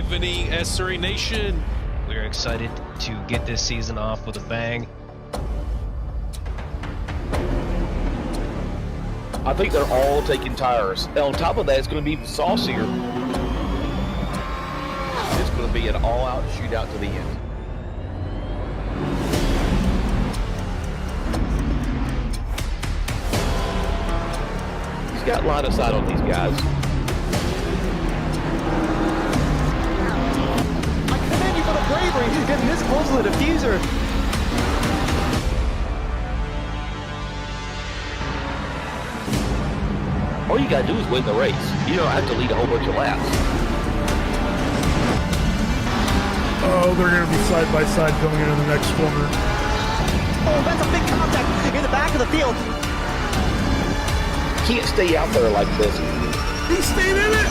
evening, SRA Nation. We're excited to get this season off with a bang. I think they're all taking tires. And on top of that, it's going to be saucier. It's going to be an all-out shootout to the end. He's got line of sight on these guys. I commend you for the bravery getting this close to the diffuser. All you gotta do is win the race. You don't have to lead a whole bunch of laps. Oh, they're going to be side by side coming into the next corner. Oh, that's a big contact in the back of the field. Can't stay out there like this. He stayed in it!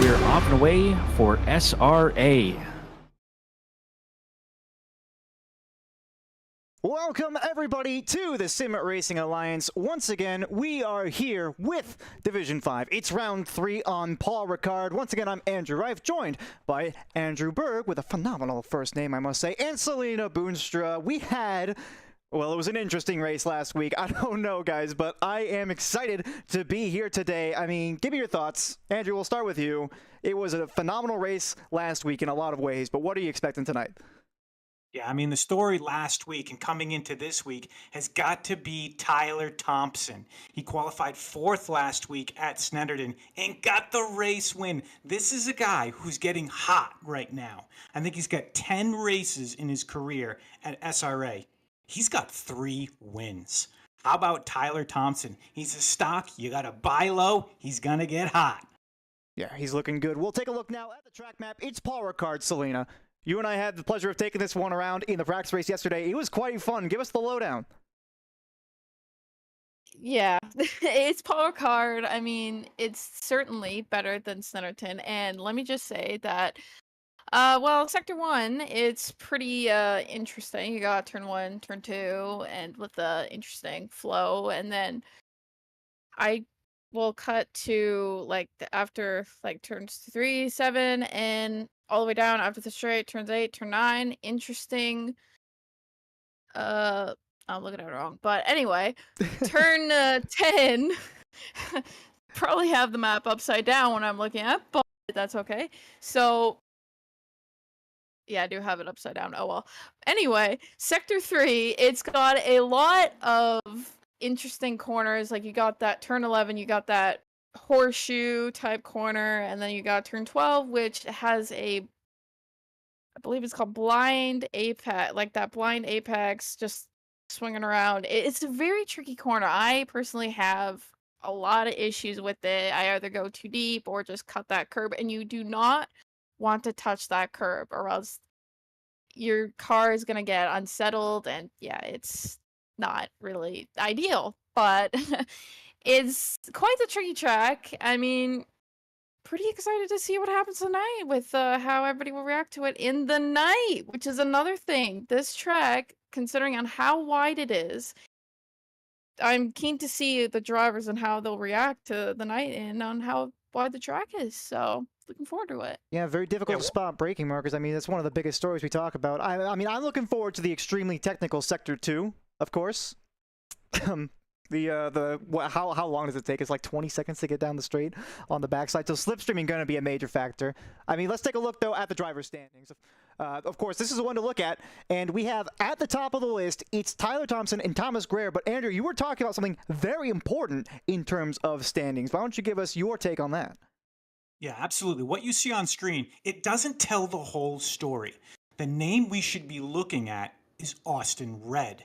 We're off and away for SRA. Welcome everybody to the Sim Racing Alliance. Once again, we are here with Division 5. It's round 3 on Paul Ricard. Once again, I'm Andrew Reif, joined by Andrew Berg, with a phenomenal first name, I must say, and Selena Boonstra. We had... Well, it was an interesting race last week. I don't know, guys, but I am excited to be here today. I mean, give me your thoughts. Andrew, we'll start with you. It was a phenomenal race last week in a lot of ways, but what are you expecting tonight? Yeah, I mean, the story last week and coming into this week has got to be Tyler Thompson. He qualified 4th last week at Snetterton and got the race win. This is a guy who's getting hot right now. I think he's got 10 races in his career at SRA. He's got 3 wins. How about Tyler Thompson? He's a stock. You got to buy low. He's going to get hot. Yeah, he's looking good. We'll take a look now at the track map. It's Paul Ricard, Selena. You and I had the pleasure of taking this one around in the practice race yesterday. It was quite fun. Give us the lowdown. Yeah, it's Paul Ricard. I mean, it's certainly better than Snetterton. And let me just say that, well, Sector 1, it's pretty interesting. You got turn 1, turn 2, and with the interesting flow. And then I will cut to, like, after, like, turns 3, 7, and all the way down after the straight, turns 8, turn 9. Interesting. I'm looking at it wrong. But anyway, turn 10. Probably have the map upside down when I'm looking at, but that's okay. So, yeah, I do have it upside down. Oh well. Anyway, Sector 3, it's got a lot of interesting corners. Like, you got that turn 11, you got that horseshoe type corner, and then you got turn 12, which has a, I believe it's called blind apex, like that blind apex just swinging around. It's a very tricky corner. I personally have a lot of issues with it. I either go too deep or just cut that curb, and you do not want to touch that curb or else your car is going to get unsettled, and yeah, it's not really ideal, but it's quite the tricky track. I mean, pretty excited to see what happens tonight with how everybody will react to it in the night, which is another thing. This track, considering on how wide it is, I'm keen to see the drivers and how they'll react to the night and on how wide the track is. So looking forward to it. Yeah, very difficult to spot braking markers. I mean, that's one of the biggest stories we talk about. I mean, I'm looking forward to the extremely technical Sector 2, of course. How long does it take? It's like 20 seconds to get down the straight on the backside. So slipstreaming going to be a major factor. I mean, let's take a look though at the driver's standings. Of course, this is the one to look at, and we have at the top of the list, it's Tyler Thompson and Thomas Greer. But Andrew, you were talking about something very important in terms of standings. Why don't you give us your take on that? Yeah, absolutely. What you see on screen, it doesn't tell the whole story. The name we should be looking at is Austin Red,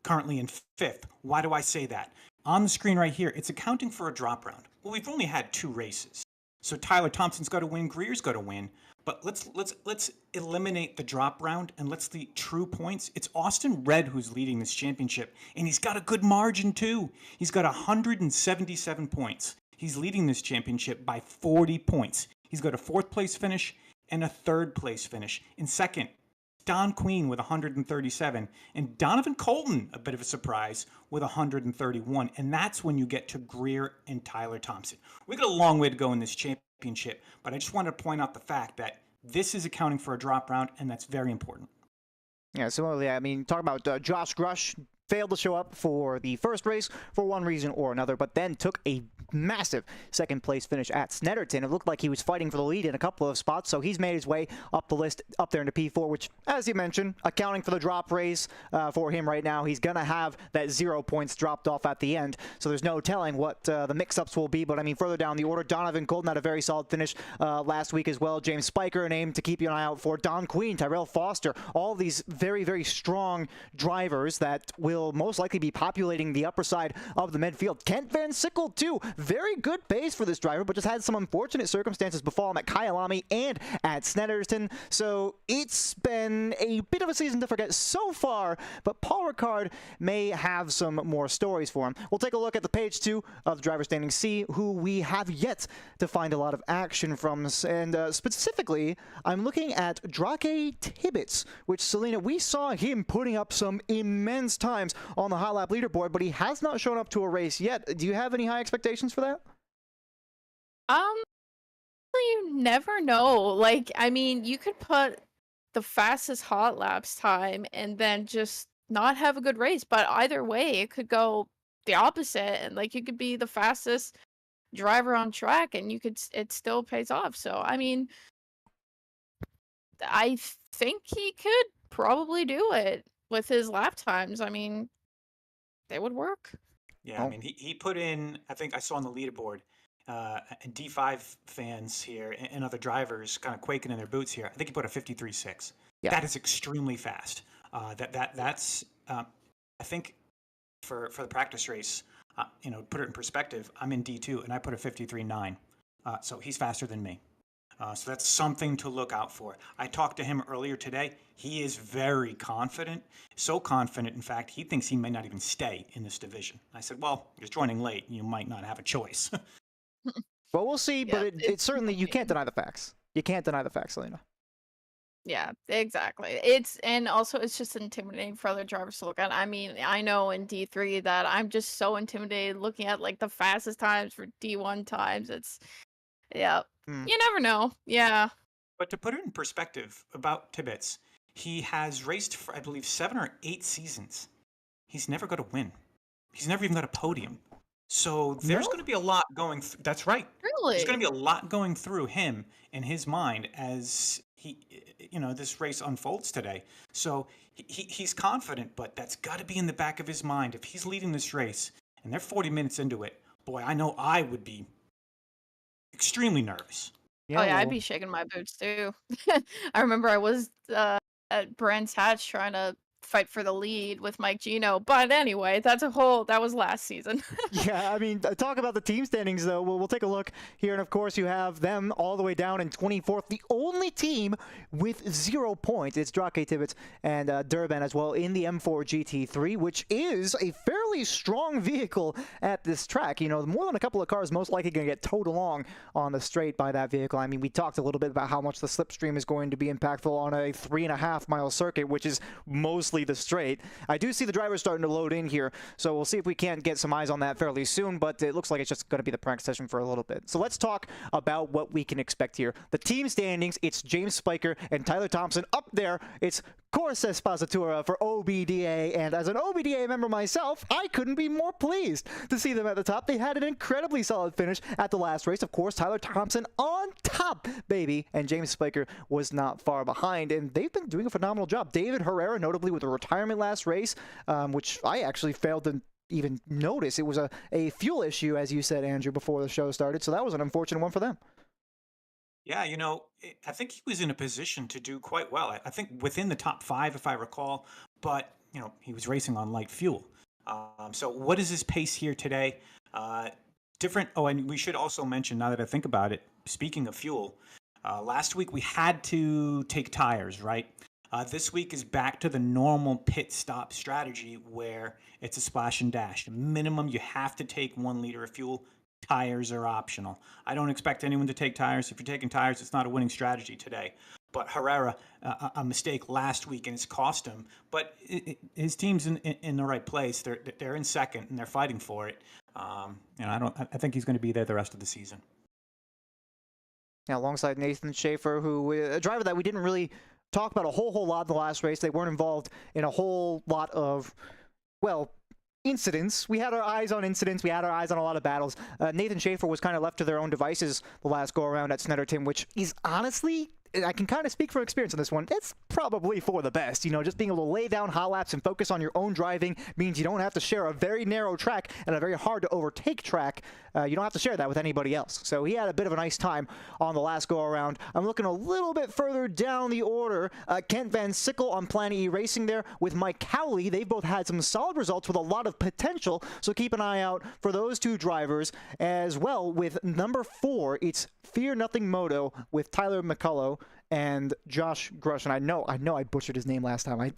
currently in 5th. Why do I say that? On the screen right here, it's accounting for a drop round. Well, we've only had 2 races. So Tyler Thompson's got to win, Greer's got to win. But let's eliminate the drop round and let's the true points. It's Austin Red who's leading this championship, and he's got a good margin too. He's got 177 points. He's leading this championship by 40 points. He's got a 4th place finish and a 3rd place finish. In second, Don Queen with 137, and Donovan Colton, a bit of a surprise, with 131. And that's when you get to Greer and Tyler Thompson. We got a long way to go in this championship, but I just wanted to point out the fact that this is accounting for a drop round, and that's very important. Yeah, similarly, I mean, talk about Josh Grush. Failed to show up for the first race for one reason or another, but then took a massive second place finish at Snetterton. It looked like he was fighting for the lead in a couple of spots, so he's made his way up the list, up there into P4, which, as you mentioned, accounting for the drop race for him right now, he's going to have that 0 points dropped off at the end, so there's no telling what the mix-ups will be. But I mean, further down the order, Donovan Colton had a very solid finish last week as well. James Spiker, a name to keep an eye out for. Don Queen, Tyrell Foster, all these very, very strong drivers that will most likely be populating the upper side of the midfield. Kent Van Sickle, too. Very good pace for this driver, but just had some unfortunate circumstances befall him at Kyalami and at Snetterton. So it's been a bit of a season to forget so far, but Paul Ricard may have some more stories for him. We'll take a look at the page 2 of the driver standings, see who we have yet to find a lot of action from. And specifically, I'm looking at Drake Tibbetts, which, Selena, we saw him putting up some immense times on the hot lap leaderboard, but he has not shown up to a race yet. Do you have any high expectations for that? You never know. Like, I mean, you could put the fastest hot laps time and then just not have a good race, but either way, it could go the opposite, and like you could be the fastest driver on track and it still pays off. So, I mean, I think he could probably do it with his lap times. I mean, they would work. Yeah, I mean, he put in, I think I saw on the leaderboard, and D5 fans here and other drivers kind of quaking in their boots here. I think he put a 53.6. Yeah. That is extremely fast. That's I think for the practice race, put it in perspective, I'm in D2 and I put a 53.9. So he's faster than me. So that's something to look out for. I talked to him earlier today. He is very confident, so confident, in fact, he thinks he may not even stay in this division. I said, well, you're joining late. You might not have a choice. Well, we'll see, but it's certainly, you can't deny the facts. You can't deny the facts, Selena. Yeah, exactly. And also it's just intimidating for other drivers to look at. I mean, I know in D3 that I'm just so intimidated looking at like the fastest times for D1 times. Yeah. You never know. Yeah. But to put it in perspective about Tibbetts, he has raced for, I believe, 7 or 8 seasons. He's never got a win. He's never even got a podium. So there's going to be a lot going through. That's right. Really? There's going to be a lot going through him and his mind as this race unfolds today. So he's confident, but that's got to be in the back of his mind. If he's leading this race and they're 40 minutes into it, boy, I know I would be extremely nervous. Yeah, I'd be shaking my boots too. I remember I was at Brands Hatch trying to fight for the lead with Mike Gino, but anyway, that was last season. Yeah, I mean, talk about the team standings though. We'll take a look here, and of course you have them all the way down in 24th, the only team with 0 points. It's Drake Tibbetts and Durban as well in the M4 GT3, which is a fairly strong vehicle at this track. More than a couple of cars most likely going to get towed along on the straight by that vehicle. I mean, we talked a little bit about how much the slipstream is going to be impactful on a 3.5 mile circuit, which is mostly the straight. I do see the drivers starting to load in here, so we'll see if we can't get some eyes on that fairly soon, but it looks like it's just going to be the practice session for a little bit. So let's talk about what we can expect here. The team standings, it's James Spiker and Tyler Thompson up there. It's Corsa Spazatura for OBDA, and as an OBDA member myself, I couldn't be more pleased to see them at the top. They had an incredibly solid finish at the last race. Of course, Tyler Thompson on top, baby, and James Spiker was not far behind, and they've been doing a phenomenal job. David Herrera, notably with a retirement last race, which I actually failed to even notice. It was a fuel issue, as you said, Andrew, before the show started, so that was an unfortunate one for them. Yeah, I think he was in a position to do quite well. I think within the top 5, if I recall, but, he was racing on light fuel. So what is his pace here today? Different. Oh, and we should also mention, now that I think about it, speaking of fuel, last week we had to take tires, right? This week is back to the normal pit stop strategy where it's a splash and dash. Minimum, you have to take 1 liter of fuel. Tires are optional. I don't expect anyone to take tires. If you're taking tires, it's not a winning strategy today. But Herrera, a mistake last week, and it's cost him. But his team's in the right place. They're in second, and they're fighting for it. I think he's going to be there the rest of the season. Now, alongside Nathan Schaefer, who a driver that we didn't really talk about a whole lot in the last race. They weren't involved in a whole lot of, well, incidents. We had our eyes on incidents. We had our eyes on a lot of battles. Nathan Schaefer was kind of left to their own devices the last go-around at Snetterton, which is honestly, I can kind of speak from experience on this one. It's probably for the best. You know, just being able to lay down hot laps and focus on your own driving means you don't have to share a very narrow track and a very hard to overtake track. You don't have to share that with anybody else. So he had a bit of a nice time on the last go-around. I'm looking a little bit further down the order. Kent Van Sickle on Planet E Racing there with Mike Cowley. They've both had some solid results with a lot of potential, so keep an eye out for those two drivers. As well, with number 4, it's Fear Nothing Moto with Tyler McCullough and Josh Grush. And I know I butchered his name last time.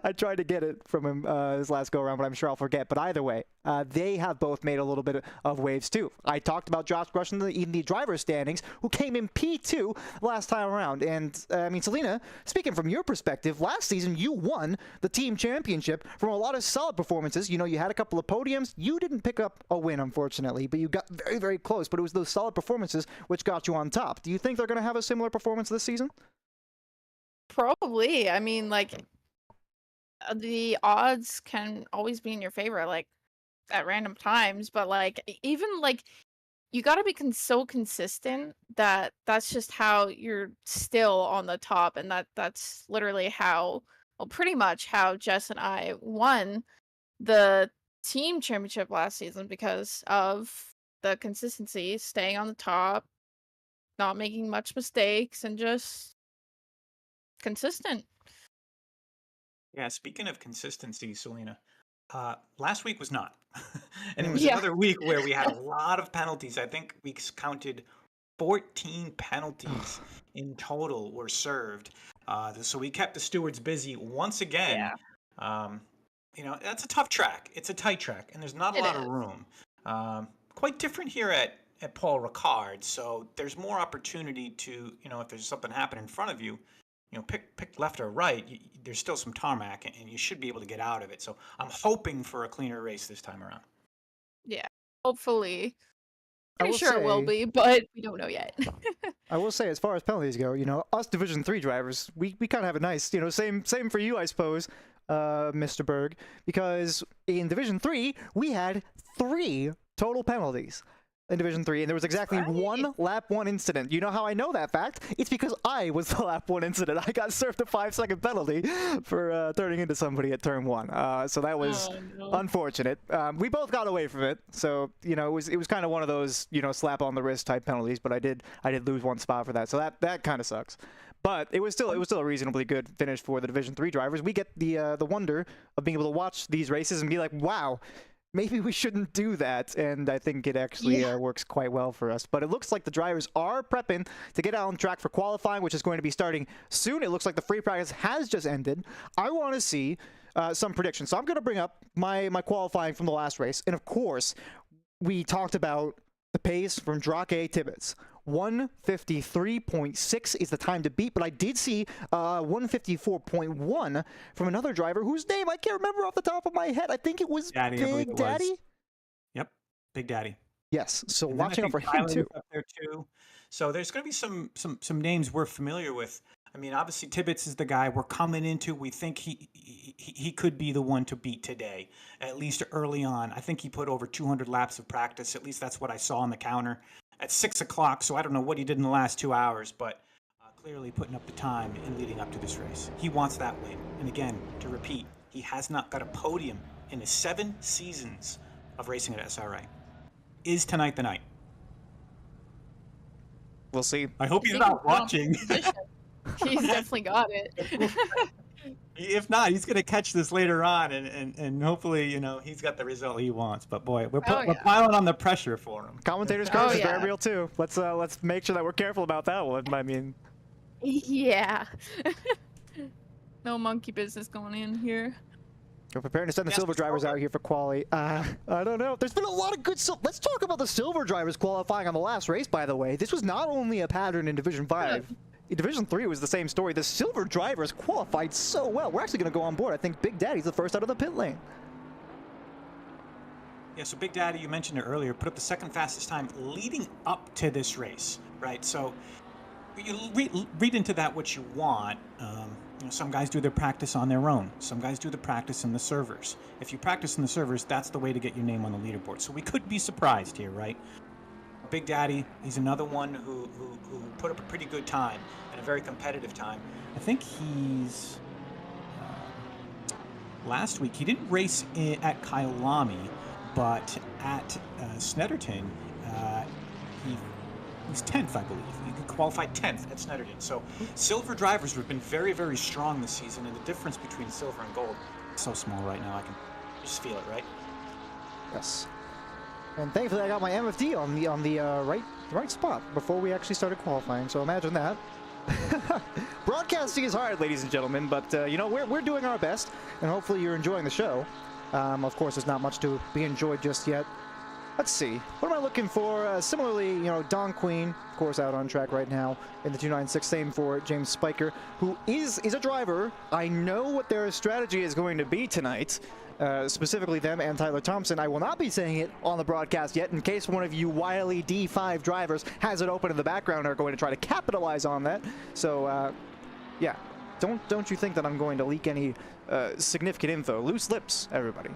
I tried to get it from him his last go-around, but I'm sure I'll forget. But either way, they have both made a little bit of waves too. I talked about Josh Grush in the driver's standings, who came in P2 last time around. And I mean, Selena, speaking from your perspective, last season you won the team championship from a lot of solid performances. You know, you had a couple of podiums. You didn't pick up a win, unfortunately, but you got very, very close. But it was those solid performances which got you on top. Do you think they're going to have a similar performance this season? Probably. I mean, like, the odds can always be in your favor, like, at random times, but, like, even, like, you gotta be so consistent that that's just how you're still on the top, and that's literally how, well, pretty much how Jess and I won the team championship last season, because of the consistency, staying on the top, not making much mistakes, and just consistent. Yeah, speaking of consistency, Selena, last week was not. And it was Yeah. another week where we had a lot of penalties. I think we counted 14 penalties in total were served. So we kept the stewards busy once again. You know, that's a tough track. It's a tight track, and there's not a lot of room. Quite different here at Paul Ricard. So there's more opportunity to, you know, if there's something happening in front of you, you know, pick left or right, there's still some tarmac, and you should be able to get out of it. So I'm hoping for a cleaner race this time around. Yeah, hopefully. I Pretty will sure it will say- be, but we don't know yet. I will say, as far as penalties go, you know, us Division 3 drivers, we kind of have it nice. You know, same for you, I suppose, Mr. Berg, because in Division 3, we had 3 total penalties in Division 3, and there was exactly one lap 1 incident. You know how I know that fact? It's because I was the lap 1 incident. I got served a 5-second penalty for turning into somebody at turn 1. So that was unfortunate. We both got away from it. So, you know, it was kind of one of those, you know, slap on the wrist type penalties, but I did lose 1 spot for that. So that kind of sucks. But it was still a reasonably good finish for the Division 3 drivers. We get the wonder of being able to watch these races and be like, wow, maybe we shouldn't do that, and I think it actually works quite well for us. But it looks like the drivers are prepping to get out on track for qualifying, which is going to be starting soon. It looks like the free practice has just ended. I want to see some predictions. So I'm going to bring up my qualifying from the last race. And of course, we talked about the pace from Drake Tibbets. 153.6 is the time to beat, but I did see 154.1 from another driver whose name I can't remember off the top of my head. I think it was Big Daddy. Yep, Big Daddy. Yes, so And then I watching out think for him Tyler too. was up there too. So there's going to be some names we're familiar with. I mean, obviously Tibbets is the guy we're coming into. We think he could be the one to beat today, at least early on. I think he put over 200 laps of practice. At least that's what I saw on the counter at 6 o'clock. So I don't know what he did in the last 2 hours, but clearly putting up the time and leading up to this race. He wants that win. And again, to repeat, he has not got a podium in his 7 seasons of racing at SRA. Is tonight the night? We'll see. I hope he's He's not well watching. He's definitely got it. If not, he's going to catch this later on, and hopefully, you know, he's got the result he wants. But boy, we're piling on the pressure for him. Commentators' curse is very real too. Let's make sure that we're careful about that one. I mean, Yeah. No monkey business going in here. we're preparing to send the silver drivers out here for quali. I don't know. There's been a lot of good. Let's talk about the silver drivers qualifying on the last race. By the way, this was not only a pattern in Division 5. Division 3 was the same story. The silver drivers qualified so well. We're actually going to go on board. I think Big Daddy's the first out of the pit lane. Yeah, so Big Daddy, you mentioned it earlier, put up the second fastest time leading up to this race, right? So you read into that what you want. You know, some guys do their practice on their own. Some guys do the practice in the servers. If you practice in the servers, that's the way to get your name on the leaderboard. So we could be surprised here, right? Big Daddy, he's another one who put up a pretty good time and a very competitive time. I think he's last week he didn't race at Kyalami, but at Snetterton he was 10th, I believe. He qualified 10th at Snetterton. So silver drivers have been very, very strong this season, and the difference between silver and gold is so small right now. I can just feel it, right? Yes. And thankfully, I got my MFD on the right spot before we actually started qualifying. So imagine that. Broadcasting is hard, ladies and gentlemen, but you know, we're doing our best, and hopefully you're enjoying the show. Of course, there's not much to be enjoyed just yet. Let's see. What am I looking for? Similarly, you know, Don Queen, of course, out on track right now in the 296. Same for James Spiker, who is a driver. I know what their strategy is going to be tonight. Specifically them and Tyler Thompson. I will not be saying it on the broadcast yet in case one of you wily D5 drivers has it open in the background and are going to try to capitalize on that. So, yeah, don't you think that I'm going to leak any significant info. Loose lips, everybody.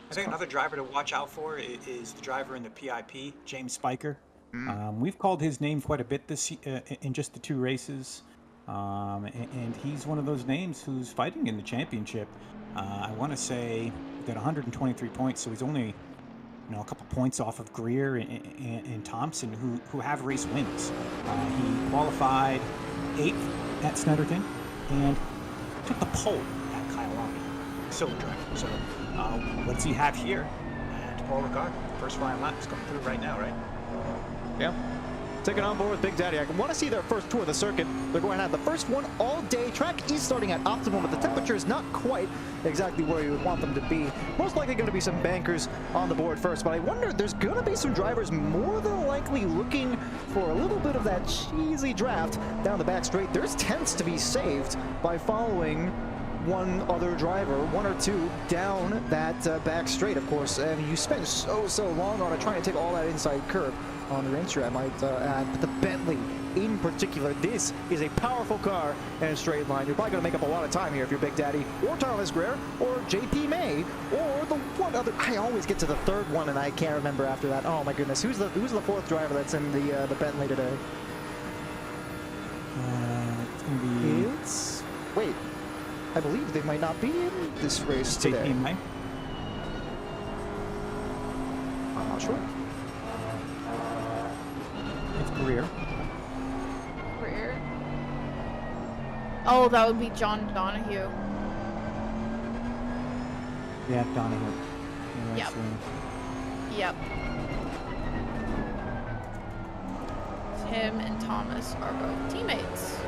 I think another driver to watch out for is the driver in the PIP, James Spiker. We've called his name quite a bit this in just the 2 races. And he's one of those names who's fighting in the championship. I want to say he got 123 points, so he's only, you know, a couple points off of Greer and Thompson, who have race wins. He qualified 8th at Snetterton and took the pole at Kyalami, silver driver. So what does he have here at Paul Ricard? First flying lap is coming through right now, right? Yeah. Taking on board with Big Daddy. I want to see their first tour of the circuit. They're going to have the first one all day. Track is starting at optimum, but the temperature is not quite exactly where you would want them to be. Most likely going to be some bankers on the board first, but I wonder, there's going to be some drivers more than likely looking for a little bit of that cheesy draft down the back straight. There's tenths to be saved by following one other driver, 1 or 2 down that back straight, of course. And you spend so long on it trying to take all that inside curve on the racetrack, I might add. But the Bentley in particular, this is a powerful car in a straight line. You're probably going to make up a lot of time here if you're Big Daddy or Thomas Greer or JP May or the one other. I always get to the third one and I can't remember after that. Oh my goodness, who's the 4th driver that's in the Bentley today? It's going to be... Wait, I believe they might not be in this race today. JP May? I'm not sure. It's Greer. Greer? Oh, that would be John Donahue. Yeah, Donahue. Yep. Yep. Him and Thomas are both teammates.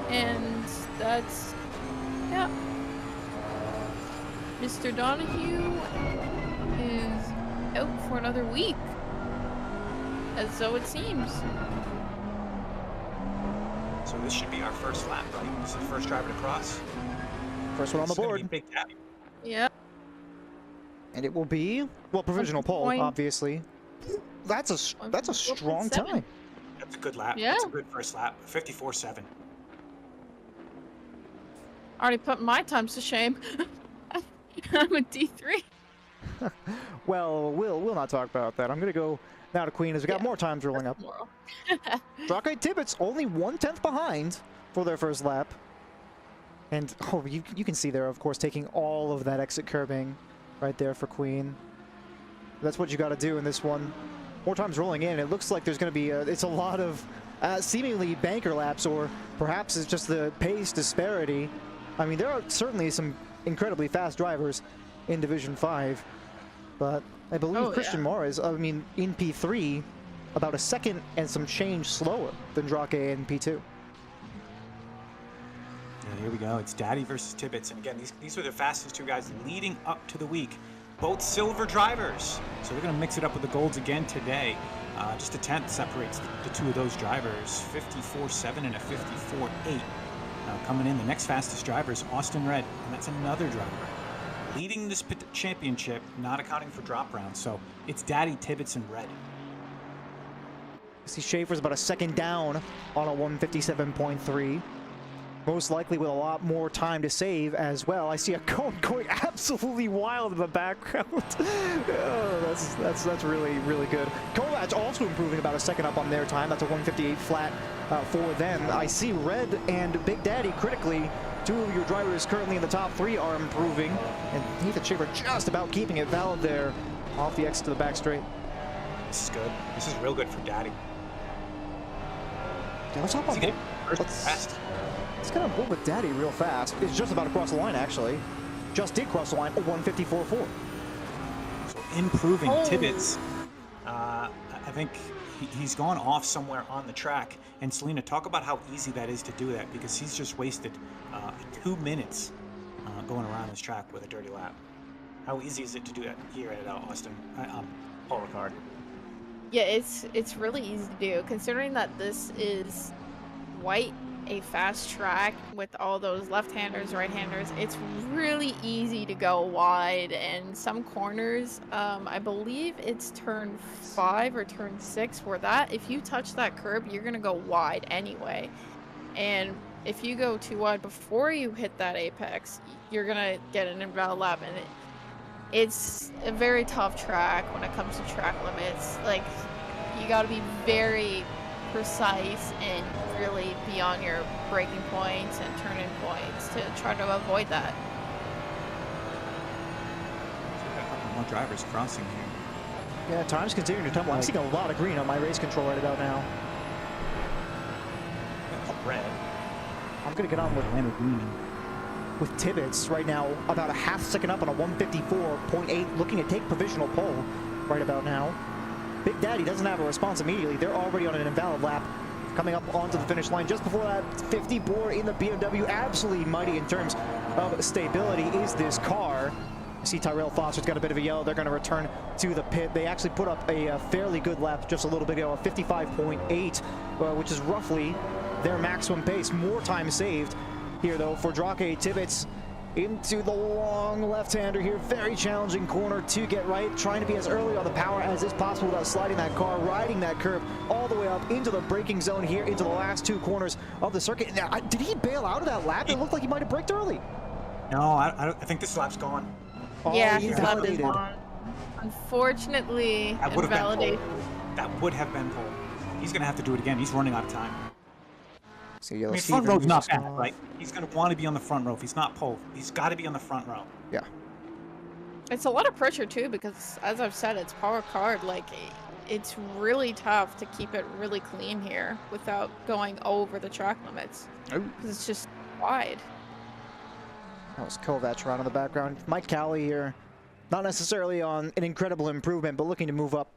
And that's... yeah. Mr. Donahue is out for another week. As so it seems. So this should be our first lap, right? This is the first driver to cross. First one on the It's gonna board. be Big Daddy. Yeah. And it will be, well, provisional pole, Point. obviously. That's a strong 1.7. time. That's a good lap. Yeah. That's a good first lap. 54.7. Already put my times to shame. I'm a D3. Well, we'll not talk about that. I'm gonna go now to Queen as we got more times rolling up. Rockeye Tibbetts only 1/10 behind for their first lap. And oh, you can see there, of course, taking all of that exit curbing right there for Queen. That's what you got to do in this one. More times rolling in. It looks like there's going to be it's a lot of seemingly banker laps, or perhaps it's just the pace disparity. I mean, there are certainly some incredibly fast drivers in Division 5, but I believe Christian Morris, I mean, in P3, about a second and some change slower than Drake in P2. Yeah, here we go. It's Daddy versus Tibbetts. And again, these are the fastest 2 guys leading up to the week. Both silver drivers. So we're going to mix it up with the golds again today. Just a tenth separates the two of those drivers, 54.7 and a 54.8. Coming in, the next fastest driver is Austin Red, and that's another driver leading this championship, not accounting for drop rounds. So it's Daddy, Tibbets, and Red. See Schaefer's about a second down on a 157.3. Most likely with a lot more time to save as well. I see a cone going absolutely wild in the background. Oh, that's really, really good. Kovac also improving about a second up on their time. That's a 158 flat for them. I see Red and Big Daddy critically. Two of your drivers currently in the top three are improving. And Ethan Schaefer just about keeping it valid there off the exit to the back straight. This is good. This is real good for Daddy. Yeah, let's hop on board. Let's get on board with Daddy real fast. It's just about to cross the line, actually. Just did cross the line, 154.4. So improving Tibbets. I think he's gone off somewhere on the track. And Selena, talk about how easy that is to do that, because he's just wasted 2 minutes going around this track with a dirty lap. How easy is it to do that here at Austin, Paul Ricard? Yeah, it's really easy to do, considering that this is quite a fast track with all those left-handers, right-handers. It's really easy to go wide, and some corners, I believe it's turn 5 or turn 6, where that, if you touch that curb, you're gonna go wide anyway. And if you go too wide before you hit that apex, you're gonna get an invalid lap, and it's a very tough track when it comes to track limits. Like, you got to be very precise and really be on your braking points and turning points to try to avoid that. So we've got a couple more drivers crossing here. Yeah, time's continuing to tumble. I'm seeing a lot of green on my race control right about now. Red. I'm going to get on with Tibbets right now, about a half second up on a 154.8, looking to take provisional pole right about now. Big Daddy doesn't have a response immediately. They're already on an invalid lap, coming up onto the finish line. Just before that, 50 bore in the BMW. Absolutely mighty in terms of stability is this car. I see Tyrell Foster's got a bit of a yellow. They're going to return to the pit. They actually put up a fairly good lap just a little bit ago, a 55.8, which is roughly their maximum pace. More time saved here, though, for Drake Tibbets into the long left-hander here. Very challenging corner to get right. Trying to be as early on the power as is possible without sliding that car, riding that curve all the way up into the braking zone here, into the last two corners of the circuit. Now, did he bail out of that lap? It looked like he might have braked early. No, I think this lap's gone. Oh, yeah, he's his lap is validated. gone. Unfortunately, That would have been invalidated. pole. That would have been pole. He's going to have to do it again. He's running out of time. So I mean, front row's not bad, right? He's going to want to be on the front row. If he's not pole, he's got to be on the front row. Yeah. It's a lot of pressure too, because as I've said, it's power card. Like, it's really tough to keep it really clean here without going over the track limits, because it's just wide. That was Kovac around in the background. Mike Cowley here, not necessarily on an incredible improvement, but looking to move up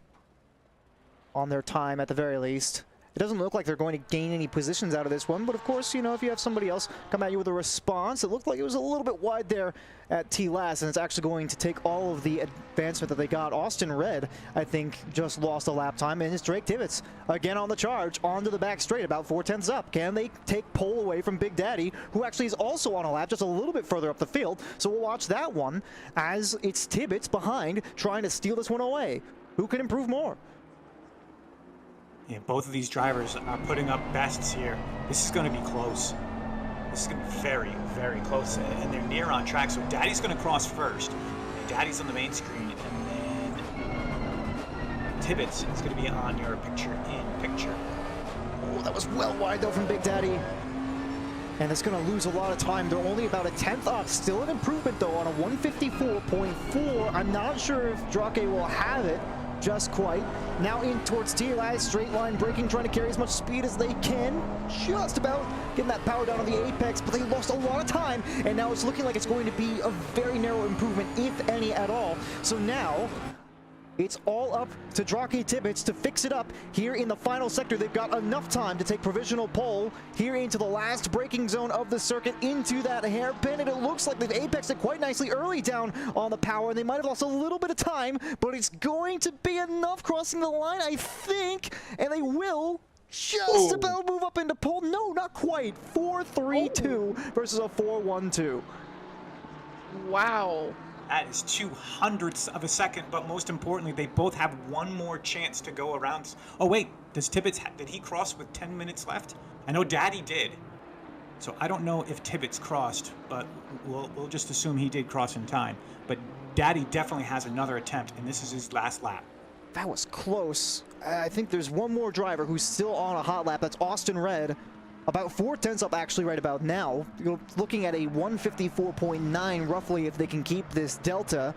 on their time at the very least. It doesn't look like they're going to gain any positions out of this one, but of course, you know, if you have somebody else come at you with a response, it looked like it was a little bit wide there at T-Last, and it's actually going to take all of the advancement that they got. Austin Red, I think, just lost a lap time, and it's Drake Tibbets again on the charge, onto the back straight, about 4/10 up. Can they take pole away from Big Daddy, who actually is also on a lap just a little bit further up the field? So we'll watch that one as it's Tibbets behind, trying to steal this one away. Who can improve more? Yeah, both of these drivers are putting up bests here. This is going to be close. This is going to be very, very close, and they're near on track. So Daddy's going to cross first, and Daddy's on the main screen, and then Tibbets is going to be on your picture-in-picture. Oh, that was well wide though from Big Daddy. And it's going to lose a lot of time. They're only about a 10th off. Still an improvement though on a 154.4. I'm not sure if Drake will have it just quite. Now in towards T-Last, straight line braking, trying to carry as much speed as they can. Just about getting that power down on the apex, but they lost a lot of time, and now it's looking like it's going to be a very narrow improvement, if any at all. So now It's all up to Drake Tibbets to fix it up here in the final sector. They've got enough time to take provisional pole here into the last braking zone of the circuit, into that hairpin, and it looks like they've apexed it quite nicely early down on the power, and they might have lost a little bit of time, but it's going to be enough crossing the line, I think, and they will just about move up into pole. No, not quite. 4-3-2 versus a 4-1-2. Wow. That is 200ths of a second, but most importantly, they both have one more chance to go around. Oh wait, does Tibbets, did he cross with 10 minutes left? I know Daddy did. So I don't know if Tibbets crossed, but we'll just assume he did cross in time. But Daddy definitely has another attempt, and this is his last lap. That was close. I think there's one more driver who's still on a hot lap. That's Austin Red. About 4/10 up actually right about now. You're looking at a 154.9 roughly if they can keep this delta.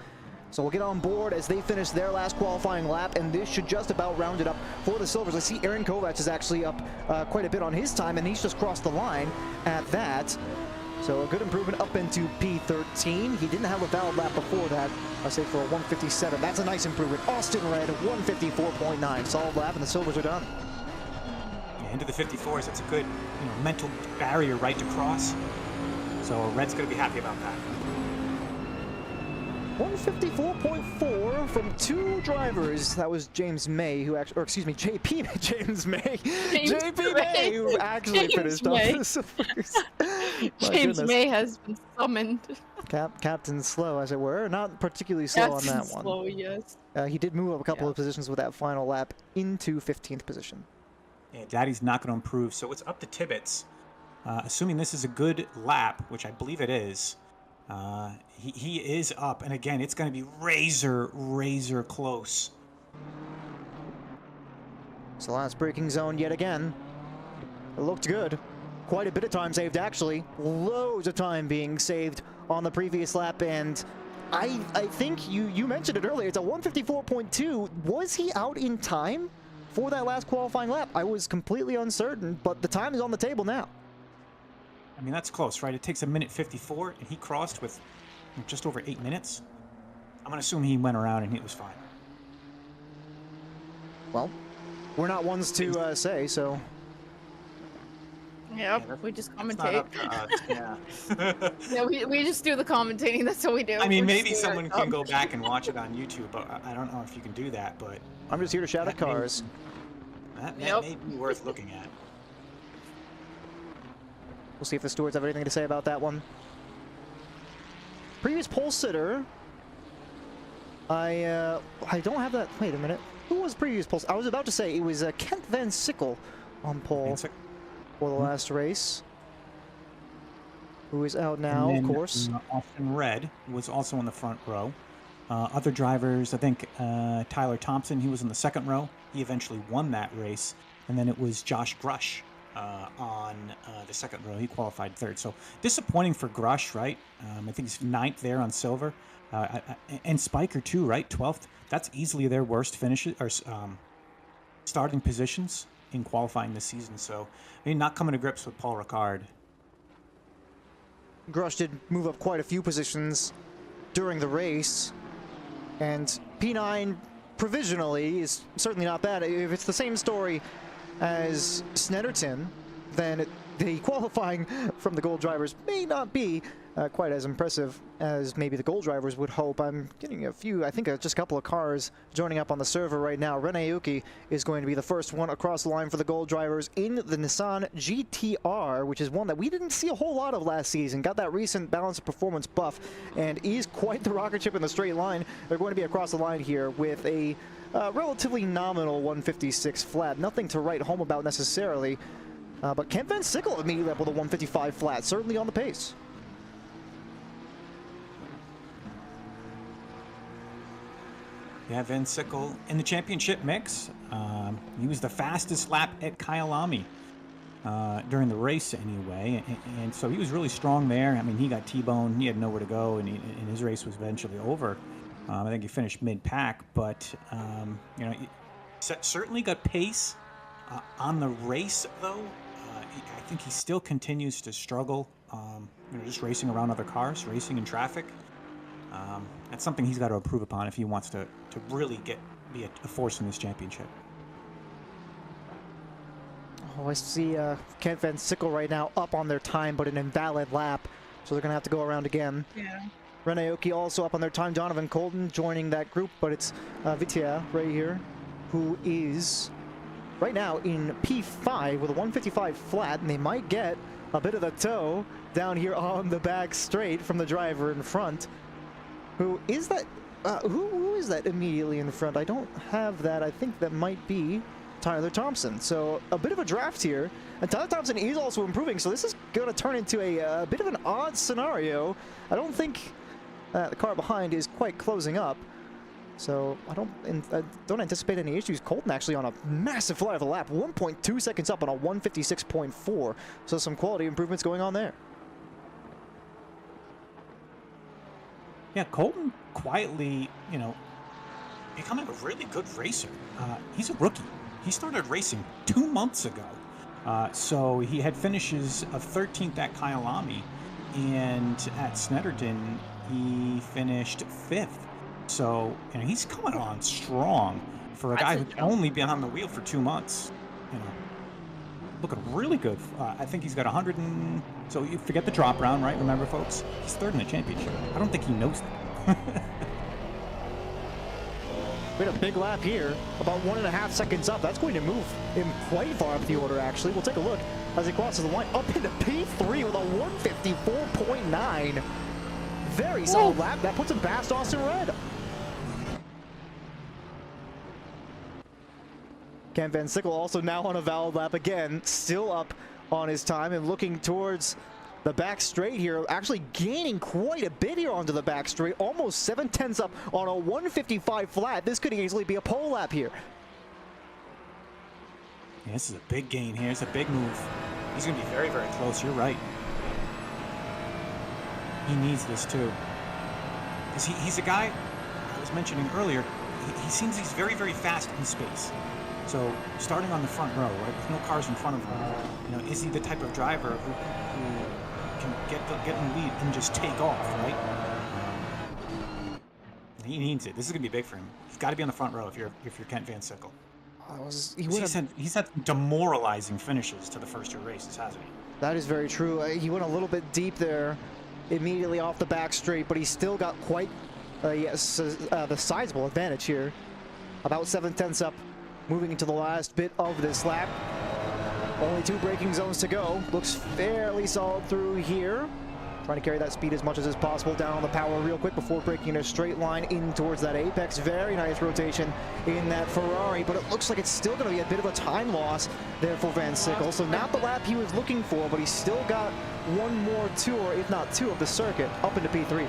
So we'll get on board as they finish their last qualifying lap, and this should just about round it up for the Silvers. I see Aaron Kovacs is actually up quite a bit on his time, and he's just crossed the line at that. So a good improvement up into P13. He didn't have a valid lap before that. I say for a 157. That's a nice improvement. Austin Red, 154.9. Solid lap, and the Silvers are done. Into the 54s, that's a good mental barrier right to cross. So Red's going to be happy about that. 154.4 from two drivers. That was James May, who actually, or excuse me, James May, who actually finished off the Silvers. James May has been summoned. Captain Slow, as it were. Not particularly slow on that one. Slow, yes. He did move up a couple of positions with that final lap into 15th position. Yeah, Daddy's not going to improve, so it's up to Tibbets. Assuming this is a good lap, which I believe it is, he is up. And again, it's going to be razor close. So last braking zone yet again. It looked good. Quite a bit of time saved, actually. Loads of time being saved on the previous lap, and I think you mentioned it earlier. It's a 154.2. Was he out in time for that last qualifying lap? I was completely uncertain, but the time is on the table now. I mean, that's close, right? It takes a minute 54, and he crossed with just over 8 minutes. I'm going to assume he went around and he was fine. Well, we're not ones to say, so. Yep, Yeah, we just It's not commentate. up to us, yeah. Yeah, we just do the commentating. That's what we do. I mean, We're just maybe doing someone our can go job. back and watch it on YouTube, but I don't know if you can do that, but I'm just here to shout at cars. that Yep. may be worth looking at. We'll see if the stewards have anything to say about that one. Previous pole sitter. I don't have that. Wait a minute. Who was previous pole? I was about to say it was Kent Van Sickle on pole for the last race. Who is out now, And of then, course. Austin Red was also in the front row. Other drivers, I think Tyler Thompson, he was in the second row. He eventually won that race. And then it was Josh Grush on the second row. He qualified third. So disappointing for Grush, right? I think he's 9th there on silver. And Spiker too, right? 12th. That's easily their worst finishes or starting positions in qualifying this season. So I mean, not coming to grips with Paul Ricard. Grush did move up quite a few positions during the race, and P9 provisionally is certainly not bad. If it's the same story as Snetterton, then the qualifying from the gold drivers may not be quite as impressive as maybe the gold drivers would hope. I'm getting a few, I think just a couple of cars joining up on the server right now. Rene Yuki is going to be the first one across the line for the gold drivers in the Nissan GTR, which is one that we didn't see a whole lot of last season. Got that recent balance of performance buff and is quite the rocket ship in the straight line. They're going to be across the line here with a relatively nominal 156 flat. Nothing to write home about necessarily. But Kent Van Sickle immediately up with a 155 flat, certainly on the pace. Yeah, Van Sickle in the championship mix. He was the fastest lap at Kyalami during the race anyway. And so he was really strong there. I mean, he got T-boned. He had nowhere to go, and his race was eventually over. I think he finished mid-pack, but, you know, he certainly got pace on the race, though. I think he still continues to struggle, you know, just racing around other cars, racing in traffic. That's something he's got to improve upon if he wants to really be a force in this championship. Oh, I see Kent Van Sickle right now up on their time, but an invalid lap. So they're going to have to go around again. Yeah. Renaoki also up on their time. Donovan Colton joining that group, but it's Vitia right here, who is right now in P5 with a 155 flat, and they might get a bit of the tow down here on the back straight from the driver in front. Who is that? Who is that immediately in front? I don't have that. I think that might be Tyler Thompson. So a bit of a draft here, and Tyler Thompson is also improving, so this is going to turn into a bit of an odd scenario. I don't think the car behind is quite closing up, so I don't anticipate any issues. Colton actually on a massive fly of a lap, 1.2 seconds up on a 156.4, so some quality improvements going on there. Yeah, Colton quietly, becoming a really good racer. He's a rookie. He started racing 2 months ago. So he had finishes of 13th at Kyalami, and at Snetterton, he finished 5th. So, he's coming on strong for a guy who's only been on the wheel for 2 months. Looking really good. I think he's got 100 and... So you forget the drop round, right? Remember, folks? He's 3rd in the championship. I don't think he knows that. We had a big lap here, about 1.5 seconds up. That's going to move him quite far up the order, actually. We'll take a look as he crosses the line up into P3 with a 154.9. Very solid lap. That puts him past Austin Red. Ken Van Sickle also now on a valid lap again, still up on his time and looking towards the back straight here, actually gaining quite a bit here onto the back straight, almost 7/10 up on a 155 flat. This could easily be a pole lap here. Yeah, this is a big gain here. It's a big move. He's going to be very, very close. You're right. He needs this too. Because he's a guy I was mentioning earlier. He seems he's very, very fast in space. So starting on the front row, right, with no cars in front of him, is he the type of driver who can get in the lead and just take off, right? He needs it. This is gonna be big for him. He's got to be on the front row if you're Kent Van Sickle. He's had demoralizing finishes to the first 2 races, hasn't he? That is very true. He went a little bit deep there, immediately off the back straight, but he still got quite the sizable advantage here. About 7/10 up, moving into the last bit of this lap. Only 2 braking zones to go. Looks fairly solid through here. Trying to carry that speed as much as is possible down on the power real quick before breaking in a straight line in towards that apex. Very nice rotation in that Ferrari, but it looks like it's still going to be a bit of a time loss there for Van Sickle. So not the lap he was looking for, but he's still got 1 more tour, if not 2, of the circuit up into P3.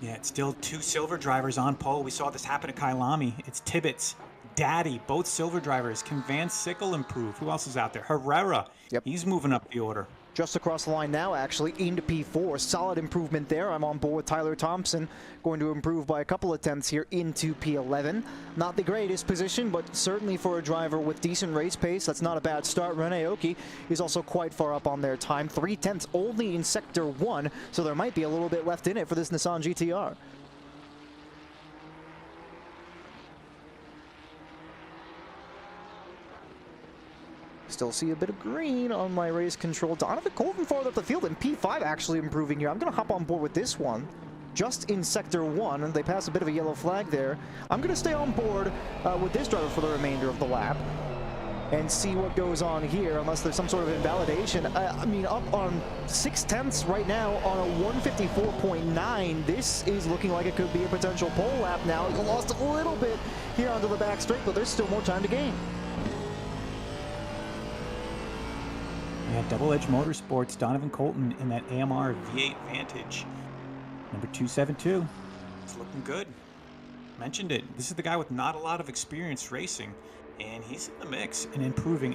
Yeah, it's still 2 silver drivers on pole. We saw this happen at Kyalami. It's Tibbetts, Daddy, both silver drivers. Can Van Sickle improve? Who else is out there? Herrera. Yep. He's moving up the order. Just across the line now, actually, into P4. Solid improvement there. I'm on board with Tyler Thompson, going to improve by a couple of tenths here into P11. Not the greatest position, but certainly for a driver with decent race pace, that's not a bad start. Renaoki is also quite far up on their time. 3/10 only in Sector 1, so there might be a little bit left in it for this Nissan GTR. Still see a bit of green on my race control. Donovan Colton farther up the field, and P5 actually improving here. I'm going to hop on board with this one. Just in Sector 1, and they pass a bit of a yellow flag there. I'm going to stay on board with this driver for the remainder of the lap and see what goes on here, unless there's some sort of invalidation. I mean, up on 6/10 right now on a 154.9. This is looking like it could be a potential pole lap now. He lost a little bit here onto the back straight, but there's still more time to gain. Yeah, Double Edge Motorsports, Donovan Colton in that AMR V8 Vantage. Number 272. It's looking good. Mentioned it. This is the guy with not a lot of experience racing, and he's in the mix and improving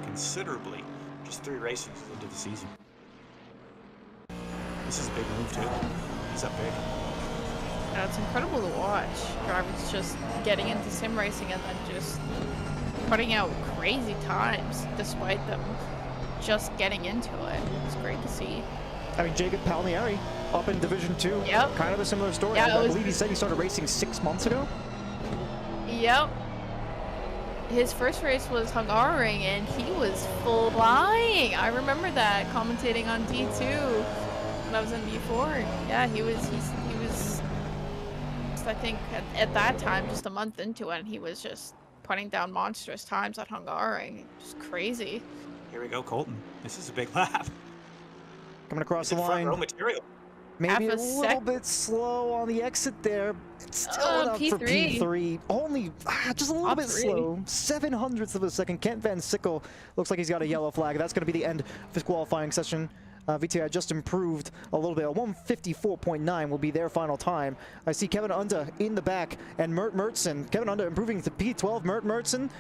considerably. Just 3 races into the season. This is a big move too. He's up big. Yeah, it's incredible to watch. Drivers just getting into sim racing and then just putting out crazy times despite them just getting into it. It's great to see. I mean, Jacob Palmieri up in Division 2. Yep. Kind of a similar story. Yeah, I believe he said he started racing 6 months ago. Yep. His first race was Hungaroring, and he was flying. I remember that, commentating on D2 when I was in B4. Yeah, he was, I think, at that time, just a month into it, and he was just putting down monstrous times at Hungaroring. Just crazy. Here we go, Colton. This is a big lap. Coming across the Front line. row material. Maybe Half a a little sec. bit slow on the exit there. It's still enough for P3. P3. Only just a little Top bit three. slow. 7/100ths of a second. Kent Van Sickle looks like he's got a yellow flag. That's going to be the end of his qualifying session. VTI just improved a little bit. 154.9 will be their final time. I see Kevin Unda in the back and Mert Mertson. Kevin Unda improving to P12. Mert Mertson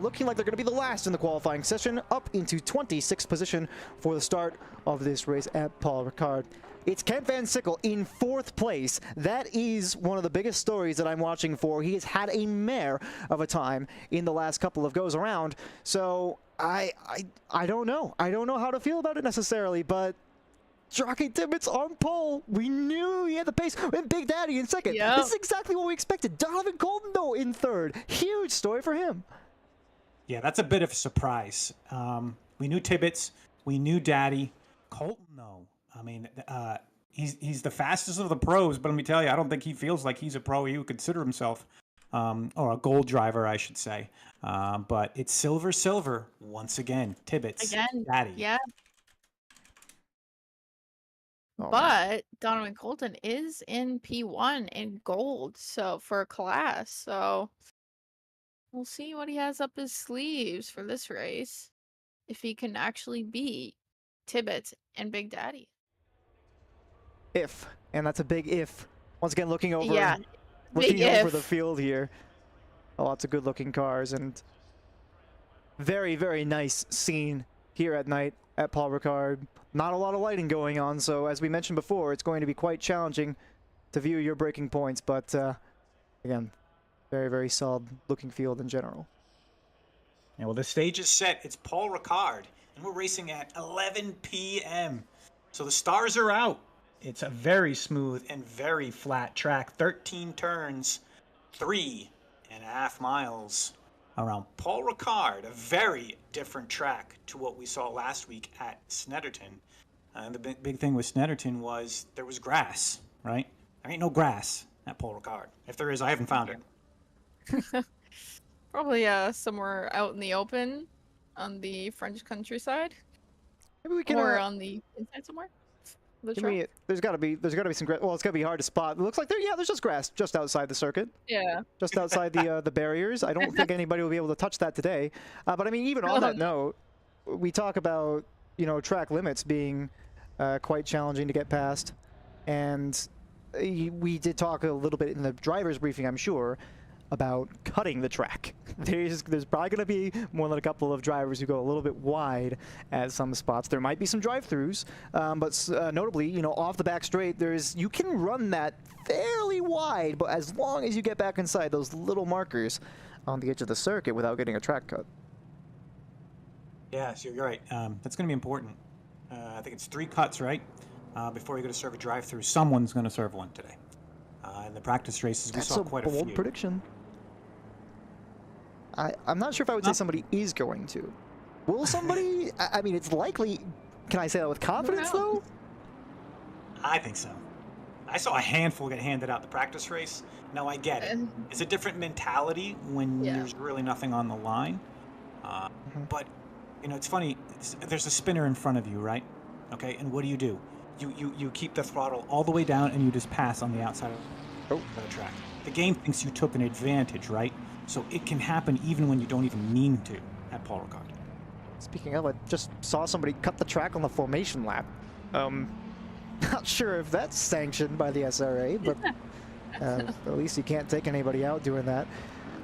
looking like they're going to be the last in the qualifying session, up into 26th position for the start of this race at Paul Ricard. It's Kent Van Sickle in 4th place. That is one of the biggest stories that I'm watching for. He has had a mare of a time in the last couple of goes around. So I don't know. I don't know how to feel about it necessarily, but Jockey Tibbetts on pole. We knew he had the pace. And Big Daddy in second. Yep. This is exactly what we expected. Donovan Colton, though, in 3rd. Huge story for him. Yeah, that's a bit of a surprise. We knew Tibbetts. We knew Daddy. Colton, though. I mean, he's the fastest of the pros, but let me tell you, I don't think he feels like he's a pro. He would consider himself, or a gold driver, I should say. But it's silver once again. Tibbetts, Again, Daddy. yeah. Oh, But Donovan Colton is in P1 in gold, so for a class. So we'll see what he has up his sleeves for this race. If he can actually beat Tibbetts and Big Daddy. If, and that's a big if. Once again, looking over, Yeah, looking big over if. the field here. Lots of good-looking cars and very, very nice scene here at night at Paul Ricard. Not a lot of lighting going on, so as we mentioned before, it's going to be quite challenging to view your breaking points. But again, very, very solid-looking field in general. Yeah, well, the stage is set. It's Paul Ricard, and we're racing at 11 p.m. So the stars are out. It's a very smooth and very flat track. 13 turns, 3.5 miles around Paul Ricard. A very different track to what we saw last week at Snetterton. And the big thing with Snetterton was there was grass, right? There ain't no grass at Paul Ricard. If there is, I haven't found it. Probably somewhere out in the open on the French countryside. Maybe we can. Or on the inside somewhere. The Give me, there's got to be some grass. Well, it's gonna be hard to spot. It looks like there's just grass just outside the circuit. Yeah. Just outside the barriers. I don't think anybody will be able to touch that today. But I mean, even on that note, we talk about, you know, track limits being quite challenging to get past, and we did talk a little bit in the driver's briefing, I'm sure, about cutting the track. There's probably going to be more than a couple of drivers who go a little bit wide at some spots. There might be some drive-throughs, but notably, you know, off the back straight, you can run that fairly wide, but as long as you get back inside those little markers on the edge of the circuit without getting a track cut. Yeah, so you're right. That's going to be important. I think it's 3 cuts, right? Before you're going to serve a drive-through. Someone's going to serve one today. In the practice races, we saw quite a few. That's a bold prediction. I'm not sure if I would say somebody is going to. Will somebody? I mean, it's likely. Can I say that with confidence, though? I think so. I saw a handful get handed out the practice race. Now, I get it. It's a different mentality when there's really nothing on the line. But, you know, it's funny. There's a spinner in front of you, right? Okay, and what do? You keep the throttle all the way down and you just pass on the outside of the track. The game thinks you took an advantage, right? So it can happen even when you don't even mean to at Paul Ricard. Speaking of, I just saw somebody cut the track on the formation lap. Not sure if that's sanctioned by the SRA, but at least you can't take anybody out doing that.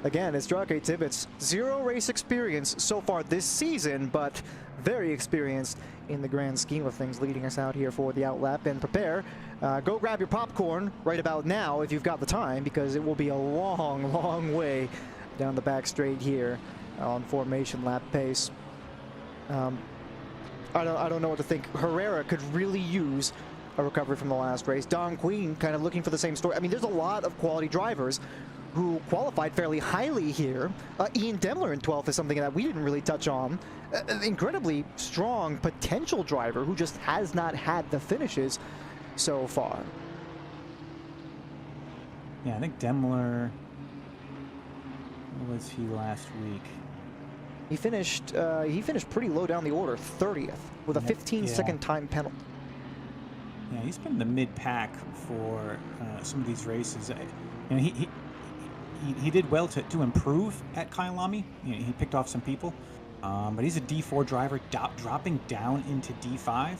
Again, it's Jockey Tibbetts. 0 race experience so far this season, but very experienced in the grand scheme of things, leading us out here for the outlap. And prepare. Go grab your popcorn right about now if you've got the time, because it will be a long, long way down the back straight here on formation lap pace. I don't know what to think. Herrera could really use a recovery from the last race. Don Queen kind of looking for the same story. I mean, there's a lot of quality drivers who qualified fairly highly here. Ian Demler in 12th is something that we didn't really touch on. An incredibly strong potential driver who just has not had the finishes so far. Yeah, I think Demler, where was he last week? He finished pretty low down the order, 30th, with a 15-second time penalty. Yeah, he's been in the mid-pack for some of these races. You know, he did well to improve at Kyalami. You know, he picked off some people, but he's a D4 driver, dropping down into D5,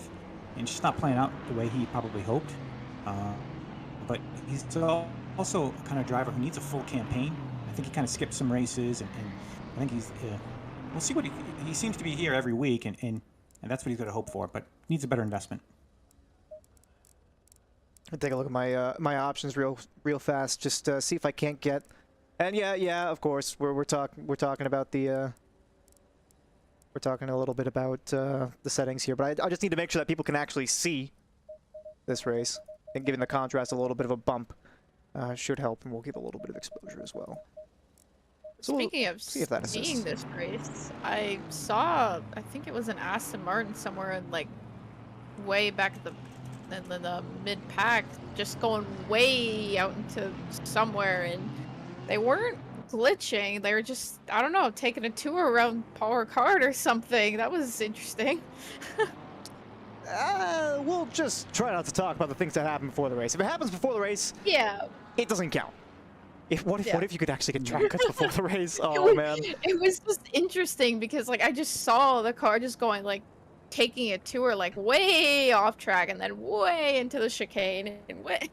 and just not playing out the way he probably hoped. But he's also a kind of driver who needs a full campaign. I think he kind of skipped some races, and I think he's. We'll see what he seems to be here every week, and that's what he's going to hope for, but needs a better investment. I'll take a look at my my options real fast, just see if I can't get. And yeah, of course, we're talking about the we're talking a little bit about the settings here, but I just need to make sure that people can actually see this race, and giving the contrast a little bit of a bump should help, and we'll give a little bit of exposure as well. So Speaking of seeing this race, I saw, I think it was an Aston Martin somewhere in like way back at the mid-pack, just going way out into somewhere, and they weren't glitching. They were just, I don't know, taking a tour around Paul Ricard or something. That was interesting. We'll just try not to talk about the things that happen before the race. If it happens before the race, yeah, it doesn't count. What if you could actually get track cuts before the race? Oh man. It was just interesting because like I just saw the car just going like taking a tour like way off track and then way into the chicane and way.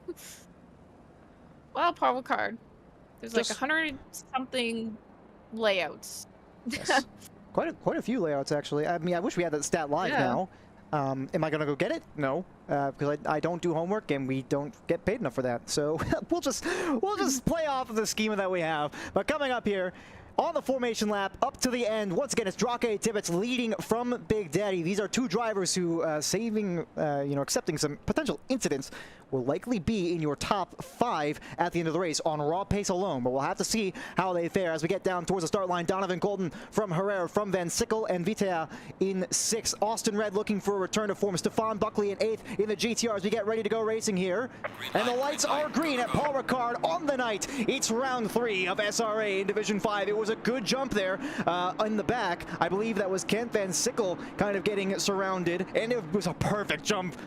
Well, Paul Ricard. There's like 100 something layouts. Yes. Quite a few layouts actually. I mean, I wish we had that stat live now. Am I gonna go get it? No, because I don't do homework and we don't get paid enough for that. So we'll just play off of the schema that we have. But coming up here on the formation lap, up to the end, once again, it's Drake Tibbets leading from Big Daddy. These are two drivers who, accepting some potential incidents, will likely be in your top 5 at the end of the race on raw pace alone. But we'll have to see how they fare as we get down towards the start line. Donovan Golden from Herrera, from Van Sickle and Vitea in 6th. Austin Red looking for a return to form. Stefan Buckley in 8th in the GTR as we get ready to go racing here. And the lights are green at Paul Ricard on the night. It's round 3 of SRA in Division 5. It was a good jump there in the back. I believe that was Kent Van Sickle kind of getting surrounded, and it was a perfect jump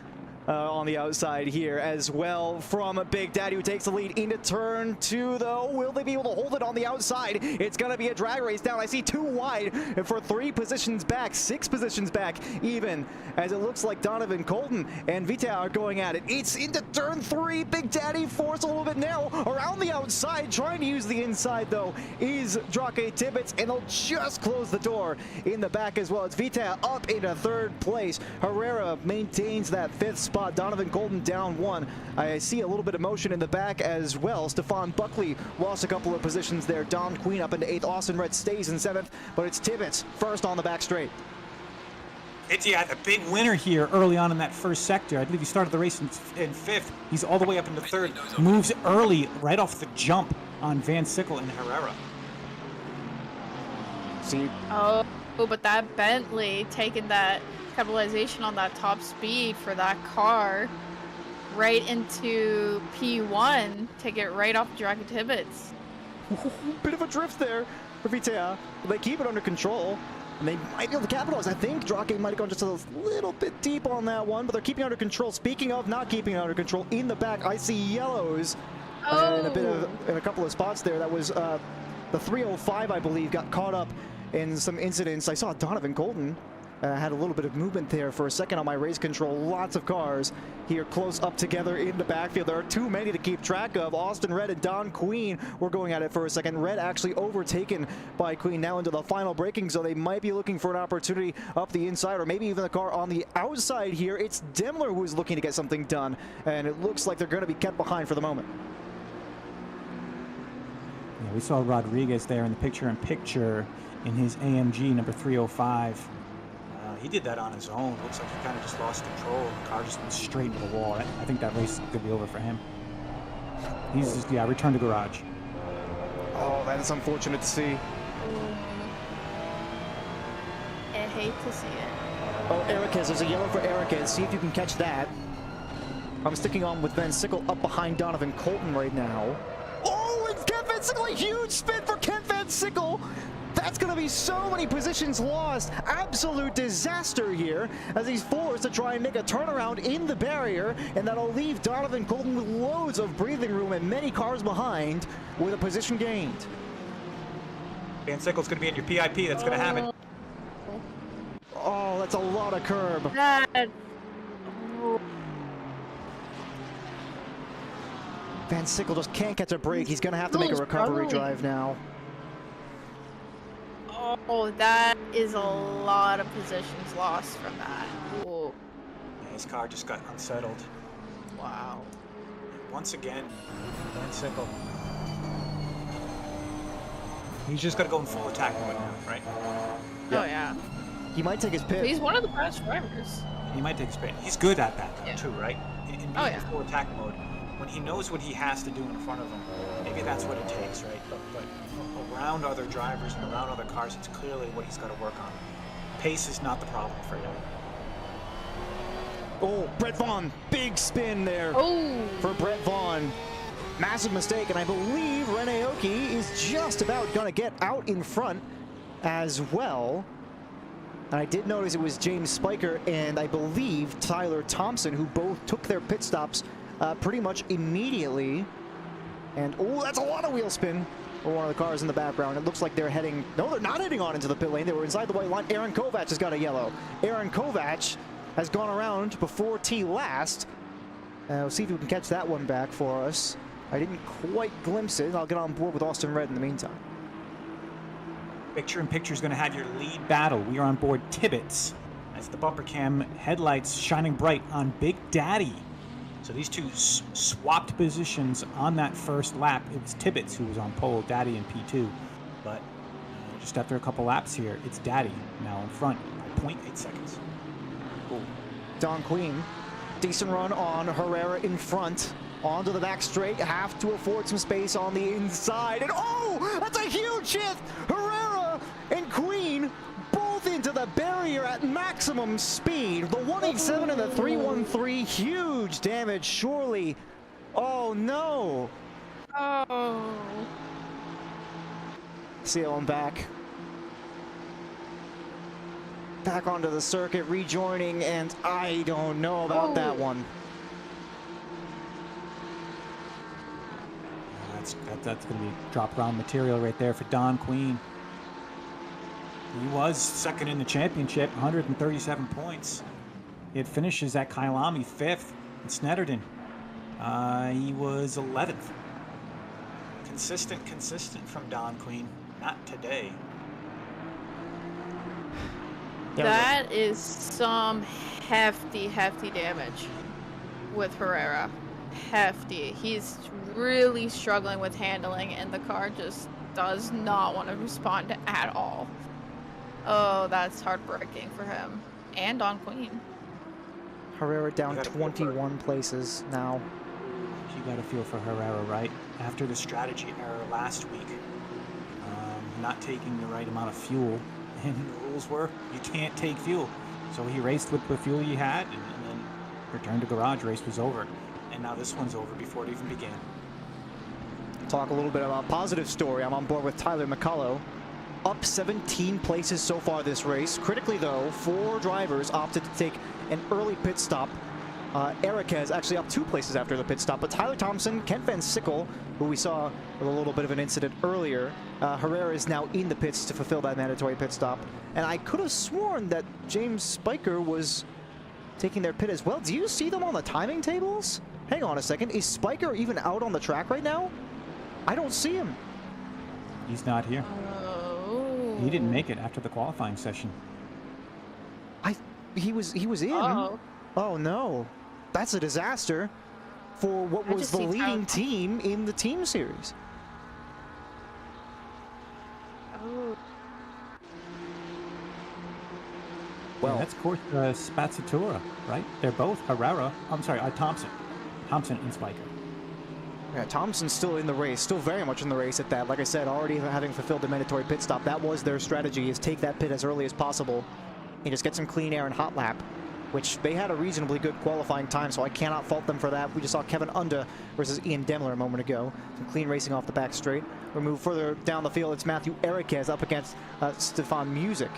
on the outside here as well from Big Daddy, who takes the lead into turn 2, though. Will they be able to hold it on the outside? It's going to be a drag race down. I see 2 wide for 3 positions back, 6 positions back even, as it looks like Donovan Colton and Vita are going at it. It's into turn 3. Big Daddy forced a little bit narrow around the outside, trying to use the inside, though, is Drake Tibbets, and they'll just close the door in the back as well. It's Vita up into 3rd place. Herrera maintains that 5th spot. Donovan Golden down 1. I see a little bit of motion in the back as well. Stefan Buckley lost a couple of positions there. Don Queen up into 8th. Austin Red stays in 7th, but it's Tibbets first on the back straight. It's the big winner here early on in that first sector. I believe he started the race in 5th. He's all the way up into 3rd. Moves early right off the jump on Van Sickle and Herrera. See? Oh, but that Bentley taking that capitalization on that top speed for that car right into P1 to get right off Drake Tibbets. Bit of a drift there for Vitea. They keep it under control, and they might be able to capitalize. I think Drake might have gone just a little bit deep on that one, but they're keeping it under control. Speaking of not keeping it under control, in the back I see yellows and a couple of spots there. That was the 305, I believe, got caught up in some incidents. I saw Donovan Golden had a little bit of movement there for a second on my race control. Lots of cars here close up together in the backfield. There are too many to keep track of. Austin Red and Don Queen were going at it for a second. Red actually overtaken by Queen now into the final braking zone. They might be looking for an opportunity up the inside, or maybe even the car on the outside here. It's Demler who is looking to get something done, and it looks like they're going to be kept behind for the moment. Yeah, we saw Rodriguez there in the picture-in-picture in his AMG number 305. he did that on his own. Looks like he kind of just lost control. The car just went straight into the wall. I think that race is going to be over for him. He's just, yeah, returned to garage. Oh, that is unfortunate to see. I hate to see it. Oh, Ericez, there's a yellow for Ericez. See if you can catch that. I'm sticking on with Van Sickle up behind Donovan Colton right now. Oh, and Kent Van Sickle, a huge spin for Kent Van Sickle. That's going to be so many positions lost. Absolute disaster here as he's forced to try and make a turnaround in the barrier, and that'll leave Donovan Colton with loads of breathing room and many cars behind with a position gained. Van Sickle's going to be in your PIP. That's going to happen. Oh, that's a lot of curb. Van Sickle just can't catch a break. He's going to have to make a recovery drive now. Oh, that is a lot of positions lost from that. Ooh. Yeah, his car just got unsettled. Wow. Once again, Van Sickle. He's just got to go in full attack mode now, right? Oh, yeah. He might take his pit. He's one of the best drivers. He might take his pit. He's good at that, though, Yeah. too, right? In being in full attack mode, when he knows what he has to do in front of him, maybe that's what it takes, right? But around other drivers and around other cars, it's clearly what he's got to work on. Pace is not the problem for him. Oh, Brett Vaughn, big spin there for Brett Vaughn. Massive mistake, and I believe Rene Oki is just about going to get out in front as well. And I did notice it was James Spiker and I believe Tyler Thompson who both took their pit stops pretty much immediately. And oh, that's a lot of wheel spin for one of the cars in the background. It looks like they're heading, no, they're not heading on into the pit lane. They were inside the white line. Aaron Kovac has got a yellow. Aaron Kovac has gone around before T last. We'll see if we can catch that one back for us. I didn't quite glimpse it. I'll get on board with Austin Red in the meantime. Picture in Picture is going to have your lead battle. We are on board Tibbetts as the bumper cam headlights shining bright on Big Daddy. So these two swapped positions on that first lap. It was Tibbetts who was on pole, Daddy in P2. But just after a couple laps here, it's Daddy now in front by 0.8 seconds. Ooh. Don Queen, decent run on Herrera in front. Onto the back straight, have to afford some space on the inside. And oh, that's a huge hit! Herrera and Queen both into the barrier at maximum speed. The 187 and the 313, huge damage, surely. Oh no. Oh. See him back. Back onto the circuit, rejoining, and I don't know about that one. That's going to be drop round material right there for Don Queen. He was second in the championship, 137 points. It finishes at Kyalami 5th in Snetterton. He was 11th. Consistent from Don Queen. Not today. That is some hefty damage with Herrera. Hefty. He's really struggling with handling, and the car just does not want to respond at all. Oh, that's heartbreaking for him and on Queen. Herrera down 21 places now. You got to feel for Herrera, right? After the strategy error last week, not taking the right amount of fuel, and the rules were you can't take fuel. So he raced with the fuel he had, and then returned to garage. Race was over. And now this one's over before it even began. Talk a little bit about a positive story. I'm on board with Tyler McCullough. Up 17 places so far this race. Critically though, 4 drivers opted to take an early pit stop. Ericez actually up 2 places after the pit stop, but Tyler Thompson, Kent Van Sickle, who we saw with a little bit of an incident earlier, Herrera is now in the pits to fulfill that mandatory pit stop. And I could have sworn that James Spiker was taking their pit as well. Do you see them on the timing tables? Hang on a second. Is Spiker even out on the track right now? I don't see him. He's not here. Oh. He didn't make it after the qualifying session. He was in. Uh-oh. Oh no. That's a disaster for what was the leading team in the team series. Oh. Well, that's of course Spazzatura, right? They're both Thompson. Thompson and Spiker. yeah, Thompson's still in the race, still very much in the race at that. Like I said, already having fulfilled the mandatory pit stop, that was their strategy, is take that pit as early as possible and just get some clean air and hot lap, which they had a reasonably good qualifying time, so I cannot fault them for that. We just saw Kevin Unda versus Ian Demler a moment ago. Some clean racing off the back straight. We move further down the field. It's Matthew Eriquez up against Stefan Music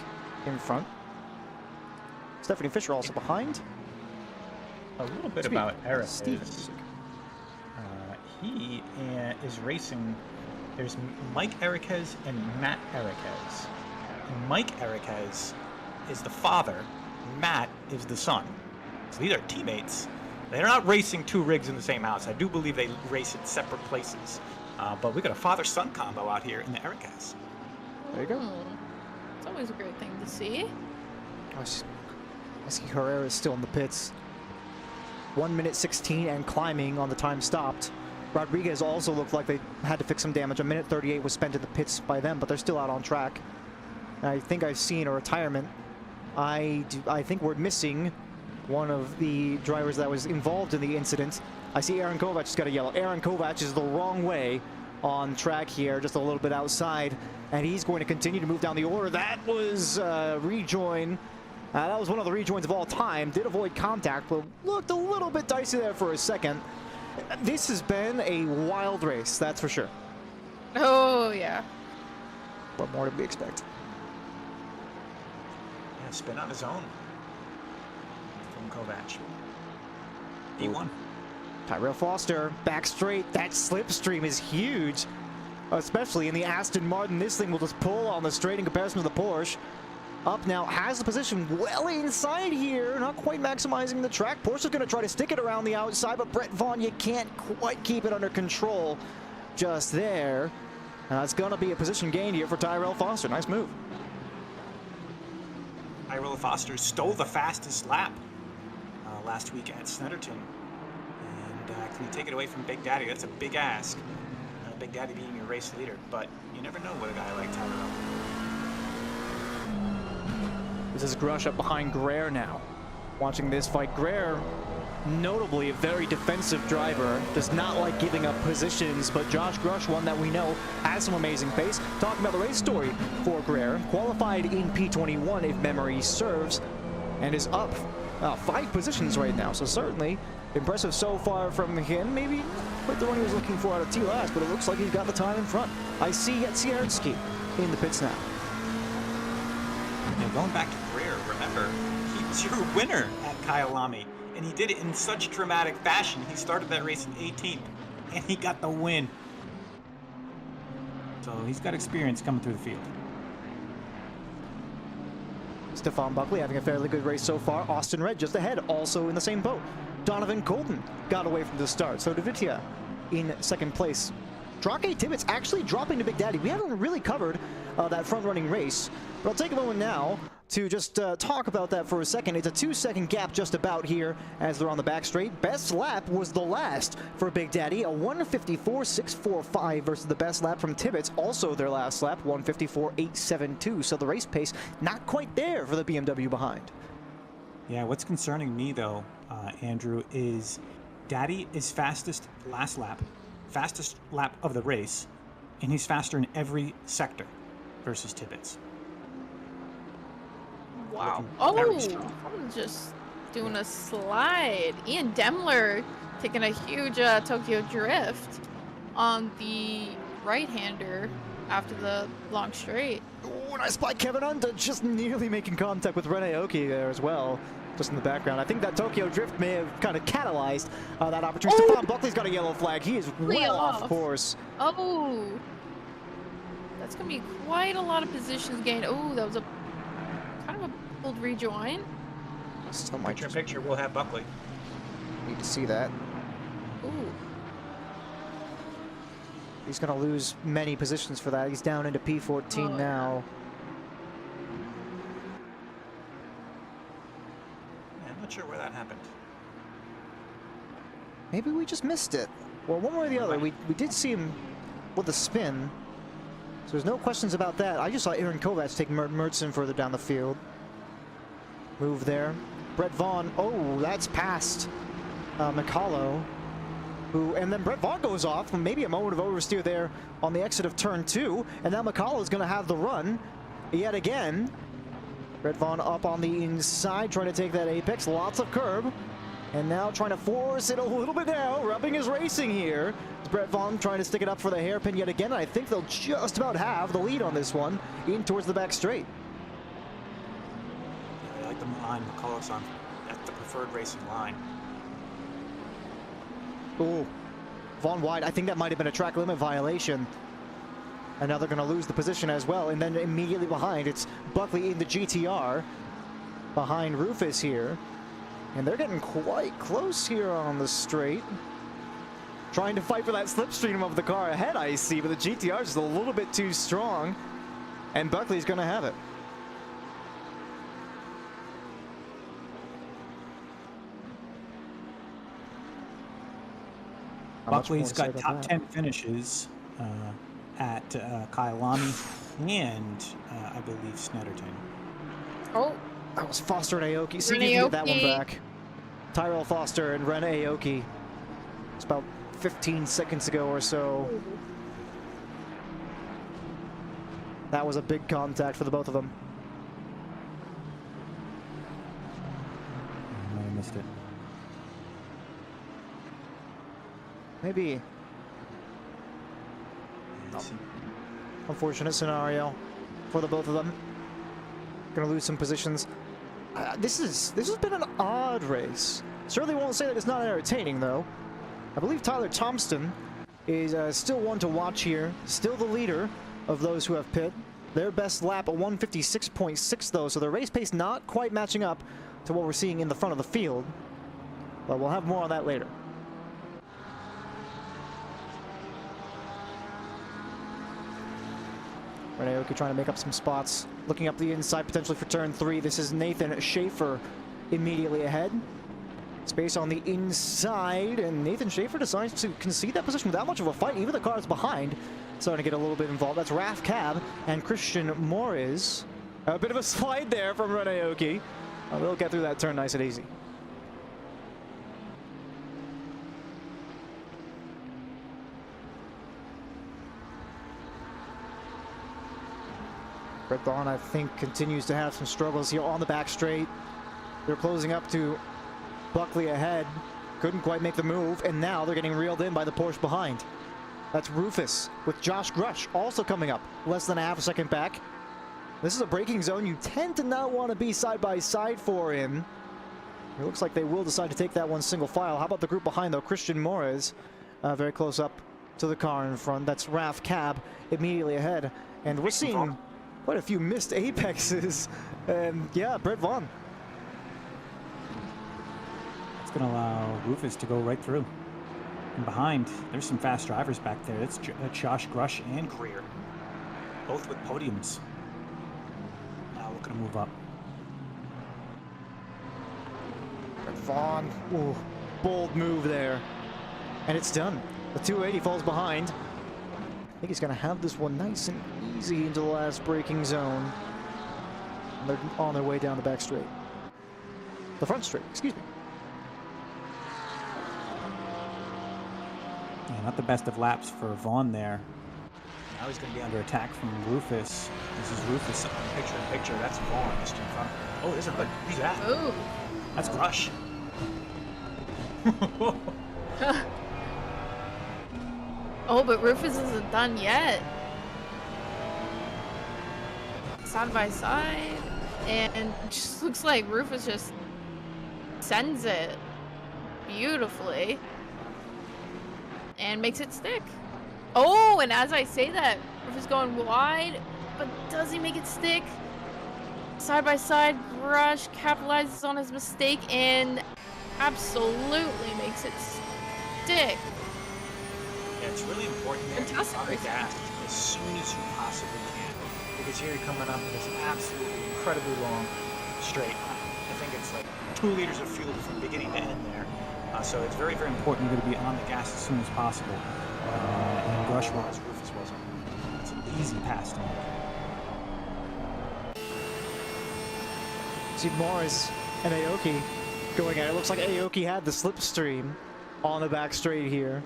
in front. Stephanie Fisher also behind. A little bit about Eric. Steven Music. He is racing. There's Mike Eriquez and Matt Eriquez. And Mike Eriquez is the father. Matt is the son. So these are teammates. They're not racing two rigs in the same house. I do believe they race in separate places. But we got a father-son combo out here in the Eriquez. There you go. It's always a great thing to see. I see Herrera is still in the pits. 1 minute 16 and climbing on the time stopped. Rodriguez also looked like they had to fix some damage. 1 minute 38 was spent in the pits by them, but they're still out on track. I think I've seen a retirement. I think we're missing one of the drivers that was involved in the incident. I see Aaron Kovac has got a yellow. Aaron Kovac is the wrong way on track here, just a little bit outside, and he's going to continue to move down the order. That was rejoin. That was one of the rejoins of all time. Did avoid contact, but looked a little bit dicey there for a second. This has been a wild race, that's for sure. Oh, yeah. What more did we expect? Yeah, spin on his own from Kovac. P1. Tyrell Foster, back straight. That slipstream is huge, especially in the Aston Martin. This thing will just pull on the straight in comparison to the Porsche. Up now, has the position well inside here, not quite maximizing the track. Porsche's going to try to stick it around the outside, but Brett Vaughn, you can't quite keep it under control just there. It's going to be a position gain here for Tyrell Foster. Nice move. Tyrell Foster stole the fastest lap last week at Snetterton. And can you take it away from Big Daddy? That's a big ask. Big Daddy being your race leader, but you never know with a guy like Tyrell. This is Grush up behind Greer now. Watching this fight, Greer, notably a very defensive driver, does not like giving up positions, but Josh Grush, one that we know has some amazing pace. Talking about the race story for Greer, qualified in P21 if memory serves, and is up 5 positions right now, so certainly impressive so far from him. Maybe quite the one he was looking for out of T-Last, but it looks like he's got the time in front. I see Yatsierski in the pits now. And going back to Greer, remember, he was your winner at Kyalami, and he did it in such dramatic fashion. He started that race in 18th, and he got the win. So he's got experience coming through the field. Stefan Buckley having a fairly good race so far. Austin Red just ahead, also in the same boat. Donovan Colton got away from the start, so Davitia in second place. Drake Tibbetts actually dropping to Big Daddy. We haven't really covered that front-running race, but I'll take a moment now to just talk about that for a second. It's a 2-second gap just about here as they're on the back straight. Best lap was the last for Big Daddy, a 154.645 versus the best lap from Tibbetts, also their last lap, 154.872. So the race pace not quite there for the BMW behind. Yeah, what's concerning me though, Andrew, is Daddy is fastest last lap, fastest lap of the race, and he's faster in every sector versus Tibbetts. Wow. Looking very Oh, strong. I'm just doing a slide. Ian Demler taking a huge Tokyo drift on the right-hander after the long straight. Oh, nice by Kevin Unda, just nearly making contact with Rene Oki there as well, just in the background. I think that Tokyo drift may have kind of catalyzed that opportunity. Stefan Buckley's got a yellow flag. He is well off course. Oh, that's going to be quite a lot of positions gained. Oh, that was a kind of a bold rejoin. Still might Picture, we'll have Buckley. need to see that. Ooh. He's going to lose many positions for that. He's down into P14 now. Yeah, I'm not sure where that happened. Maybe we just missed it. Well, one way or the other, we did see him with a spin. So there's no questions about that. I just saw Aaron Kovacs take Mertzen further down the field. move there. Brett Vaughn, oh, that's past McCullough, and then Brett Vaughn goes off, maybe a moment of oversteer there on the exit of turn 2, and now McCullough is going to have the run yet again. Brett Vaughn up on the inside, trying to take that apex, lots of curb, and now trying to force it a little bit down, rubbing his racing here. It's Brett Vaughn trying to stick it up for the hairpin yet again, and I think they'll just about have the lead on this one, in towards the back straight. I like the line McCullough's on. That's the preferred racing line. Ooh, Vaughn wide. I think that might have been a track limit violation. And now they're going to lose the position as well. And then immediately behind, it's Buckley in the GTR behind Rufus here. And they're getting quite close here on the straight. Trying to fight for that slipstream of the car ahead, I see, but the GTR is just a little bit too strong. And Buckley's going to have it. Buckley's got top 10 finishes at Kyalami and I believe Snetterton. Oh, That was Foster and Aoki. See if you can get that one back. Tyrell Foster and Ren Aoki. It's about 15 seconds ago or so. That was a big contact for the both of them. I might have missed it. Maybe. Unfortunate scenario for the both of them. Gonna lose some positions. This has been an odd race. Certainly won't say that it's not entertaining though. I believe Tyler Thompson is still one to watch here. Still the leader of those who have pit. Their best lap at 156.6 though, so their race pace not quite matching up to what we're seeing in the front of the field. But we'll have more on that later. Aoki trying to make up some spots. Looking up the inside potentially for turn 3. This is Nathan Schaefer immediately ahead. Space on the inside, and Nathan Schaefer decides to concede that position without much of a fight. Even the cars behind starting to get a little bit involved. That's Raf Cab and Christian Morris. A bit of a slide there from Ren Aoki. They'll get through that turn nice and easy. Brett Vaughn, I think, continues to have some struggles here on the back straight. They're closing up to Buckley ahead. Couldn't quite make the move, and now they're getting reeled in by the Porsche behind. That's Rufus with Josh Grush also coming up, less than a half a second back. This is a braking zone you tend to not want to be side by side for in. It looks like they will decide to take that one single file. How about the group behind though? Christian Morris very close up to the car in front. That's Raf Cab immediately ahead. And we're seeing quite a few missed apexes. And yeah, Brett Vaughn. It's going to allow Rufus to go right through. And behind, there's some fast drivers back there. That's Josh Grush and Greer, both with podiums. Now looking to move up. Brett Vaughn, ooh, bold move there. And it's done. The 280 falls behind. I think he's going to have this one nice and easy into the last braking zone. And they're on their way down the back straight. The front straight, excuse me. Yeah, not the best of laps for Vaughn there. Now he's going to be under attack from Rufus. This is Rufus picture in picture. That's Vaughn just in front. Oh, there's a good. Who's that? Ooh. That's Grush. Oh, but Rufus isn't done yet. Side by side, and it just looks like Rufus just sends it beautifully and makes it stick. Oh, and as I say that, Rufus going wide, but does he make it stick? Side by side, Grush capitalizes on his mistake and absolutely makes it stick. Yeah, it's really important there to get on the gas as soon as you possibly can. Because here you're coming up this absolutely incredibly long straight. I think it's like 2 liters of fuel from beginning to end there. So it's very, very important You're going to be on the gas as soon as possible. And Grush was, Rufus wasn't. It's an easy pass to make. See Morris and Aoki going at it. It looks like Aoki had the slipstream on the back straight here,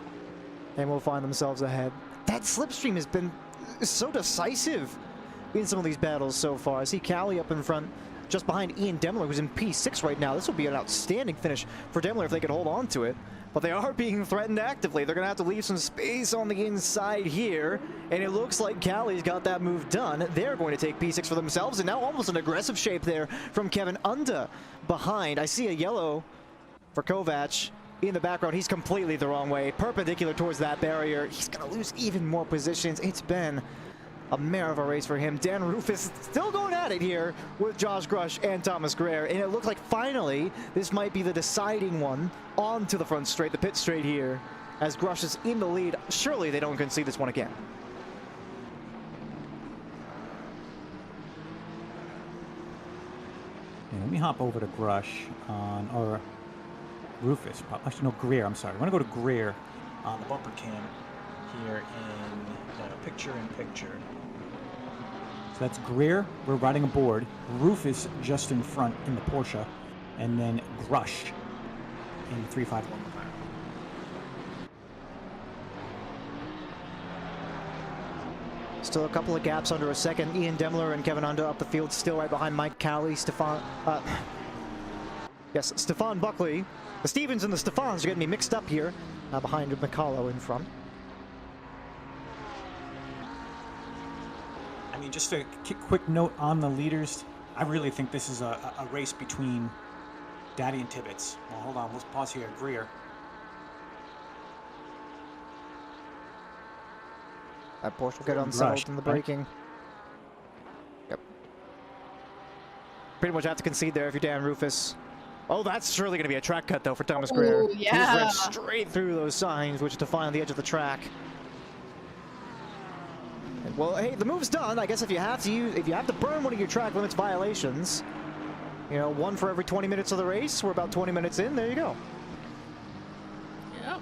and will find themselves ahead. That slipstream has been so decisive in some of these battles so far. I see Callie up in front, just behind Ian Demler, who's in P6 right now. This will be an outstanding finish for Demler if they can hold on to it. But they are being threatened actively. They're going to have to leave some space on the inside here. And it looks like Callie's got that move done. They're going to take P6 for themselves. And now almost an aggressive shape there from Kevin Unda behind. I see a yellow for Kovac in the background. He's completely the wrong way, perpendicular towards that barrier. He's going to lose even more positions. It's been a mare of a race for him. Dan Rufus still going at it here with Josh Grush and Thomas Greer. And it looks like finally this might be the deciding one onto the front straight, the pit straight here, as Grush is in the lead. Surely they don't concede this one again. Yeah, let me hop over to Grush on, or Rufus. Actually, no, Greer. I'm sorry. I want to go to Greer on the bumper cam here in picture-in-picture. So that's Greer. We're riding aboard. Rufus just in front in the Porsche, and then Grush in the 351 McLaren. Still a couple of gaps under a second. Ian Demler and Kevin Unda up the field, still right behind Mike Callie. Stefan Buckley. The Stevens and the Stefans are getting me mixed up here. Behind McCullough in front. I mean, just a quick note on the leaders. I really think this is a race between Daddy and Tibbetts. Well, hold on. Let's pause here. Greer. That Porsche will get unsettled in the braking. Yep. Pretty much have to concede there if you're Dan Rufus. Oh, that's surely going to be a track cut, though, for Thomas Greer. Yeah. He's ripped straight through those signs, which define the edge of the track. Well, hey, the move's done. I guess if you have to burn one of your track limits violations, you know, one for every 20 minutes of the race. We're about 20 minutes in. There you go. Yep.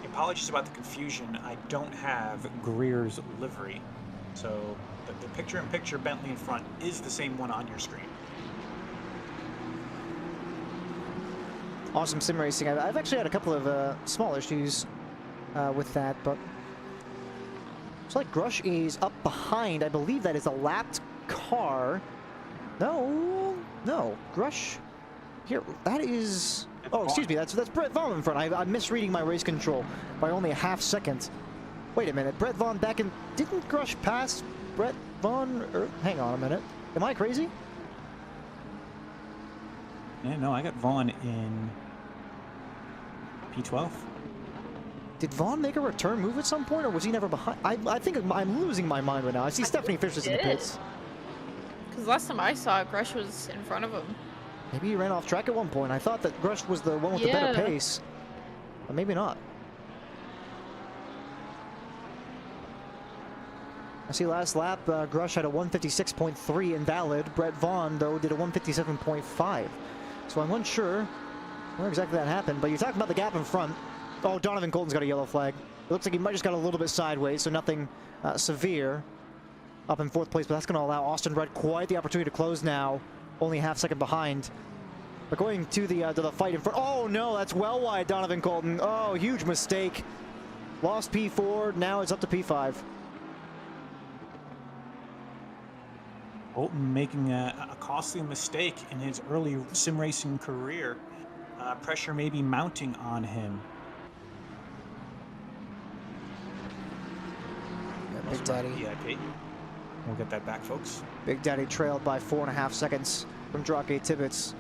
Apologies about the confusion. I don't have Greer's livery, so the picture-in-picture Bentley in front is the same one on your screen. Awesome sim racing. I've actually had a couple of small issues with that, but it's like Grush is up behind. I believe that is a lapped car. No, Grush here. That is. Oh, excuse me. That's Brett Vaughn in front. I'm misreading my race control by only a half second. Wait a minute. Brett Vaughn back in. Didn't Grush pass Brett Vaughn? Hang on a minute. Am I crazy? Yeah, no, I got Vaughn in P12. Did Vaughn make a return move at some point, or was he never behind? I think I'm losing my mind right now. I see Stephanie Fisher's in the pits. Because last time I saw it, Grush was in front of him. Maybe he ran off track at one point. I thought that Grush was the one with the better pace. But maybe not. I see last lap, Grush had a 156.3 invalid. Brett Vaughn, though, did a 157.5. So I'm unsure where exactly that happened. But you're talking about the gap in front. Oh, Donovan Colton's got a yellow flag. It looks like he might just got a little bit sideways, so nothing severe. Up in fourth place, but that's going to allow Austin Red quite the opportunity to close now. Only a half second behind. But going to the fight in front. Oh no, that's well wide, Donovan Colton. Oh, huge mistake. Lost P4. Now it's up to P5. Colton making a costly mistake in his early sim racing career. Pressure may be mounting on him. Yeah, Big Daddy. VIP. We'll get that back, folks. Big Daddy trailed by 4.5 seconds from Drake Tibbetts.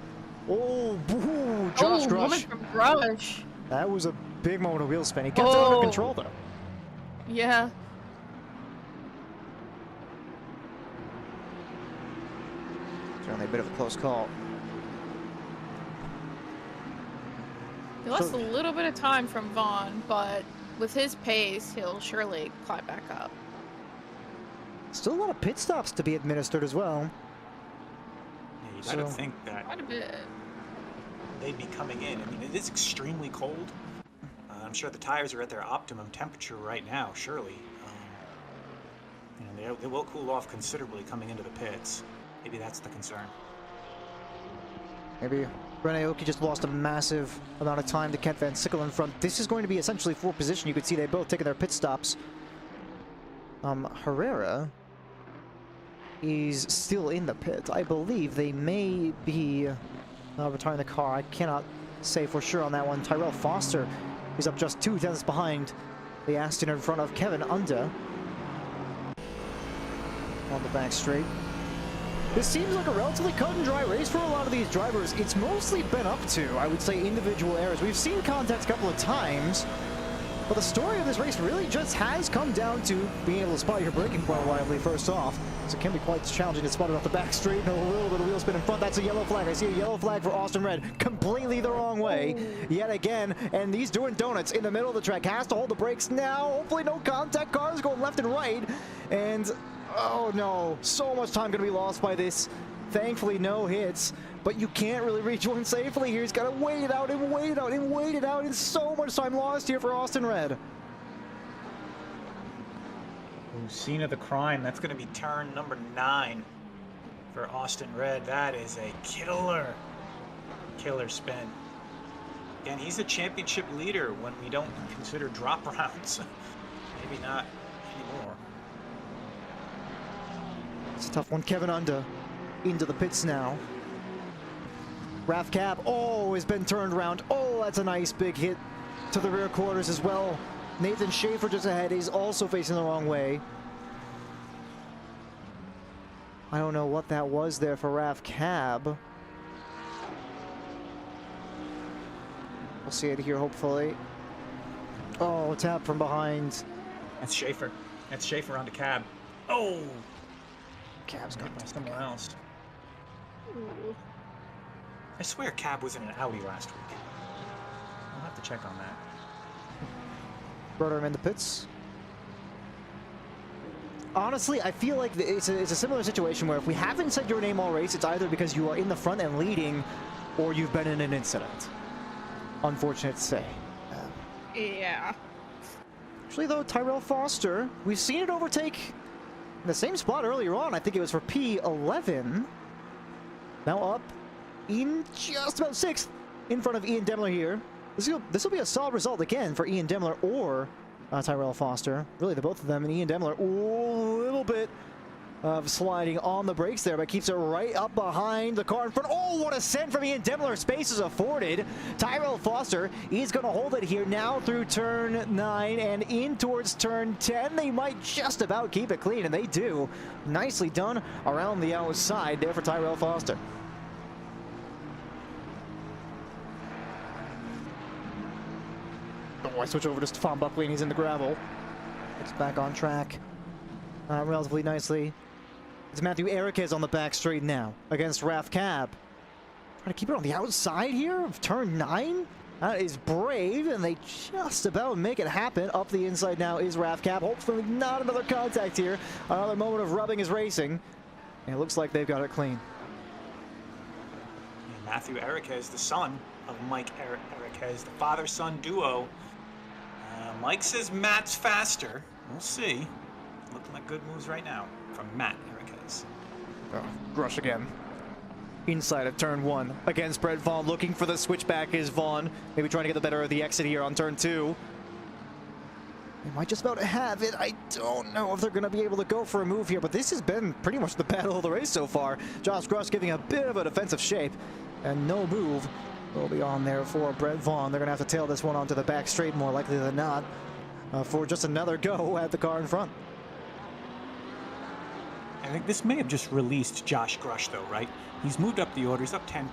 Oh, boo, Josh Grush. Moment from Grush. That was a big moment of wheel spin. He kept it under control, though. Yeah. Certainly a bit of a close call. He lost a little bit of time from Vaughn, but with his pace, he'll surely climb back up. Still a lot of pit stops to be administered as well. Yeah, you gotta think that Quite a bit. they'd be coming in. I mean, it is extremely cold. I'm sure the tires are at their optimum temperature right now, surely. You know, they will cool off considerably coming into the pits. Maybe that's the concern. Maybe Rene Oki just lost a massive amount of time to Kent Van Sickle in front. This is going to be essentially for position. You could see they both taking their pit stops. Herrera is still in the pit. I believe they may be retiring the car. I cannot say for sure on that one. Tyrell Foster is up just 2 tenths behind the Aston in front of Kevin Unda on the back straight. This seems like a relatively cut and dry race for a lot of these drivers. It's mostly been up to, I would say, individual errors. We've seen contacts a couple of times, but the story of this race really just has come down to being able to spot your braking point reliably first off. So it can be quite challenging to spot it off the back straight and a little bit of wheel spin in front. That's a yellow flag. I see a yellow flag for Austin Red. Completely the wrong way yet again. And he's doing donuts in the middle of the track. Has to hold the brakes now. Hopefully no contact. Cars going left and right. And oh no, so much time gonna be lost by this. Thankfully no hits, but you can't really rejoin safely here. He's gotta wait it out and wait it out and wait it out, and so much time lost here for Austin Red. Ooh, scene of the crime. That's gonna be turn number 9 for Austin Red. That is a killer spin. Again, he's a championship leader when we don't consider drop rounds. Maybe not anymore. It's a tough one. Kevin Unda into the pits now. Raf Cab, oh, has been turned around. Oh, that's a nice big hit to the rear quarters as well. Nathan Schaefer just ahead. He's also facing the wrong way. I don't know what that was there for Raf Cab. We'll see it here, hopefully. Oh, tap from behind. That's Schaefer. That's Schaefer onto Cab. Oh! Cab's got by someone else. I swear Cab was in an Audi last week. I'll have to check on that. Rotor in the pits. Honestly, I feel like it's a similar situation where if we haven't said your name all race, it's either because you are in the front and leading, or you've been in an incident. Unfortunate to say. Yeah. Actually, though, Tyrell Foster, we've seen it overtake in the same spot earlier on. I think it was for P11. Now up in just about 6th in front of Ian Demler here. This will be a solid result again for Ian Demler or Tyrell Foster. Really, the both of them. And Ian Demler, ooh, a little bit of sliding on the brakes there, but keeps it right up behind the car in front. Oh, what a send from Ian Demler. Space is afforded. Tyrell Foster, he's going to hold it here now through turn 9 and in towards turn 10. They might just about keep it clean, and they do. Nicely done around the outside there for Tyrell Foster. Oh, I switch over to Stefan Buckley, and he's in the gravel. It's back on track relatively nicely. It's Matthew Eriquez on the back straight now against Raf Cab. Trying to keep it on the outside here of turn 9. That is brave, and they just about make it happen. Up the inside now is Raf Cab. Hopefully not another contact here. Another moment of rubbing his racing. And it looks like they've got it clean. And Matthew Eriquez, the son of Mike Eriquez, the father-son duo. Mike says Matt's faster. We'll see. Looking like good moves right now from Matt Eriquez. Oh, Grush again. Inside of turn 1 against Brett Vaughn. Looking for the switchback is Vaughn. Maybe trying to get the better of the exit here on turn 2. They might just about have it. I don't know if they're going to be able to go for a move here, but this has been pretty much the battle of the race so far. Josh Grush giving a bit of a defensive shape, and no move will be on there for Brett Vaughn. They're going to have to tail this one onto the back straight more likely than not for just another go at the car in front. I think this may have just released Josh Grush, though, right? He's moved up the order. He's up 10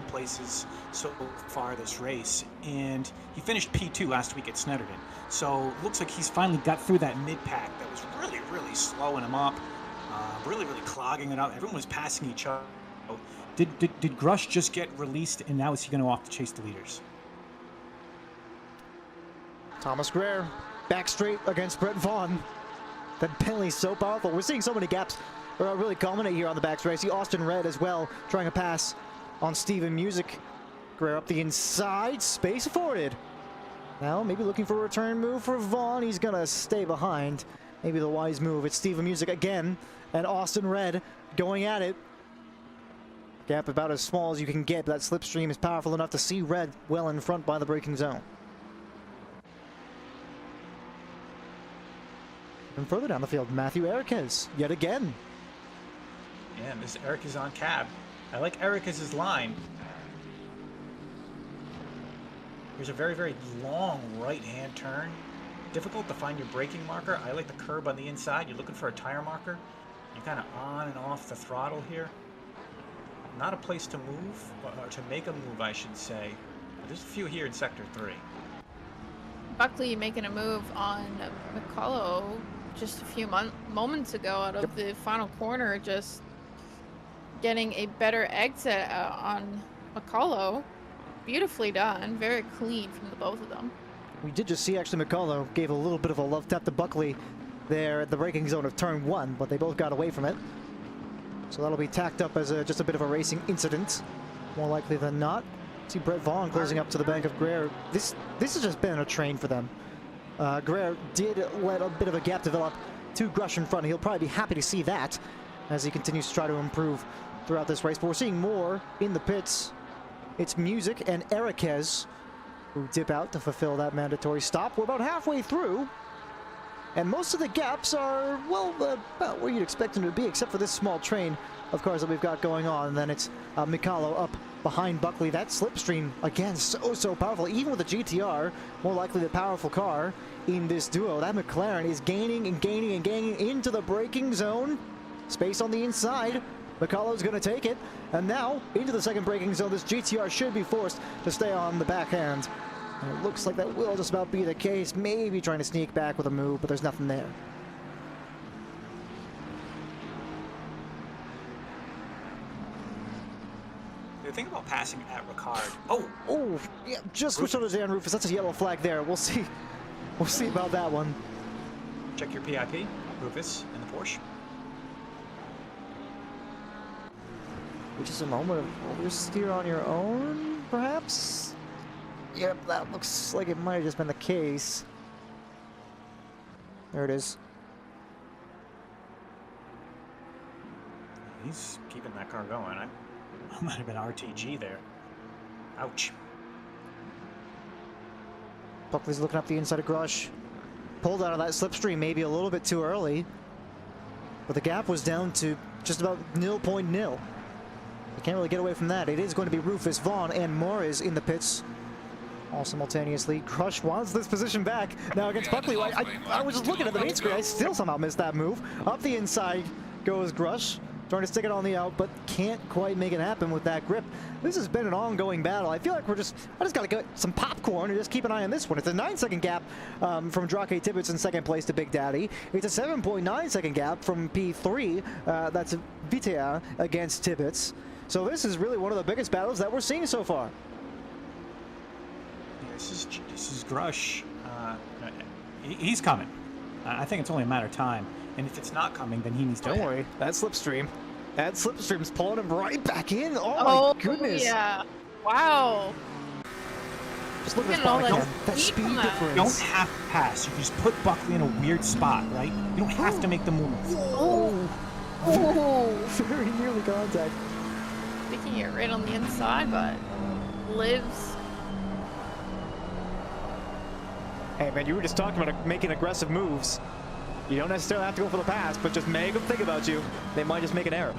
places so far this race, and he finished P2 last week at Snetterton. So it looks like he's finally got through that mid-pack that was really, really slowing him up, really, really clogging it up. Everyone was passing each other. Did Grush just get released, and now is he going to off to chase the leaders? Thomas Greer, back straight against Brett Vaughn. That penalty's so powerful. We're seeing so many gaps really culminate here on the back straight. I see Austin Red as well, trying to pass on Steven Music. Greer up the inside, space afforded. Now maybe looking for a return move for Vaughn. He's gonna stay behind. Maybe the wise move. It's Steven Music again, and Austin Red going at it. Gap about as small as you can get, but that slipstream is powerful enough to see red well in front by the braking zone. And further down the field, Matthew Eriquez, yet again. Yeah, and this Eric is on cab. I like Eriquez's line. Here's a very, very long right-hand turn. Difficult to find your braking marker. I like the curb on the inside. You're looking for a tire marker. You're kind of on and off the throttle here. Not a place to move, or to make a move, I should say. There's a few here in Sector 3. Buckley making a move on McCullough just a few moments ago out of the final corner, just getting a better exit on McCullough. Beautifully done, very clean from the both of them. We did just see actually McCullough gave a little bit of a love tap to Buckley there at the braking zone of turn 1, but they both got away from it. So that'll be tacked up as just a bit of a racing incident, more likely than not. See Brett Vaughn closing up to the bank of Greer. This has just been a train for them. Greer did let a bit of a gap develop to Grush in front. He'll probably be happy to see that as he continues to try to improve throughout this race. But we're seeing more in the pits. It's Music and Eriquez who dip out to fulfill that mandatory stop. We're about halfway through, and most of the gaps are, well, about where you'd expect them to be, except for this small train of cars that we've got going on. And then it's Mikalo up behind Buckley. That slipstream, again, so powerful. Even with the GTR, more likely the powerful car in this duo. That McLaren is gaining and gaining and gaining into the braking zone. Space on the inside. McCullough's going to take it, and now into the second braking zone. This GTR should be forced to stay on the backhand. And it looks like that will just about be the case. Maybe trying to sneak back with a move, but there's nothing there. The thing about passing at Ricard. Oh, yeah, just switch on to Dan Rufus. That's a yellow flag there. We'll see. We'll see about that one. Check your PIP, Rufus, in the Porsche. Which is a moment of oversteer on your own, perhaps? Yep, that looks like it might have just been the case. There it is. He's keeping that car going. I might have been RTG there. Ouch. Buckley's looking up the inside of Grush. Pulled out of that slipstream maybe a little bit too early. But the gap was down to just about 0.0. You can't really get away from that. It is going to be Rufus, Vaughn, and Morris in the pits all simultaneously. Grush wants this position back now against Buckley. I was just looking at the main screen. I still somehow missed that move. Up the inside goes Grush, trying to stick it on the out, but can't quite make it happen with that grip. This has been an ongoing battle. I feel like I just got to get some popcorn and just keep an eye on this one. It's a 9-second gap from Drake Tibbetts in second place to Big Daddy. It's a 7.9-second gap from P3. That's Vitea against Tibbetts. So this is really one of the biggest battles that we're seeing so far. Yeah, this is Grush. He's coming. I think it's only a matter of time. And if it's not coming, then he needs to. Don't worry, that slipstream's pulling him right back in. Oh my goodness! Yeah, wow. Just look at that speed difference. You don't have to pass. You can just put Buckley in a weird spot, right? You don't have to make the move. Very nearly contact. Sticking it right on the inside, but lives. Hey man, you were just talking about making aggressive moves. You don't necessarily have to go for the pass, but just make them think about you. They might just make an error.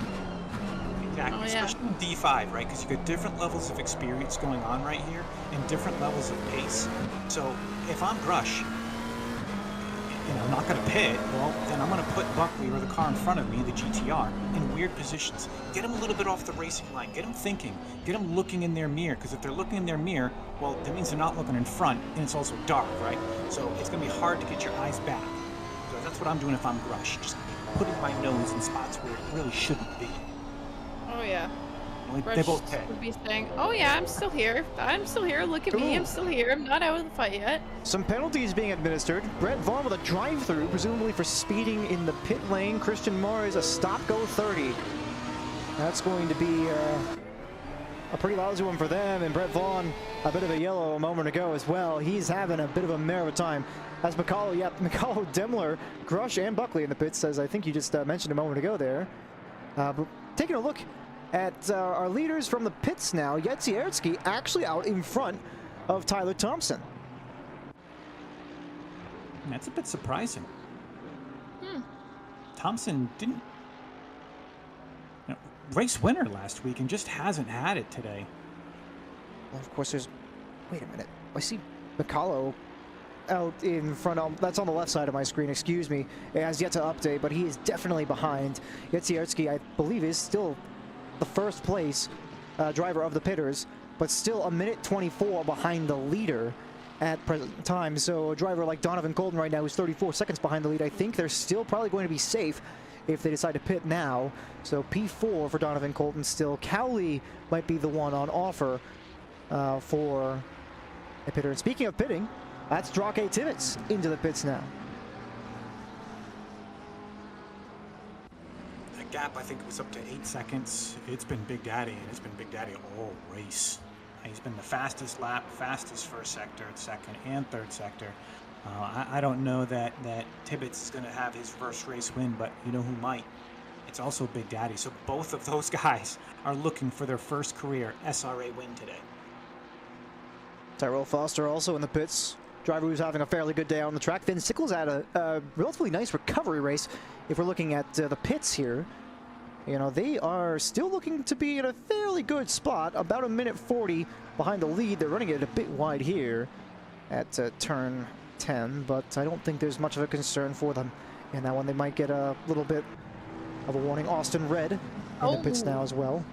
Exactly, especially in D5, right? Because you've got different levels of experience going on right here and different levels of pace. So if I'm Grush, and I'm not going to pit, well, then I'm going to put Buckley or the car in front of me, the GTR, in weird positions. Get him a little bit off the racing line. Get him thinking. Get them looking in their mirror. Because if they're looking in their mirror, well, that means they're not looking in front, and it's also dark, right? So it's going to be hard to get your eyes back. So that's what I'm doing if I'm Grush. Just putting my nose in spots where it really shouldn't be. Oh yeah. They both pit. Would be saying, "Oh yeah, I'm still here. I'm still here. Look at me. I'm still here. I'm not out of the fight yet." Some penalties being administered. Brett Vaughn with a drive-through, presumably for speeding in the pit lane. Christian Morris a stop-go 30. That's going to be a pretty lousy one for them. And Brett Vaughn, a bit of a yellow a moment ago as well. He's having a bit of a mare of a time. As McCullough, McCullough, Demler, Grush, and Buckley in the pits, as I think you just mentioned a moment ago there. But taking a look at our leaders from the pits now. Yetzi actually out in front of Tyler Thompson. That's a bit surprising. Thompson didn't race winner last week and just hasn't had it today. Well, of course, there's... Wait a minute. I see Bacalo out in front of... That's on the left side of my screen, excuse me. It has yet to update, but he is definitely behind. Yetzi, I believe, is still the first place driver of the pitters, but still a minute 24 behind the leader at present time. So a driver like Donovan Colton right now is 34 seconds behind the lead. I think they're still probably going to be safe if they decide to pit now. So P4 for Donovan Colton still. Cowley might be the one on offer for a pitter. And speaking of pitting, that's Drake Tibbetts into the pits now. That gap, I think, was up to 8 seconds. It's been Big Daddy, and it's been Big Daddy all race. He's been the fastest lap, fastest first sector, second and third sector. I don't know that Tibbetts is going to have his first race win, but you know who might? It's also Big Daddy. So both of those guys are looking for their first career SRA win today. Tyrell Foster also in the pits. Driver who's having a fairly good day on the track. Finn Sickles had a relatively nice recovery race. If we're looking at the pits here, you know, they are still looking to be in a fairly good spot, about a minute 40 behind the lead. They're running it a bit wide here at turn 10, but I don't think there's much of a concern for them in that one. They might get a little bit of a warning. Austin Red in the pits now as well.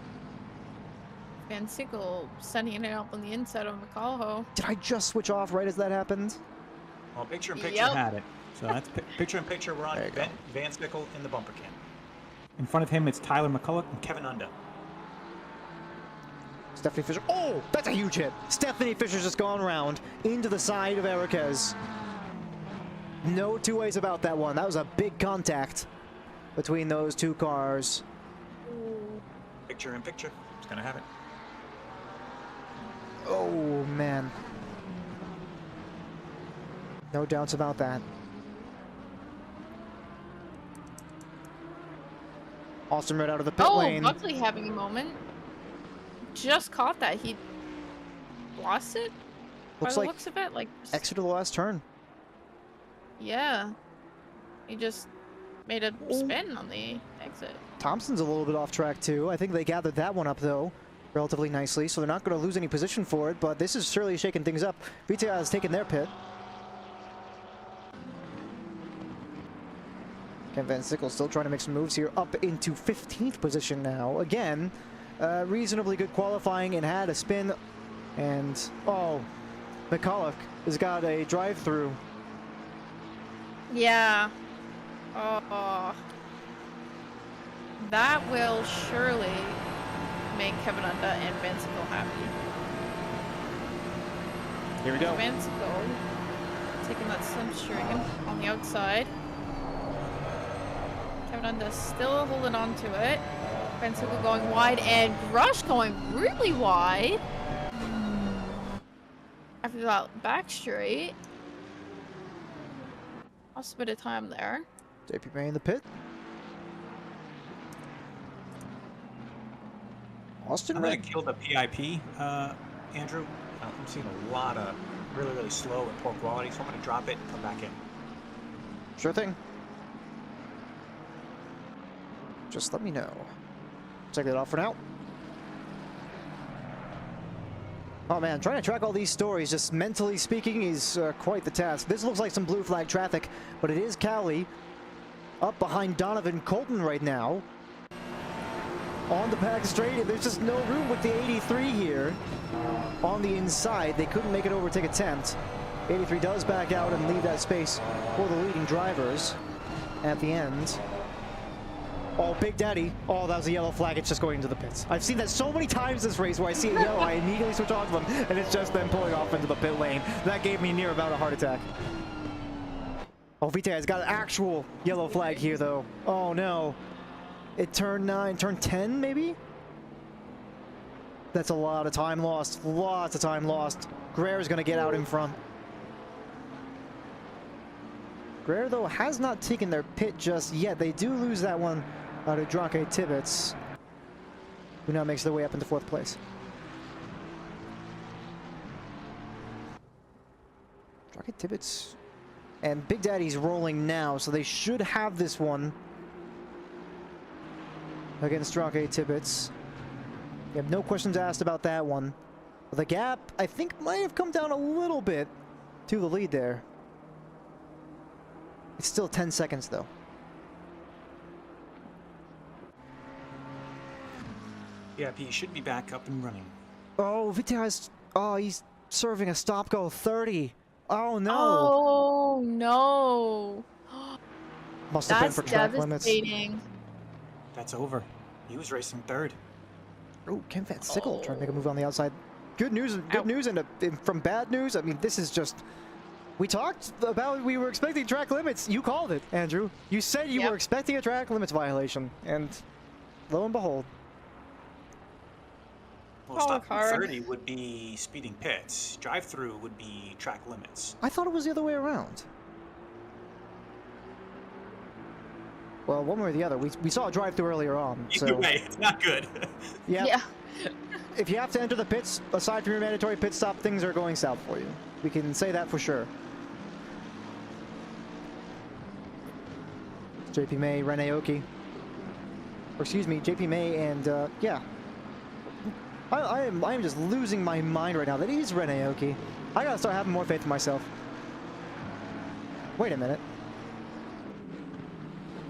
Van Sickle setting it up on the inside of McCallho. Did I just switch off right as that happened? Well, picture in picture Yep. had it. So that's picture in picture. We're on Van Sickle in the bumper cam. In front of him, it's Tyler McCulloch and Kevin Unda. Stephanie Fisher. Oh, that's a huge hit. Stephanie Fisher's just gone around into the side of Eriquez. No two ways about that one. That was a big contact between those two cars. Picture in picture. It's going to have it. Oh, man. No doubts about that. Austin Red out of the pit lane. Buckley having a moment. Just caught that. He lost it? Looks by the like looks of it. Like, exited the last turn. yeah. He just made a spin on the exit. Thompson's a little bit off track too. I think they gathered that one up though relatively nicely, so they're not going to lose any position for it, but this is surely shaking things up. VTI has taken their pit. Ken Van Sickle still trying to make some moves here, up into 15th position now. Again, reasonably good qualifying and had a spin. And, oh, McCulloch has got a drive-through. Yeah. Oh. That will surely make Kevin Unda and Van Sickle happy. Here we go. Van Sickle taking that slipstream on the outside. Kevin Unda still holding on to it. Van Sickle going wide and Rush going really wide. After that back straight. Lost a bit of time there. JP May in the pit. Austin I'm Red. going to kill the PIP, Andrew. I'm seeing a lot of really slow and poor quality, so I'm going to drop it and come back in. Sure thing. Just let me know. Take that off for now. Oh man, trying to track all these stories, just mentally speaking, is quite the task. This looks like some blue flag traffic, but it is Cowley up behind Donovan Colton right now. On the back straight, there's just no room with the 83 here. On the inside, they couldn't make an overtake attempt. 83 does back out and leave that space for the leading drivers at the end. Oh, Big Daddy. Oh, that was a yellow flag. It's just going into the pits. I've seen that so many times this race where I see it yellow, I immediately switch on to them, and it's just them pulling off into the pit lane. That gave me near about a heart attack. Oh, Vita has got an actual yellow flag here, though. Oh, no. It turned 9, turn 10, maybe? That's a lot of time lost. Lots of time lost. Greer's going to get out in front. Greer, though, has not taken their pit just yet. They do lose that one out of Drake Tibbetts. who now makes their way up into 4th place. Rocket Tibbets. And Big Daddy's rolling now, so they should have this one against Rocket Tibbets. You have no questions asked about that one. But the gap, I think, might have come down a little bit to the lead there. It's still 10 seconds, though. Yeah, he should be back up and running. Oh, Vitia's... Oh, he's serving a stop-go 30. Oh, no. Oh, no. Must have been That's for track limits. devastating. That's over. He was racing 3rd. Oh, Ken Van Sickle trying to make a move on the outside. Good news, and from bad news. I mean, this is just... We talked about we were expecting track limits. You called it, Andrew. You said you were expecting a track limits violation, and lo and behold. Well, stop 30 would be speeding pits. Drive-through would be track limits. I thought it was the other way around. Well, one way or the other. We saw a drive-through earlier on. Either so. way, it's not good. Yeah. If you have to enter the pits, aside from your mandatory pit stop, things are going south for you. We can say that for sure. JP May, Rene Oki. Or excuse me, JP May and, yeah. I am just losing my mind right now that he's Rene Oki. I gotta start having more faith in myself. Wait a minute.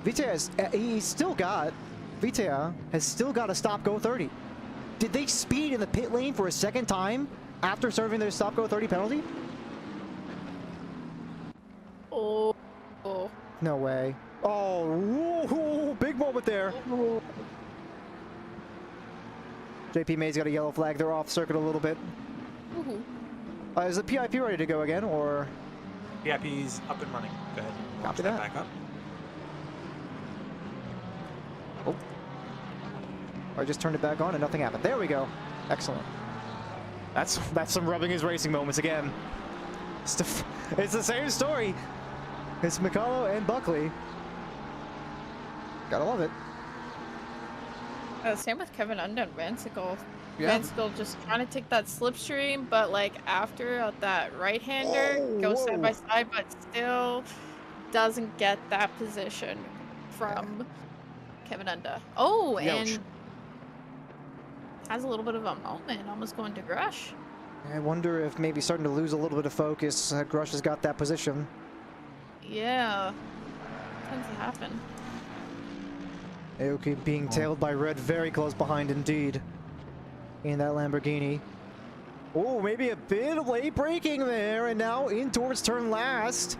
Vitea has still got a stop-go 30. Did they speed in the pit lane for a second time after serving their stop-go 30 penalty? Oh. No way. Oh, whoa, big moment there. JP May's got a yellow flag. They're off circuit a little bit. Is the PIP ready to go again, or? PIP's up and running. Go ahead. Copy that. Back up. Oh. I just turned it back on and nothing happened. There we go. Excellent. That's some rubbing his racing moments again. It's the same story. It's McCullough and Buckley. Gotta love it. Same with Kevin Unda and Vansickle. Yeah. Vansickle just trying to take that slipstream, but like after that right-hander goes side by side, but still doesn't get that position from Kevin Unda. Oh, and has a little bit of a moment, almost going to Grush. I wonder if maybe starting to lose a little bit of focus. Grush has got that position. Yeah, tends to happen. Aoki being tailed by Red very close behind indeed in that Lamborghini. Oh, maybe a bit of late braking there, and now in towards turn last.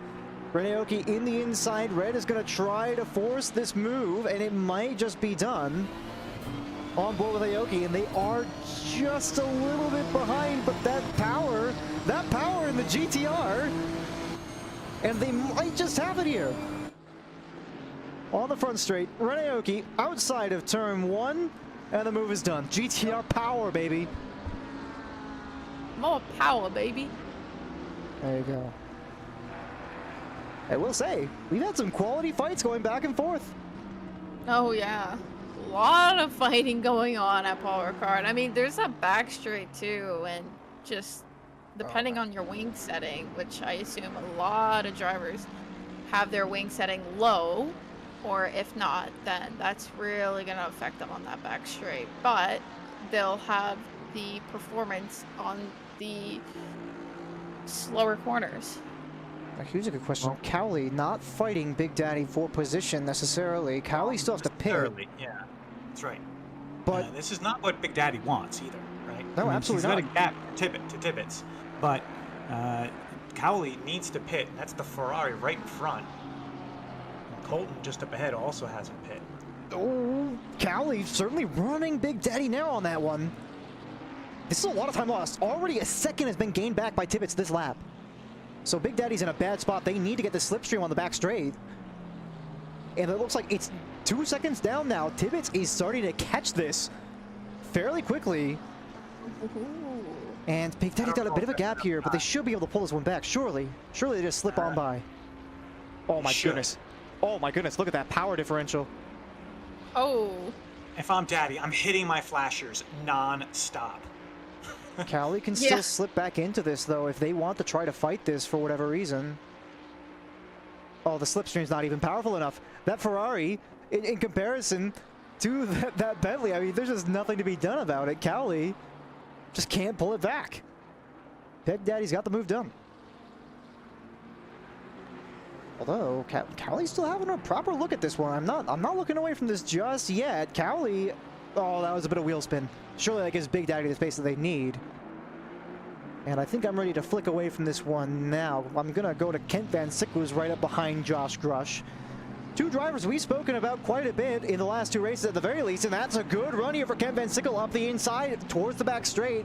Red Aoki in the inside. Red is going to try to force this move, and it might just be done. On board with Aoki, and they are just a little bit behind, but that power in the GTR, and they might just have it here. On the front straight, Ren Aoki outside of turn 1, and the move is done. GTR power, baby. More power, baby. There you go. I will say, we've had some quality fights going back and forth. Oh, yeah. A lot of fighting going on at Paul Ricard. I mean, there's a back straight, too, and just depending on your wing setting, which I assume a lot of drivers have their wing setting low, or if not, then that's really going to affect them on that back straight. But they'll have the performance on the slower corners. Here's a good question. Cowley not fighting Big Daddy for position necessarily. Cowley still has to pit. Yeah, that's right. But this is not what Big Daddy wants either, right? No, absolutely not. He's got a gap to Tibbets, but Cowley needs to pit, and that's the Ferrari right in front. And Colton just up ahead also hasn't pit. Oh, Cowley certainly running Big Daddy now on that one. This is a lot of time lost. Already a second has been gained back by Tibbets this lap. So Big Daddy's in a bad spot. They need to get the slipstream on the back straight. And it looks like it's 2 seconds down now. Tibbets is starting to catch this fairly quickly. And Big Daddy's got a bit of a gap here, but they should be able to pull this one back. Surely they just slip on by. Oh my goodness. Oh my goodness, look at that power differential. Oh. if I'm Daddy, I'm hitting my flashers non-stop. Cali can still slip back into this, though, if they want to try to fight this for whatever reason. Oh, the slipstream's not even powerful enough. That Ferrari, in comparison to that Bentley, I mean, there's just nothing to be done about it. Cali just can't pull it back. Big Daddy's got the move done. Although Cali's still having a proper look at this one. I'm not looking away from this just yet. Cali, oh, that was a bit of wheel spin. Surely that gives Big Daddy the space that they need. And I think I'm ready to flick away from this one now. I'm gonna go to Kent Van Sickle, who's right up behind Josh Grush. Two drivers we've spoken about quite a bit in the last two races at the very least, and that's a good run here for Kent Van Sickle up the inside towards the back straight.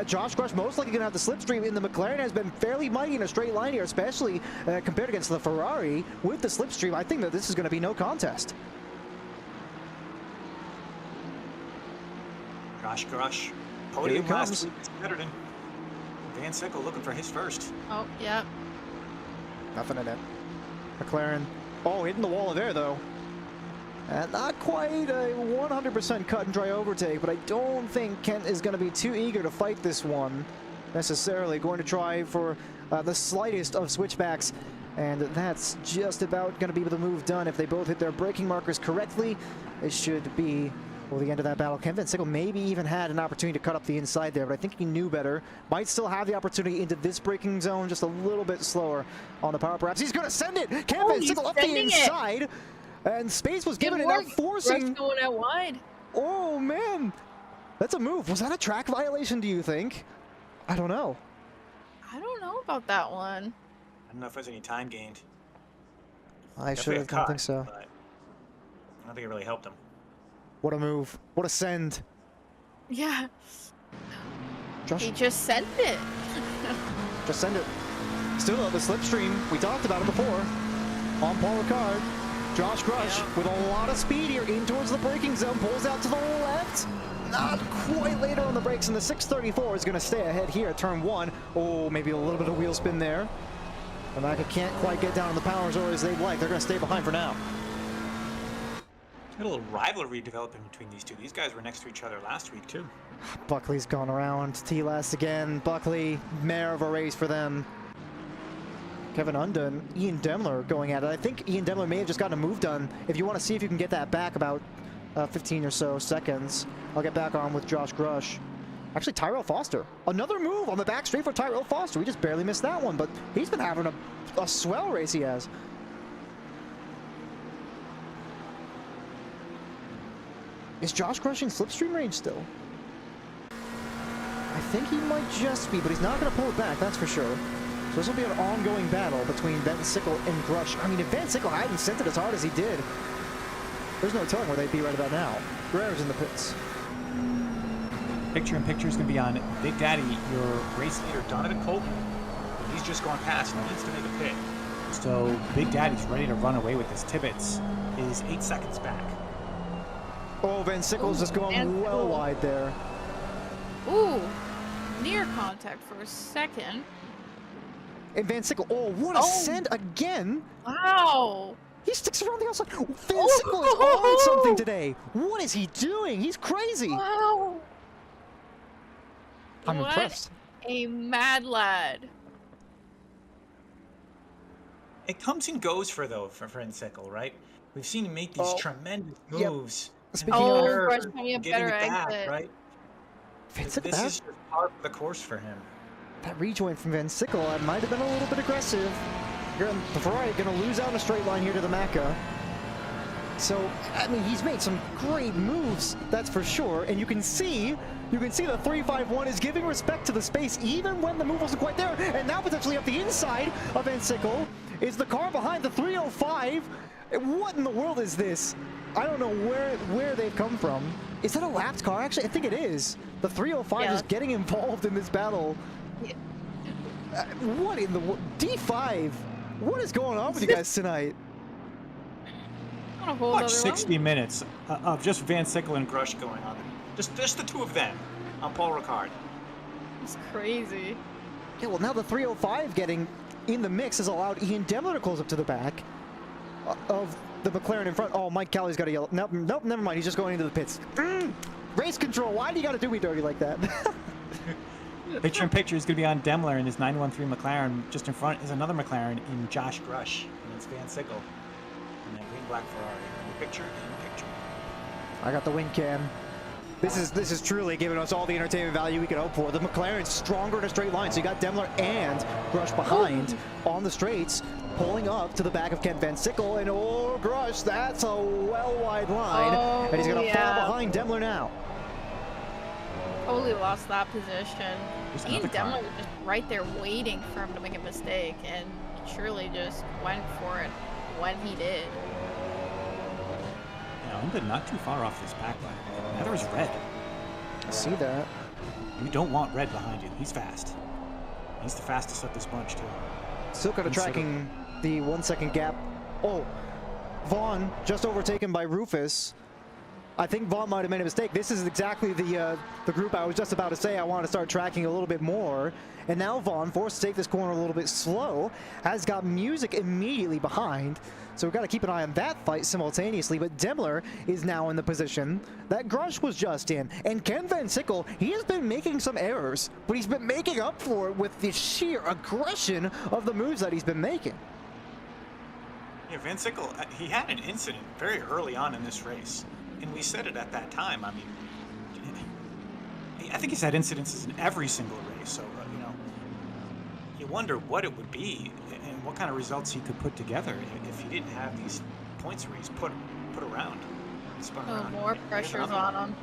Josh Grush most likely going to have the slipstream in. The McLaren has been fairly mighty in a straight line here, especially compared against the Ferrari. With the slipstream, I think that this is going to be no contest. Josh Grush, podium last week better than Van Sickle looking for his first. Oh, yeah. Nothing in it. McLaren, oh, hitting the wall of air though. And not quite a 100% cut and dry overtake, but I don't think Kent is going to be too eager to fight this one necessarily. Going to try for the slightest of switchbacks, and that's just about going to be the move done. If they both hit their braking markers correctly, it should be, well, the end of that battle. Kent Van Sickle maybe even had an opportunity to cut up the inside there, but I think he knew better. Might still have the opportunity into this braking zone, just a little bit slower on the power. Perhaps he's going to send it. Kent Van Sickle up the inside. And space was given, and now forcing. Going out wide. Oh man, that's a move. Was that a track violation, do you think? I don't know. I don't know about that one. I don't know if there's any time gained. I don't think so. But I don't think it really helped him. What a move. What a send. Yeah. Josh. He just sent it. Just send it. Still the slipstream. We talked about it before. On Paul Ricard. Josh Grush with a lot of speed here in towards the braking zone, pulls out to the left. Not quite later on the brakes, and the 634 is going to stay ahead here at turn one. Oh, maybe a little bit of wheel spin there. Amaka can't quite get down on the power as early as they'd like. They're going to stay behind for now. Got a little rivalry developing between these two. These guys were next to each other last week, too. Buckley's gone around. T-Last again. Buckley, mare of a race for them. Kevin Undon, Ian Demler going at it. I think Ian Demler may have just gotten a move done. If you want to see if you can get that back about 15 or so seconds, I'll get back on with Josh Grush. Actually, Tyrell Foster. Another move on the back straight for Tyrell Foster. We just barely missed that one, but he's been having a swell race he has. Is Josh Grush in slipstream range still? I think he might just be, but he's not going to pull it back, that's for sure. So this will be an ongoing battle between Van Sickle and Grush. I mean, if Van Sickle hadn't sent it as hard as he did, there's no telling where they'd be right about now. Guerrero's in the pits. Picture-in-picture is going to be on Big Daddy, your race leader, Donovan Colton. He's just gone past and needs to make a pit. So Big Daddy's ready to run away with this. Tibbetts is 8 seconds back. Oh, Van Sickle's just going well wide there. Ooh, near contact for a second. And Van Sickle, oh, what a send again. Wow. He sticks around the outside. Van Sickle is on something today. What is he doing? He's crazy. Wow. I'm impressed. A mad lad. It comes and goes for Van Sickle, right? We've seen him make these tremendous moves. Grush having a better exit. Right? This is just part of the course for him. That rejoin from Van Sickle might have been a little bit aggressive. The Ferrari going to lose out in a straight line here to the Macca. So, I mean, he's made some great moves, that's for sure. And you can see the 351 is giving respect to the space even when the move wasn't quite there. And now potentially up the inside of Van Sickle is the car behind the 305. What in the world is this? I don't know where they've come from. Is that a lapped car? Actually, I think it is. The 305 is getting involved in this battle. What in the D5? What is going on with you guys tonight? Watch 60 minutes of just Van Sickle and Grush going on. Just the two of them on Paul Ricard. It's crazy. Yeah, well, now the 305 getting in the mix has allowed Ian Demler to close up to the back. of the McLaren in front. Oh, Mike Callie's got a yellow. Nope, nope, never mind. He's just going into the pits. Race control. Why do you got to do me dirty like that? Picture in picture is going to be on Demler in his 913 McLaren. Just in front is another McLaren in Josh Grush, and it's Van Sickle. And that green-black Ferrari. Picture in picture. I got the wing cam. This is truly giving us all the entertainment value we could hope for. The McLaren's stronger in a straight line, so you got Demler and Grush behind on the straights, pulling up to the back of Ken Van Sickle, and oh, Grush, that's a well-wide line, and he's going to fall behind Demler now. Totally lost that position. There's He and another car. Demler were just right there waiting for him to make a mistake, and he surely just went for it when he did. Yeah, I'm good, not too far off this back line. Now there's Red. I see that. You don't want Red behind you. He's fast. He's the fastest of this bunch, too. Still kind of tracking the 1 second gap. Oh, Vaughn just overtaken by Rufus. I think Vaughn might have made a mistake. This is exactly the group I was just about to say I want to start tracking a little bit more. And now Vaughn, forced to take this corner a little bit slow, has got Music immediately behind. So we've got to keep an eye on that fight simultaneously. But Demler is now in the position that Grush was just in. And Ken Van Sickle, he has been making some errors, but he's been making up for it with the sheer aggression of the moves that he's been making. Yeah, Van Sickle, he had an incident very early on in this race. And we said it at that time. I mean, I think he's had incidences in every single race. So, you know, you wonder what it would be and what kind of results he could put together if he didn't have these points where he's put around. Spun around. More pressure's on him.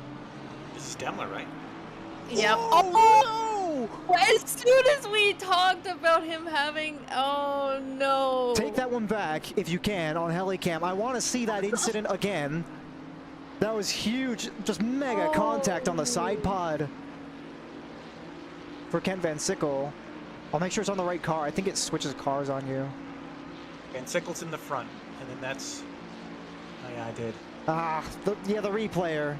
This is Demler, right? Yep. Oh, no! As soon as we talked about him having, oh no! Take that one back if you can on Helicam. I want to see that incident again. That was huge, just mega contact on the side pod for Ken Van Sickle. I'll make sure it's on the right car. I think it switches cars on you. Van Sickle's in the front, and then that's. Oh yeah, I did. Ah, the replayer.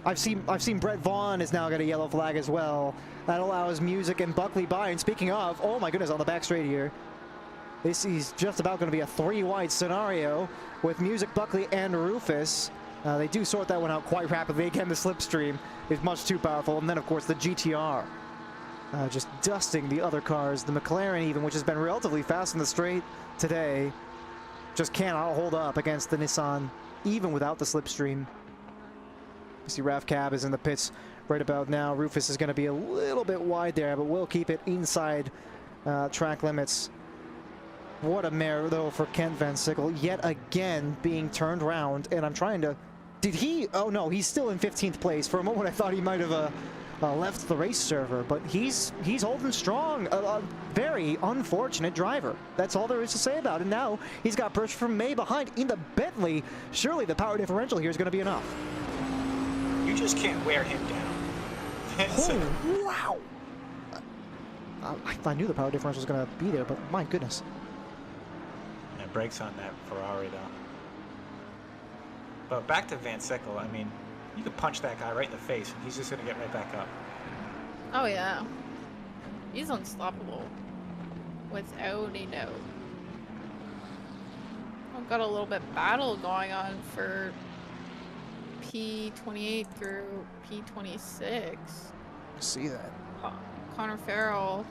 I've seen Brett Vaughn has now got a yellow flag as well. That allows Music and Buckley by. And speaking of, oh my goodness, on the back straight here. This is just about going to be a 3-wide scenario with Music, Buckley, and Rufus. They do sort that one out quite rapidly. Again, the slipstream is much too powerful. And then, of course, the GTR just dusting the other cars. The McLaren even, which has been relatively fast in the straight today, just cannot hold up against the Nissan, even without the slipstream. You see Raf Cab is in the pits right about now. Rufus is going to be a little bit wide there, but we'll keep it inside track limits. What a mare, though, for Ken Van Sickle. Yet again being turned around, and I'm trying to... Did he... Oh, no, he's still in 15th place. For a moment, I thought he might have left the race server, but he's holding strong. A very unfortunate driver. That's all there is to say about it. Now, he's got pressure from May behind in the Bentley. Surely the power differential here is going to be enough. You just can't wear him down. Oh, wow. I knew the power differential was going to be there, but my goodness. Brakes on that Ferrari though. But back to Van Sickle, I mean, you could punch that guy right in the face and he's just gonna get right back up. Oh yeah. He's unstoppable. Without a doubt. I've got a little bit battle going on for P28 through P26. See that. Connor Farrell,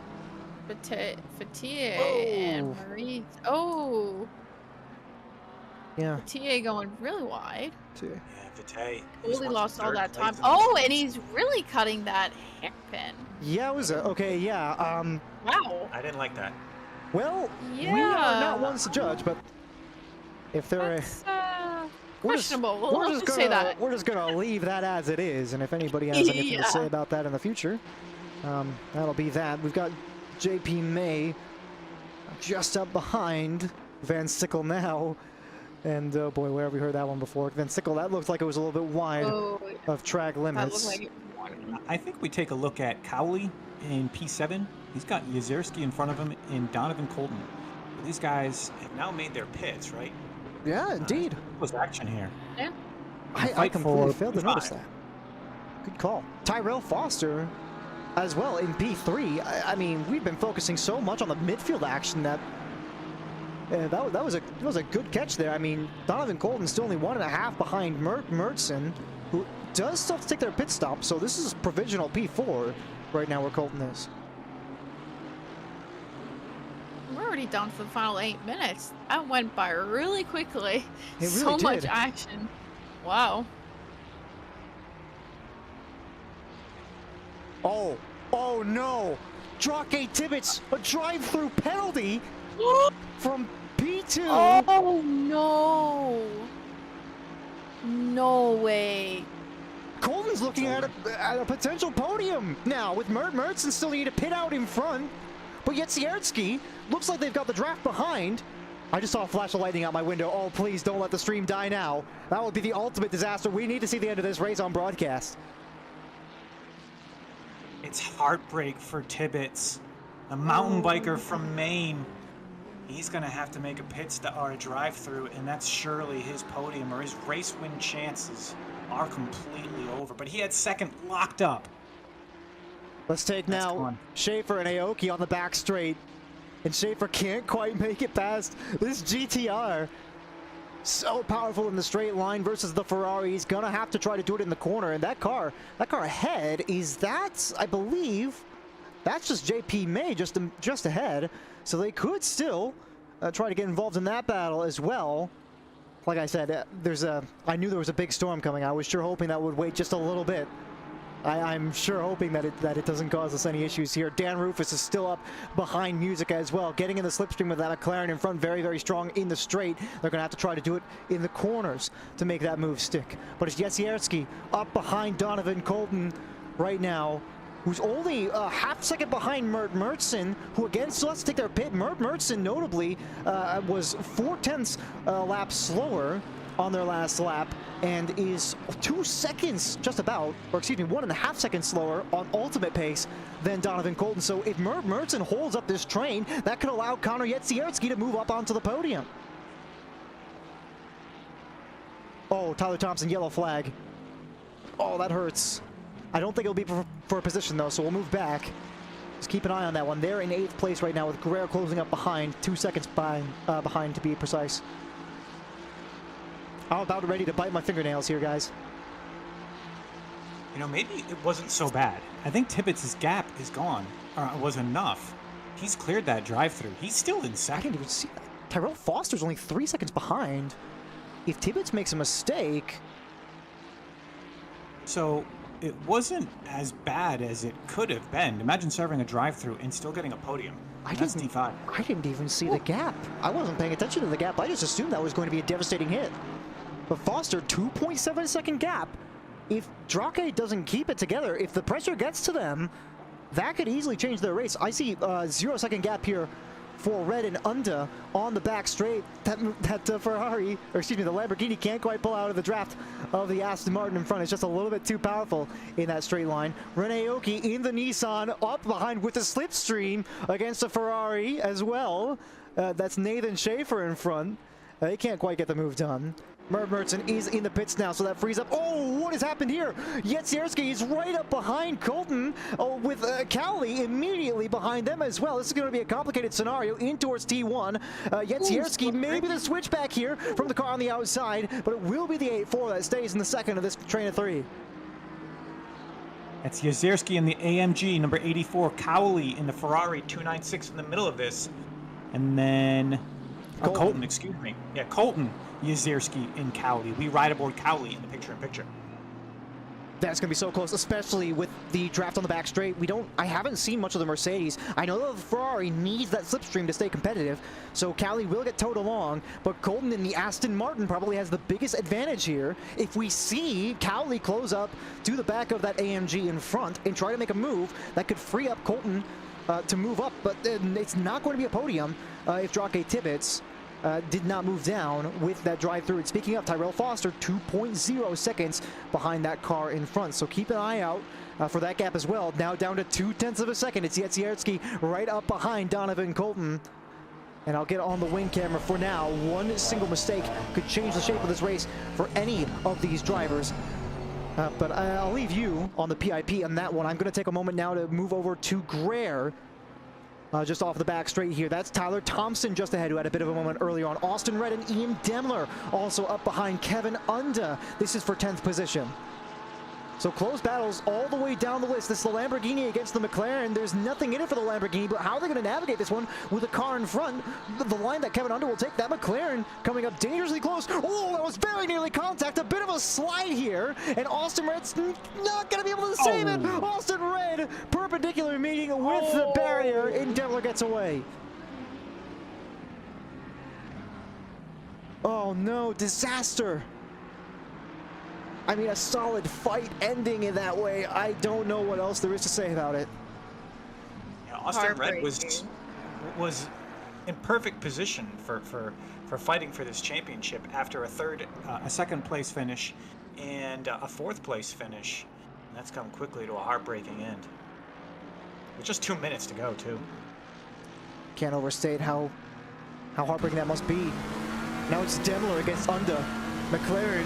Fatier, and Marie. Oh! Yeah. Fatier going really wide. Yeah, Vitae. Totally lost all that time. Oh, and he's really cutting that hairpin. Yeah, it was okay, yeah. Wow. I didn't like that. Well, Yeah. we are not ones to judge, but if there That's questionable. We'll just say that. We're just gonna leave that as it is, and if anybody has anything to say about that in the future, that'll be that. We've got JP May just up behind Van Sickle now. And oh boy, where have we heard that one before? Van Sickle, that looked like it was a little bit wide of track limits. That looked like it. I think we take a look at Cowley in P7. He's got Yezierski in front of him and Donovan Colton. These guys have now made their pits, right? Yeah, indeed. Was action here. Yeah. I completely failed to notice that. Good call. Tyrell Foster as well in P3. I mean, we've been focusing so much on the midfield action that That was a good catch there. I mean, Donovan Colton's still only 1.5 behind Mertson, who does still have to take their pit stop. So this is provisional P4 right now where Colton is. We're already down for the final 8 minutes. That went by really quickly. It really so did. much action. Wow. Oh no! Drake Tibbets, a drive-through penalty from P2. Oh no! No way. Colton's looking at a potential podium now with Mertson still need to pit out in front. But Yetsiarski looks like they've got the draft behind. I just saw a flash of lightning out my window. Oh, please don't let the stream die now. That would be the ultimate disaster. We need to see the end of this race on broadcast. It's heartbreak for Tibbets, a mountain biker from Maine. He's going to have to make a pit stop or a drive-through, and that's surely his podium, or his race win chances are completely over. But he had second locked up. Let's take now Schaefer and Aoki on the back straight. And Schaefer can't quite make it past this GTR. So powerful in the straight line versus the Ferrari. He's gonna have to try to do it in the corner. And that car ahead, I believe, that's just JP May just ahead. So they could still try to get involved in that battle as well. Like I said, I knew there was a big storm coming. I was sure hoping that would wait just a little bit. I'm sure hoping that it doesn't cause us any issues here. Dan Rufus is still up behind Musica as well, getting in the slipstream with that McLaren in front, very, very strong in the straight. They're going to have to try to do it in the corners to make that move stick. But it's Yetsiarski up behind Donovan Colton right now, who's only a half second behind Mertson, who again still has to take their pit. Mertson notably was 0.4 laps slower on their last lap and is 2 seconds just about, or excuse me, 1.5 seconds slower on ultimate pace than Donovan Colton. So if Mertson holds up this train, that could allow Connor Yetsiarski to move up onto the podium. Oh, Tyler Thompson, yellow flag. Oh, that hurts. I don't think it'll be for a position though, so we'll move back. Just keep an eye on that one. They're in 8th place right now with Guerrero closing up behind, 2 seconds behind to be precise. I'm about ready to bite my fingernails here, guys. You know, maybe it wasn't so bad. I think Tibbets' gap is gone, or was enough. He's cleared that drive-through. He's still in I second. didn't even see that. Tyrell Foster's only 3 seconds behind. If Tibbets makes a mistake... So it wasn't as bad as it could have been. Imagine serving a drive-through and still getting a podium. That's T5. I didn't even see the gap. I wasn't paying attention to the gap. I just assumed that was going to be a devastating hit. But Foster, 2.7 second gap. If Drake doesn't keep it together, if the pressure gets to them, that could easily change their race. I see a 0 second gap here for Red and Unda on the back straight. That Ferrari, or excuse me, the Lamborghini can't quite pull out of the draft of the Aston Martin in front. It's just a little bit too powerful in that straight line. Rene Oki in the Nissan, up behind with the slipstream against the Ferrari as well. That's Nathan Schaefer in front. They can't quite get the move done. Mertson is in the pits now, so that frees up. Oh, what has happened here? Yetsiarski is right up behind Colton, with Cowley immediately behind them as well. This is going to be a complicated scenario in towards T1. Yetsiarski, maybe the switchback here from the car on the outside, but it will be the 8-4 that stays in the second of this train of 3. That's Yetsiarski in the AMG, number 84. Cowley in the Ferrari 296 in the middle of this. And then... Colton, excuse me. Yeah, Colton, Yetsiarski, in Cowley. We ride aboard Cowley in the picture-in-picture. That's going to be so close, especially with the draft on the back straight. I haven't seen much of the Mercedes. I know that the Ferrari needs that slipstream to stay competitive, so Cowley will get towed along, but Colton in the Aston Martin probably has the biggest advantage here. If we see Cowley close up to the back of that AMG in front and try to make a move, that could free up Colton to move up, but it's not going to be a podium if Drake Tibbets did not move down with that drive-through. And speaking of, Tyrell Foster, 2.0 seconds behind that car in front. So keep an eye out for that gap as well. Now down to 0.2 of a second. It's Yetsiarski right up behind Donovan Colton. And I'll get on the wing camera for now. One single mistake could change the shape of this race for any of these drivers. But I'll leave you on the PIP on that one. I'm going to take a moment now to move over to Greer. just off the back straight here. That's Tyler Thompson just ahead, who had a bit of a moment earlier on. Austin Red and Ian Demler also up behind Kevin Unda. This is for 10th position. So close battles all the way down the list. This is the Lamborghini against the McLaren. There's nothing in it for the Lamborghini, but how are they going to navigate this one with a car in front? The line that Kevin Unda will take, that McLaren coming up dangerously close. Oh, that was very nearly contact. A bit of a slide here, and Austin Red's not going to be able to save it. Austin Red, perpendicular meeting with the barrier, and Demler gets away. Oh no, disaster. I mean, a solid fight ending in that way. I don't know what else there is to say about it. Yeah, Austin Red was in perfect position for fighting for this championship after a second place finish and a fourth place finish. And that's come quickly to a heartbreaking end. With just 2 minutes to go, too. Can't overstate how heartbreaking that must be. Now it's Demler against Unda. McLaren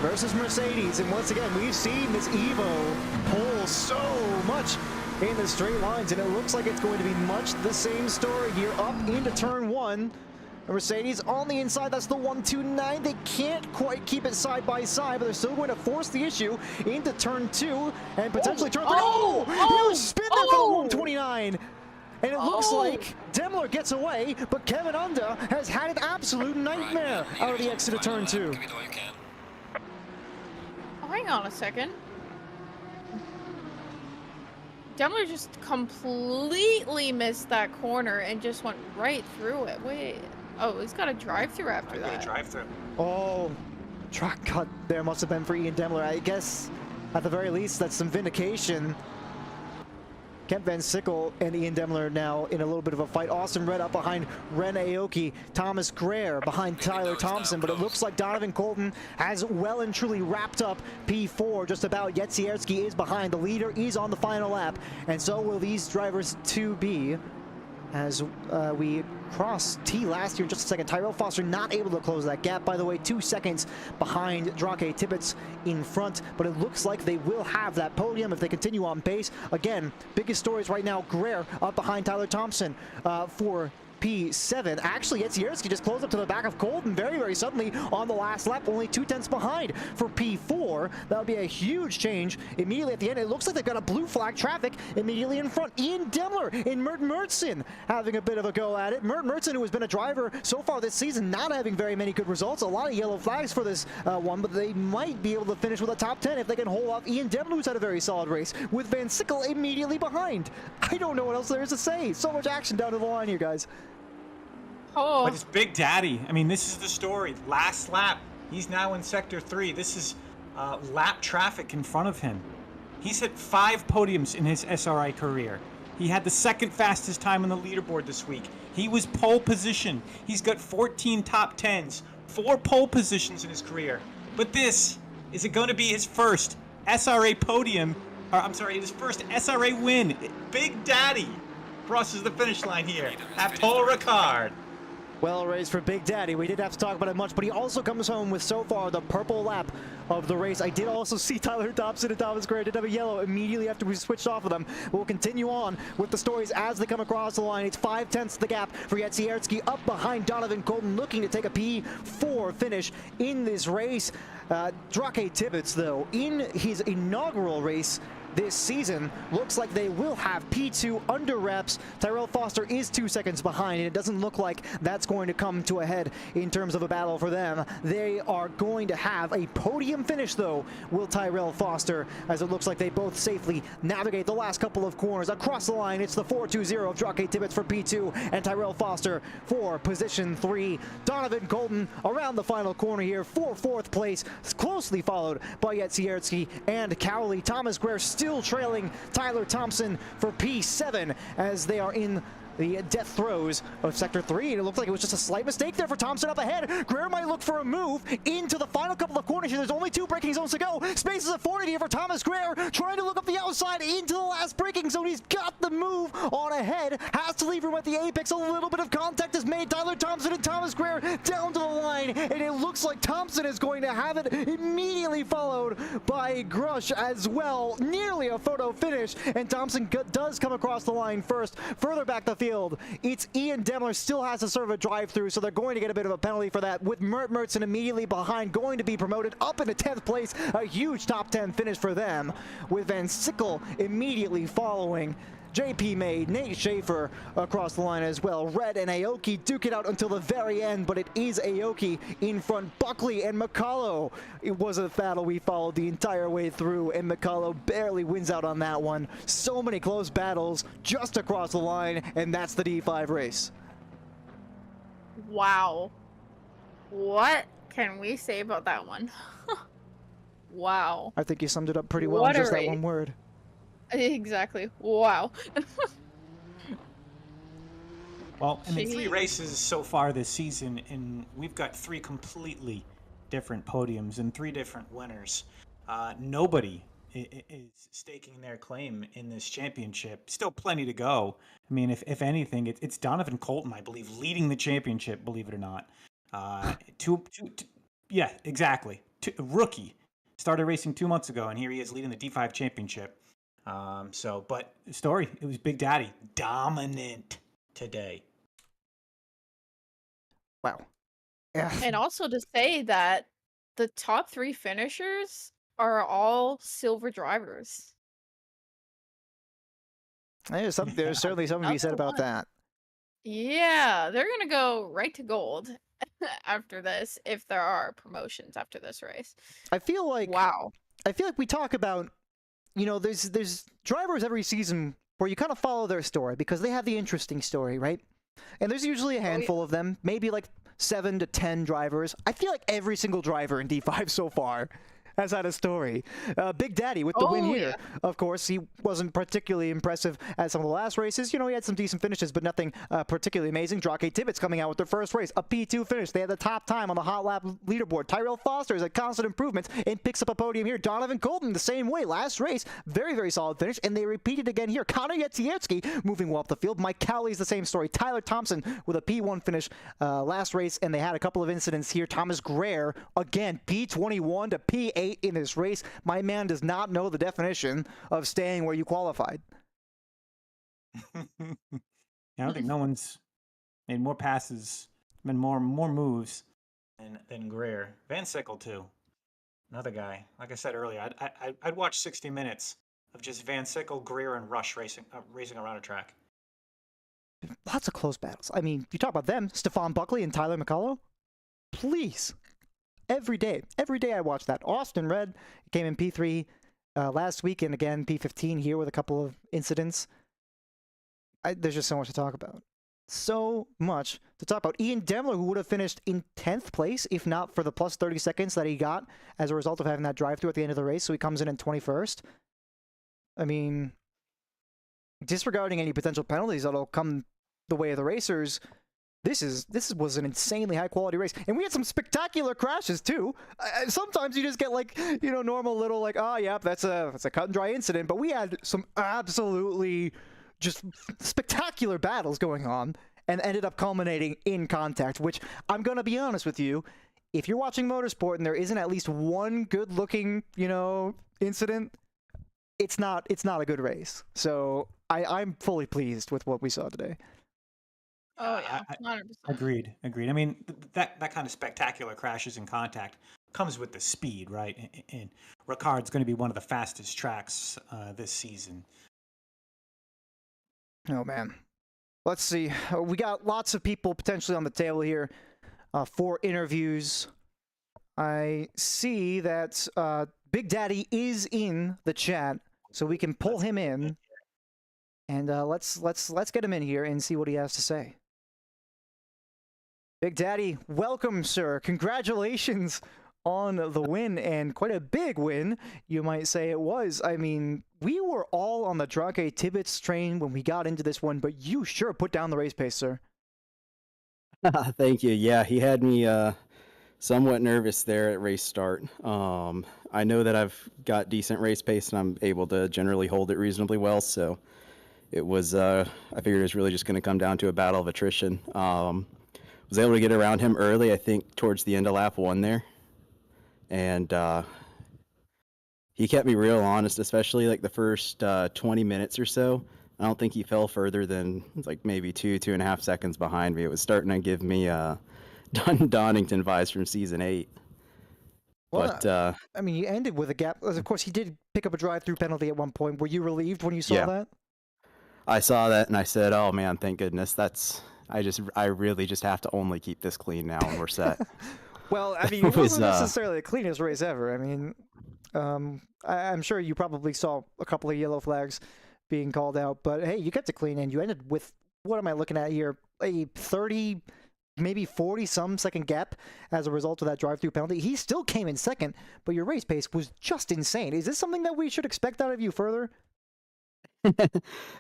versus Mercedes, and once again we've seen this Evo pull so much in the straight lines, and it looks like it's going to be much the same story here up into turn 1. Mercedes on the inside, that's the 129. They can't quite keep it side by side, but they're still going to force the issue into turn 2 and potentially turn 3. Huge spin there for the 129. And it looks like Demler gets away, but Kevin Unda has had an absolute nightmare out of the exit of turn 2. Hang on a second. Demler just completely missed that corner and just went right through it. Wait. Oh, he's got a drive-through after that. Drive-through. Oh, track cut there must have been for Ian Demler. I guess at the very least that's some vindication. Kent Van Sickle and Ian Demler now in a little bit of a fight. Austin Red up behind Ren Aoki. Thomas Greer behind Tyler Thompson. But it looks like Donovan Colton has well and truly wrapped up P4 just about. Yetzierski is behind. The leader is on the final lap. And so will these drivers to be. As we cross T last year in just a second. Tyrell Foster not able to close that gap. By the way, 2 seconds behind Drake Tibbetts in front. But it looks like they will have that podium if they continue on pace. Again, biggest stories right now. Greer up behind Tyler Thompson for P7. Actually, Yetzierski just closed up to the back of Colton very, very suddenly on the last lap, only 2/10 behind for P4. That would be a huge change immediately at the end. It looks like they've got a blue flag traffic immediately in front. Ian Demler and Mert Mertson having a bit of a go at it. Mert Mertson, who has been a driver so far this season, not having very many good results. A lot of yellow flags for this one, but they might be able to finish with a top 10 if they can hold off Ian Demler, who's had a very solid race, with Van Sickle immediately behind. I don't know what else there is to say. So much action down to the line here, guys. Oh. But it's Big Daddy. I mean, this is the story. Last lap. He's now in Sector 3. This is lap traffic in front of him. He's hit 5 podiums in his SRA career. He had the second fastest time on the leaderboard this week. He was pole position. He's got 14 top 10s, 4 pole positions in his career. But this, is it going to be his first SRA podium? Or, I'm sorry, his first SRA win. Big Daddy crosses the finish line here at Paul Ricard. Well raised for Big Daddy. We didn't have to talk about it much, but he also comes home with so far the purple lap of the race. I did also see Tyler Thompson and Thomas Gray did have a yellow immediately after we switched off of them. We'll continue on with the stories as they come across the line. It's 5/10 the gap for Yetzierski up behind Donovan Colton, looking to take a P4 finish in this race. Drake Tibbetts, though, in his inaugural race this season, looks like they will have P2 under wraps. Tyrell Foster is 2 seconds behind, and it doesn't look like that's going to come to a head in terms of a battle for them. They are going to have a podium finish, though, will Tyrell Foster, as it looks like they both safely navigate the last couple of corners. Across the line, it's the 4-2-0 of Drake Tibbetts for P2 and Tyrell Foster for position 3. Donovan Colton around the final corner here for 4th place, closely followed by Yetzierski and Cowley. Thomas Greer still trailing Tyler Thompson for P7 as they are in the death throes of Sector 3, and it looked like it was just a slight mistake there for Thompson up ahead. Greer might look for a move into the final couple of corners here. There's only 2 braking zones to go. Space is afforded here for Thomas Greer, trying to look up the outside into the last braking zone. He's got the move on ahead, has to leave room at the apex. A little bit of contact is made. Tyler Thompson and Thomas Greer down to the line, and it looks like Thompson is going to have it, immediately followed by Grush as well. Nearly a photo finish, and Thompson does come across the line first. Further back the field, it's Ian Demler still has to serve a drive-through, so they're going to get a bit of a penalty for that, with Mert Mertson immediately behind, going to be promoted up into 10th place. A huge top 10 finish for them, with Van Sickle immediately following. JP made Nate Schaefer across the line as well. Red and Aoki duke it out until the very end, but it is Aoki in front. Buckley and McCullough. It was a battle we followed the entire way through, and McCullough barely wins out on that one. So many close battles just across the line, and that's the D5 race. Wow. What can we say about that one? Wow. I think you summed it up pretty well in just that one word. Exactly. Wow. Well, I mean, 3 races so far this season, and we've got 3 completely different podiums and 3 different winners. Nobody is staking their claim in this championship. Still plenty to go. I mean, if anything, it's Donovan Colton, I believe, leading the championship, believe it or not. Yeah, exactly. Rookie. Started racing 2 months ago, and here he is leading the D5 championship. But story, it was Big Daddy, dominant today. Wow. Yeah. And also to say that the top 3 finishers are all silver drivers. There's certainly something to be said about that. Yeah, they're gonna go right to gold after this, if there are promotions after this race. I feel like wow. I feel like we talk about, you know, there's drivers every season where you kind of follow their story because they have the interesting story, right? And there's usually a handful of them, maybe like 7 to 10 drivers. I feel like every single driver in D5 so far has had a story. Big Daddy with the win here. Yeah. Of course, he wasn't particularly impressive at some of the last races. You know, he had some decent finishes, but nothing particularly amazing. Drake Tibbetts coming out with their first race, a P2 finish. They had the top time on the Hot Lap leaderboard. Tyrell Foster is a constant improvement and picks up a podium here. Donovan Colton the same way. Last race, very, very solid finish, and they repeated again here. Connor Yetzierski moving well up the field. Mike Cowley's the same story. Tyler Thompson with a P1 finish last race, and they had a couple of incidents here. Thomas Greer, again, P21 to P8 in this race. My man does not know the definition of staying where you qualified. I don't think no one's made more passes, been more moves than Greer. Van Sickle too, another guy. Like I said earlier, I'd watch 60 minutes of just Van Sickle, Greer, and Rush racing around a track. Lots of close battles. I mean, you talk about them, Stephon Buckley and Tyler McCullough. Please. Every day I watch that. Austin Red came in P3 last week, and again P15 here with a couple of incidents. There's just so much to talk about. So much to talk about. Ian Demler, who would have finished in 10th place if not for the plus 30 seconds that he got as a result of having that drive-through at the end of the race, so he comes in 21st. I mean, disregarding any potential penalties that'll come the way of the racers, this was an insanely high quality race, and we had some spectacular crashes too. Sometimes you just get like, you know, normal little like, oh yeah, that's a cut and dry incident, but we had some absolutely just spectacular battles going on, and ended up culminating in contact. Which, I'm gonna be honest with you, if you're watching motorsport and there isn't at least one good looking, you know, incident, it's not a good race. So I'm fully pleased with what we saw today. Oh yeah, 100%. Agreed. I mean, that kind of spectacular crashes in contact comes with the speed, right? And Ricard's going to be one of the fastest tracks this season. Oh man, let's see. We got lots of people potentially on the table here for interviews. I see that Big Daddy is in the chat, so we can pull him in, and let's get him in here and see what he has to say. Big Daddy, welcome, sir. Congratulations on the win, and quite a big win, you might say it was. I mean, we were all on the Drake Tibbets train when we got into this one, but you sure put down the race pace, sir. Thank you. Yeah, he had me somewhat nervous there at race start. I know that I've got decent race pace and I'm able to generally hold it reasonably well, so it was, I figured it was really just going to come down to a battle of attrition. Was able to get around him early, I think towards the end of lap 1 there. And he kept me real honest, especially like the first 20 minutes or so. I don't think he fell further than like maybe 2.5 seconds behind me. It was starting to give me Donington vibes from season 8. Well, But I mean, you ended with a gap. Of course, he did pick up a drive-through penalty at one point. Were you relieved when you saw that? I saw that and I said, "Oh man, thank goodness. I really just have to only keep this clean now, and we're set." Well, I mean, it wasn't necessarily the cleanest race ever. I mean, I'm sure you probably saw a couple of yellow flags being called out, but hey, you kept it clean, and you ended with, what am I looking at here, a 30, maybe 40-some second gap as a result of that drive-through penalty. He still came in second, but your race pace was just insane. Is this something that we should expect out of you further?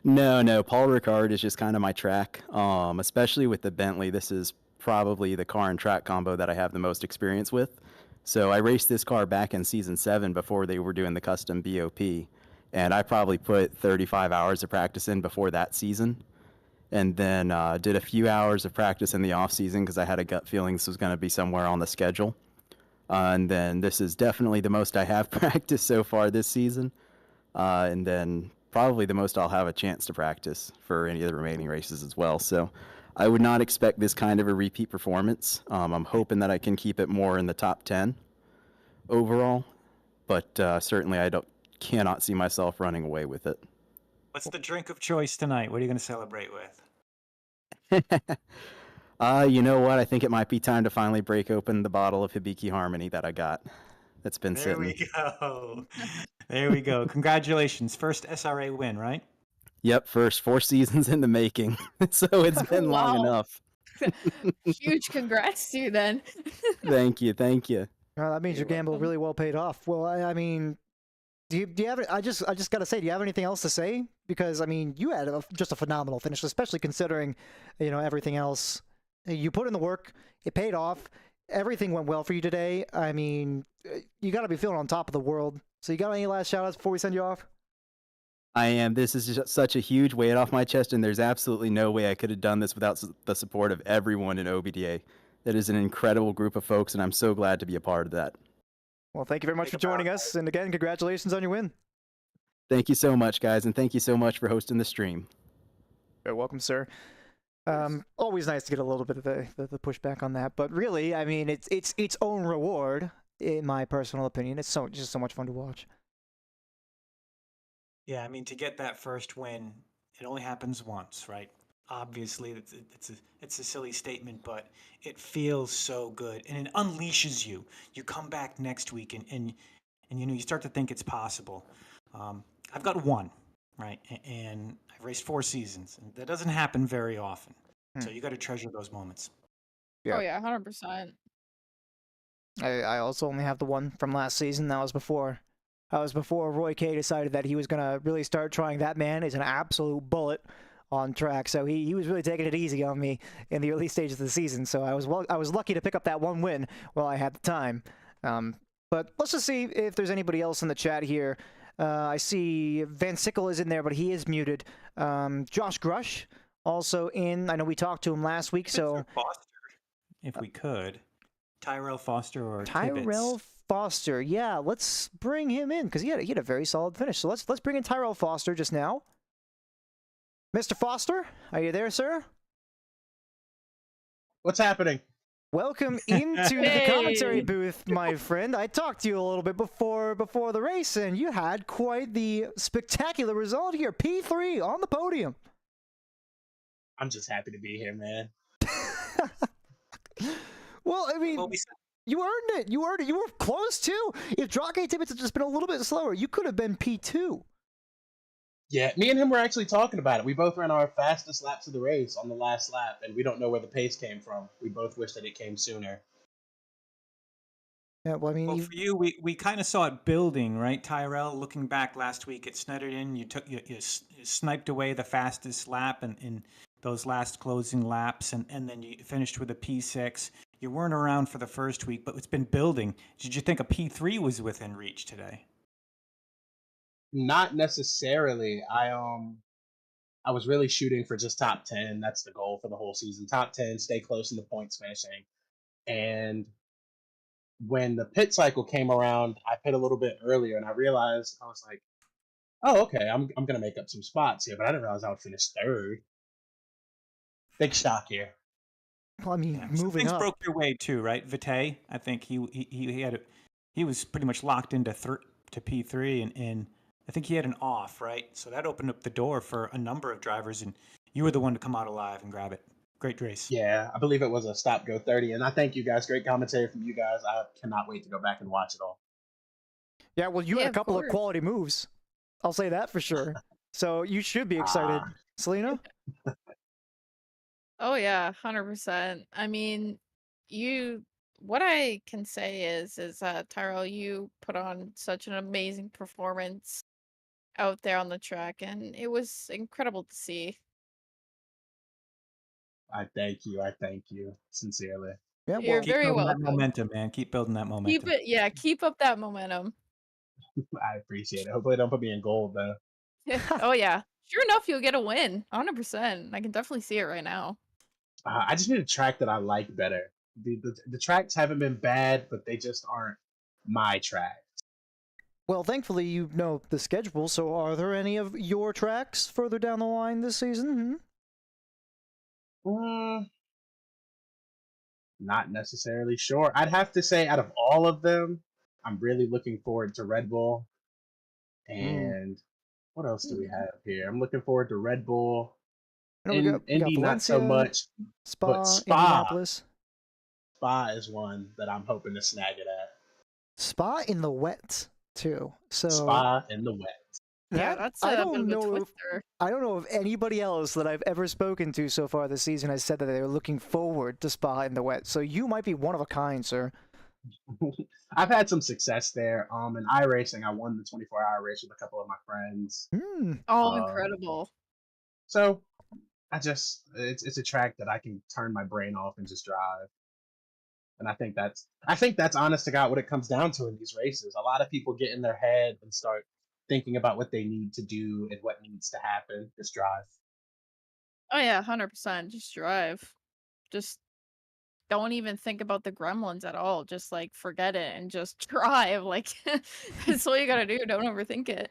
No. Paul Ricard is just kind of my track, especially with the Bentley. This is probably the car and track combo that I have the most experience with. So I raced this car back in season 7 before they were doing the custom BOP, and I probably put 35 hours of practice in before that season, and then did a few hours of practice in the off season because I had a gut feeling this was going to be somewhere on the schedule. And then this is definitely the most I have practiced so far this season, and then probably the most I'll have a chance to practice for any of the remaining races as well. So I would not expect this kind of a repeat performance. I'm hoping that I can keep it more in the top 10 overall, but certainly cannot see myself running away with it. What's the drink of choice tonight? What are you going to celebrate with? You know what? I think it might be time to finally break open the bottle of Hibiki Harmony that I got. That's been There sitting. we go. There we go. Congratulations. First SRA win, right? Yep, first 4 seasons in the making. So it's been long Wow. enough. Huge congrats to you then. Thank you. That means your gamble really well paid off. Well, I mean, do you have? I just got to say, do you have anything else to say? Because I mean, you had just a phenomenal finish, especially considering, everything else. You put in the work. It paid off. Everything went well for you today. I mean, you got to be feeling on top of the world. So you got any last shout outs before we send you off? I am. This is just such a huge weight off my chest, and there's absolutely no way I could have done this without the support of everyone in OBDA. That is an incredible group of folks, and I'm so glad to be a part of that. Well, thank you very much for joining us, and again, congratulations on your win. Thank you so much, guys, and thank you so much for hosting the stream. You're welcome, sir. Always nice to get a little bit of the pushback on that, but really, I mean, it's its own reward, in my personal opinion. It's just so much fun to watch. Yeah, I mean, to get that first win, it only happens once, right? Obviously, it's a silly statement, but it feels so good, and it unleashes you. You come back next week, and you start to think it's possible. I've got 1, right, and I've raced 4 seasons, and that doesn't happen very often. So you got to treasure those moments. Yeah. Oh yeah, 100%. I also only have the 1 from last season. That was before Roy K decided that he was gonna really start trying. That man is an absolute bullet on track, so he was really taking it easy on me in the early stages of the season. So I was lucky to pick up that 1 win while I had the time. But let's just see if there's anybody else in the chat here. I see Van Sickle is in there, but he is muted. Josh Grush also in. I know we talked to him last week, so Foster, if we could, Tyrell Foster or Tyrell Tibbets. Foster, yeah, let's bring him in because he had a very solid finish. So let's bring in Tyrell Foster just now. Mr. Foster, are you there, sir? What's happening? Welcome into the commentary booth, my friend. I talked to you a little bit before the race, and you had quite the spectacular result here. P3 on the podium. I'm just happy to be here, man. Well, I mean, you earned it. You earned it. You were close, too. If Drake Tibbets had just been a little bit slower, you could have been P2. Yeah, me and him were actually talking about it. We both ran our fastest laps of the race on the last lap, and we don't know where the pace came from. We both wish that it came sooner. Yeah, well, I mean, Well, for you, we kind of saw it building, right, Tyrell? Looking back last week at Snetterton, you sniped away the fastest lap in those last closing laps, and then you finished with a P6. You weren't around for the first week, but it's been building. Did you think a P3 was within reach today? Not necessarily. I was really shooting for just top 10. That's the goal for the whole season. Top 10, stay close in the points finishing. And when the pit cycle came around, I pit a little bit earlier, and I realized, I was like, oh, okay, I'm gonna make up some spots here, but I didn't realize I would finish third. Big shock here. well, I mean, Yeah. Some moving things up. broke your way too, right? Vitae, I think he was pretty much locked into to P3, and I think he had an off, right? So that opened up the door for a number of drivers, and you were the one to come out alive and grab it. Great race. Yeah, I believe it was a stop go 30, and I thank you guys. Great commentary from you guys. I cannot wait to go back and watch it all. Yeah, well, you Yeah, had a of couple of course. quality moves. I'll say that for sure. So you should be excited. Selena? Oh yeah, 100%. I mean, what I can say is Tyrell, you put on such an amazing performance out there on the track, and it was incredible to see. I thank you. I thank you sincerely. Yeah, You're well, Keep very building that welcome. momentum, man. Keep building that momentum. Keep up that momentum. I appreciate it. Hopefully, they don't put me in gold though. Oh yeah, sure enough, you'll get a win, 100%. I can definitely see it right now. I just need a track that I like better. The tracks haven't been bad, but they just aren't my track. well, thankfully you know the schedule. So are there any of your tracks further down the line this season? Not necessarily sure. I'd have to say, out of all of them, I'm really looking forward to Red Bull. And what else do we have here? I'm looking forward to Red Bull. We got Indy, not so Valencia, much. Spa, but Spa. Indianapolis. Spa is one that I'm hoping to snag it at. Spa in the wet too. So Spa in the wet. Yeah, that- that's I a don't bit of a know if- twister. I don't know if anybody else that I've ever spoken to so far this season has said that they're looking forward to Spa in the wet. So you might be one of a kind, sir. I've had some success there. In iRacing, I won the 24-hour race with a couple of my friends. Oh, incredible. So it's a track that I can turn my brain off and just drive. And I think that's honest to God what it comes down to in these races. A lot of people get in their head and start thinking about what they need to do and what needs to happen. Just drive. Oh yeah, 100%. Just drive. Just don't even think about the gremlins at all. Just like forget it and just drive. Like that's all you gotta do. Don't overthink it.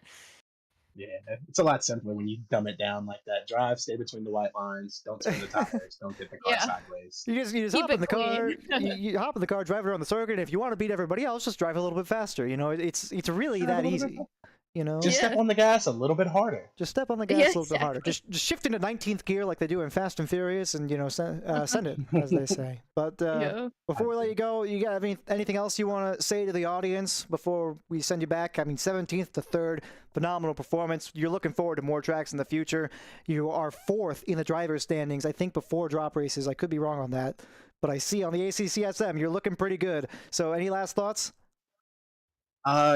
Yeah, it's a lot simpler when you dumb it down like that. Drive, stay between the white lines, don't spin the tires, don't get the car Yeah. sideways. You just Keep hop in it the car. clean. you hop in the car, drive around the circuit. And if you want to beat everybody else, just drive a little bit faster. You know, it's really Drive a that little easy. bit You know, Just step on the gas a little bit harder. just step on the gas Yeah, a little bit harder. exactly. Just shift into 19th gear like they do in Fast and Furious, and send it as they say. But Yeah. before we let you go, you got anything else you want to say to the audience before we send you back? I mean, 17th to 3rd, phenomenal performance. You're looking forward to more tracks in the future. You are 4th in the driver's standings, I think, before drop races. I could be wrong on that, but I see on the ACC SM you're looking pretty good. So, any last thoughts?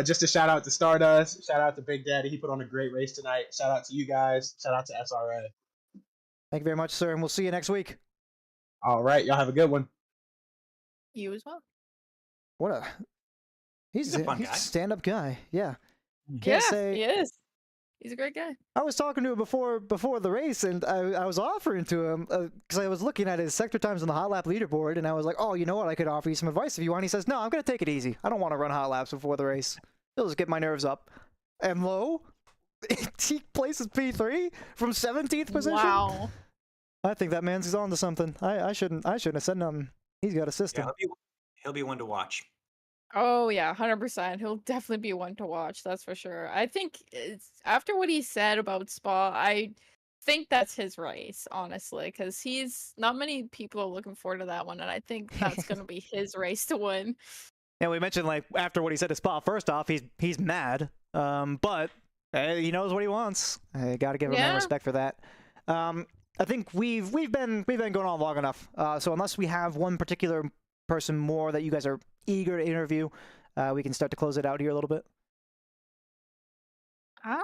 Just a shout out to Stardust. Shout out to Big Daddy. He put on a great race tonight. Shout out to you guys. Shout out to SRA. Thank you very much, sir, and we'll see you next week. All right, y'all have a good one. You as well. What a he's a fun he's guy. a stand-up guy. Yeah. Yeah, Can't say he is. He's a great guy. I was talking to him before the race, and I was offering to him because I was looking at his sector times on the hot lap leaderboard, and I was like, oh, you know what? I could offer you some advice if you want. He says, no, I'm gonna take it easy. I don't want to run hot laps before the race. It'll just get my nerves up. And lo, he places P3 from 17th position. Wow. I think that man's on to something. I shouldn't have said nothing. He's got a system. Yeah, he'll be one to watch. Oh yeah, 100%. He'll definitely be one to watch. That's for sure. I think it's after what he said about Spa. I think that's his race, honestly, because not many people are looking forward to that one, and I think that's gonna be his race to win. And we mentioned, like, after what he said to Spa, first off, he's mad, but he knows what he wants. I got to give him that respect for that. I think we've been going on long enough. So unless we have one particular person more that you guys are eager to interview, we can start to close it out here a little bit? I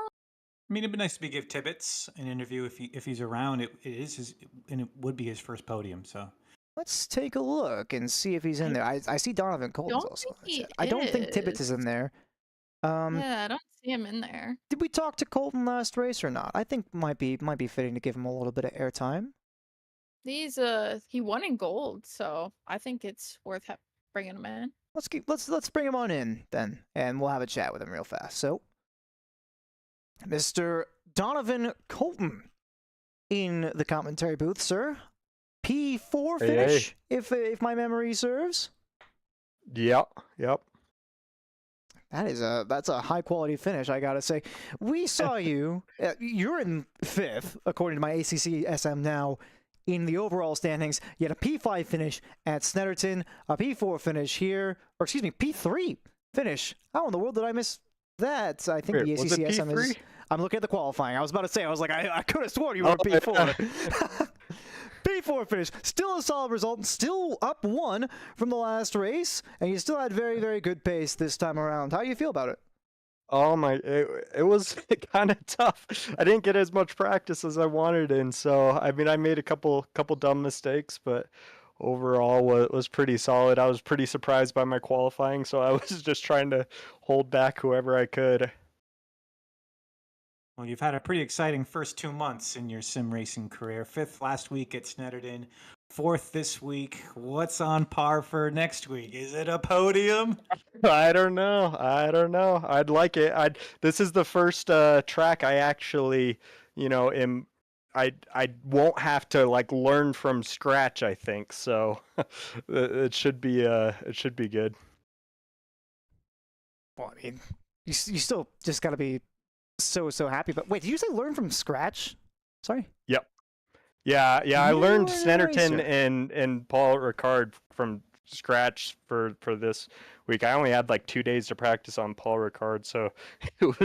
mean, it'd be nice to give Tibbetts an interview if he's around. It is his, and it would be his first podium. So let's take a look and see if he's in there. I see Donovan Colton's also. I don't think Tibbetts is in there. Yeah, I don't see him in there. Did we talk to Colton last race or not? I think might be fitting to give him a little bit of airtime. He won in gold, so I think it's worth bringing him in. Let's bring him on in then, and we'll have a chat with him real fast. So, Mr. Donovan Colton in the commentary booth, sir. P4 finish, if my memory serves. Yep. That's a high quality finish, I gotta say. We saw you. You're in 5th, according to my ACC SM now, in the overall standings. You had a P5 finish at Snetterton, a P4 finish here, or excuse me, P3 finish. How in the world did I miss that? I think the ACC SM is. I'm looking at the qualifying. I was about to say, I could have sworn you were P4. P4 finish, still a solid result, still up 1 from the last race, and you still had very, very good pace this time around. How do you feel about it? Oh my, it was kind of tough. I didn't get as much practice as I wanted, and so I mean I made a couple dumb mistakes, but overall it was pretty solid. I was pretty surprised by my qualifying, so I was just trying to hold back whoever I could. Well, you've had a pretty exciting first 2 months in your sim racing career. 5th last week at Snetterton, 4th this week. What's on par for next week? Is it a podium? I don't know. I'd like it. This is the first track I actually, I won't have to like learn from scratch, I think. So it should be good. Well, I mean, you still just got to be so happy. But wait, did you say learn from scratch? Sorry. Yep. Yeah. I learned Snetterton and Paul Ricard from scratch for this week. I only had like 2 days to practice on Paul Ricard, so it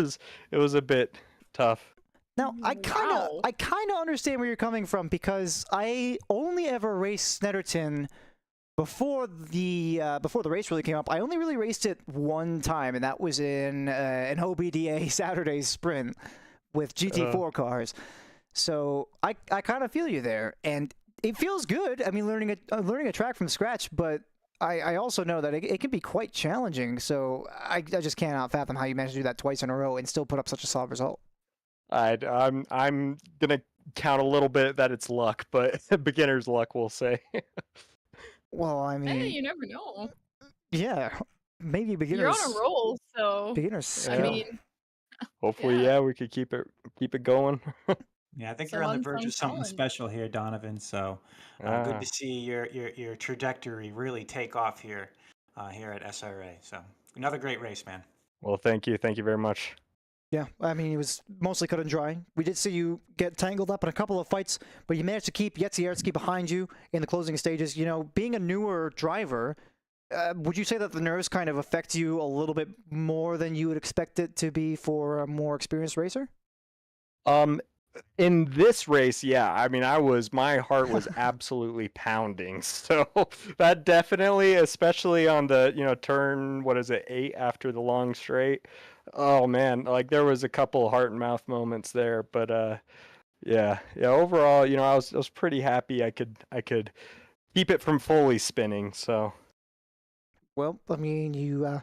was a bit tough. Now, I kind of understand where you're coming from, because I only ever raced Snetterton before the race really came up. I only really raced it one time, and that was in an OBDA Saturday sprint with GT4 cars. So I kind of feel you there, and it feels good. I mean, learning a track from scratch, but I also know that it can be quite challenging. So I just cannot fathom how you managed to do that twice in a row and still put up such a solid result. I'm gonna count a little bit that it's luck, but beginner's luck, we'll say. Well, I mean, hey, you never know. Yeah, maybe beginners. You're on a roll, so beginners. I mean, hopefully, yeah, we could keep it going. Yeah, I think you're on the verge of something special here, Donovan. So good to see your trajectory really take off here at SRA. So another great race, man. Well, thank you very much. Yeah, I mean, it was mostly cut and dry. We did see you get tangled up in a couple of fights, but you managed to keep Yetsiarski behind you in the closing stages. You know, being a newer driver, would you say that the nerves kind of affect you a little bit more than you would expect it to be for a more experienced racer? In this race, yeah. I mean, my heart was absolutely pounding. So that definitely, especially on the, turn, 8 after the long straight. Oh man, like there was a couple heart and mouth moments there, but yeah. Overall, I was pretty happy I could keep it from fully spinning. So, well, I mean, you,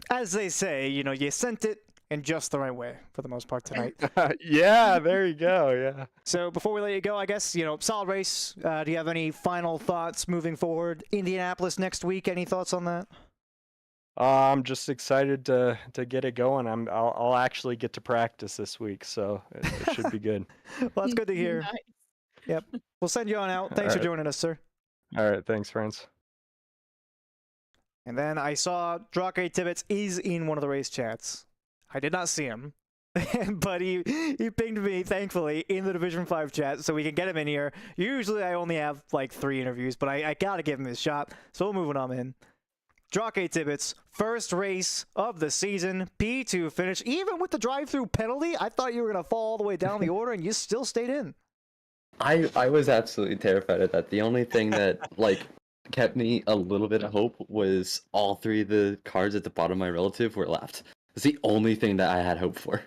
as they say, you sent it in just the right way for the most part tonight. Yeah, there you go. Yeah. So before we let you go, I guess solid race. Do you have any final thoughts moving forward? Indianapolis next week. Any thoughts on that? I'm just excited to get it going. I'll actually get to practice this week, so it should be good. Well, that's good to hear. Nice. Yep. We'll send you on out. Thanks for joining us, sir. All right. Thanks, friends. And then I saw Drake Tibbetts is in one of the race chats. I did not see him, but he pinged me, thankfully, in the Division 5 chat, so we can get him in here. Usually I only have like 3 interviews, but I gotta give him his shot, so we'll move on in. Drake Tibbetts, first race of the season, P2 finish. Even with the drive-through penalty, I thought you were going to fall all the way down the order, and you still stayed in. I was absolutely terrified of that. The only thing that, kept me a little bit of hope was all three of the cars at the bottom of my relative were left. It's the only thing that I had hope for.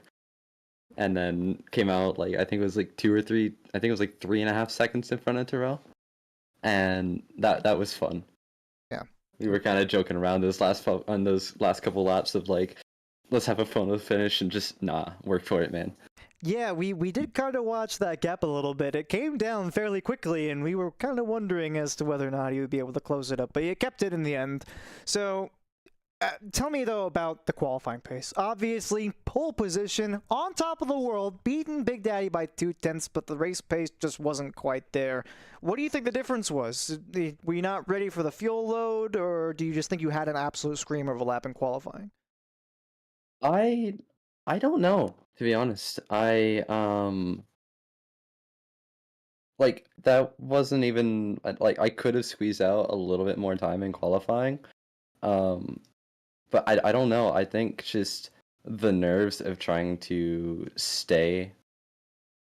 And then came out like I think it was like 2 or 3. I think it was like 3.5 seconds in front of Terrell, and that was fun. Yeah, we were kind of joking around those last couple laps of like, let's have a fun with finish and just work for it, man. Yeah, we did kind of watch that gap a little bit. It came down fairly quickly, and we were kind of wondering as to whether or not he would be able to close it up, but he kept it in the end. So, tell me, though, about the qualifying pace. Obviously, pole position, on top of the world, beating Big Daddy by 0.2, but the race pace just wasn't quite there. What do you think the difference was? Were you not ready for the fuel load, or do you just think you had an absolute screamer of a lap in qualifying? I don't know, to be honest. Like, that wasn't even, like, I could have squeezed out a little bit more time in qualifying. But I don't know. I think just the nerves of trying to stay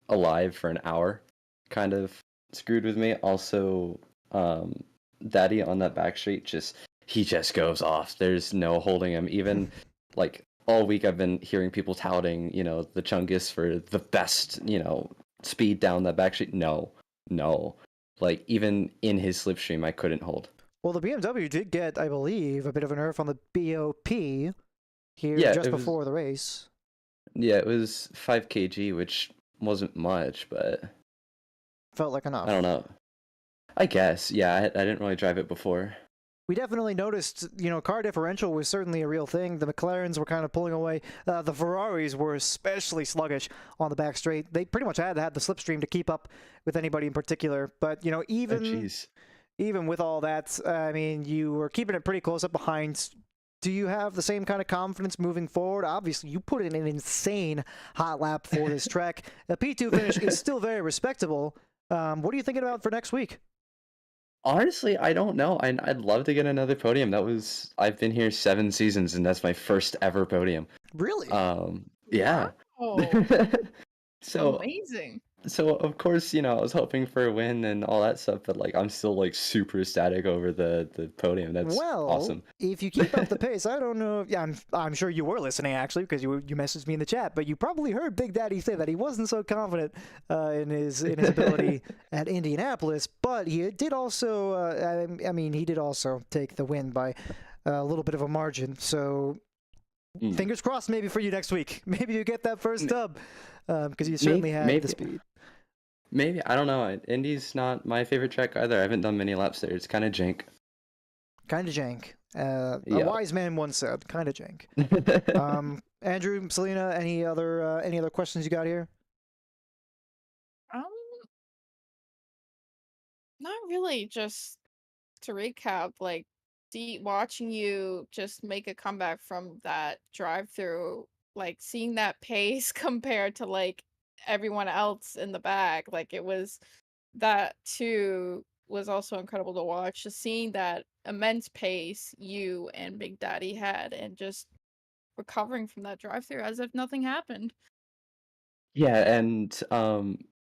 alive for an hour kind of screwed with me. Also, Daddy on that back straight, he just goes off. There's no holding him. Even, like, all week I've been hearing people touting, the Chungus for the best, speed down that back street. No. Like, even in his slipstream, I couldn't hold. Well, the BMW did get, I believe, a bit of a nerf on the BOP here just before the race. Yeah, it was 5 kg, which wasn't much, but... felt like enough. I don't know. I guess, yeah, I didn't really drive it before. We definitely noticed, car differential was certainly a real thing. The McLarens were kind of pulling away. The Ferraris were especially sluggish on the back straight. They pretty much had to have the slipstream to keep up with anybody in particular. But, even with all that, I mean, you were keeping it pretty close up behind. Do you have the same kind of confidence moving forward? Obviously, you put in an insane hot lap for this track. The P2 finish is still very respectable. What are you thinking about for next week? Honestly, I don't know. I'd love to get another podium. I've been here 7 seasons, and that's my first ever podium. Really? Yeah. Oh, So, amazing. so of course, I was hoping for a win and all that stuff, but like I'm still like super ecstatic over the podium. That's awesome. If you keep up the pace, I don't know. Yeah, I'm sure you were listening actually because you messaged me in the chat, but you probably heard Big Daddy say that he wasn't so confident in his ability at Indianapolis, but he did also. He did also take the win by a little bit of a margin. So fingers crossed, maybe for you next week. Maybe you get that first dub because you certainly had the speed. Maybe, I don't know. Indy's not my favorite track either. I haven't done many laps there. It's kind of jank. Kind of jank. A wise man once said, kind of jank. Andrew, Selena, any other questions you got here? Not really. Just to recap, like watching you just make a comeback from that drive-through, like seeing that pace compared to like everyone else in the back, like that too was also incredible to watch, just seeing that immense pace you and Big Daddy had and just recovering from that drive-through as if nothing happened. Yeah, and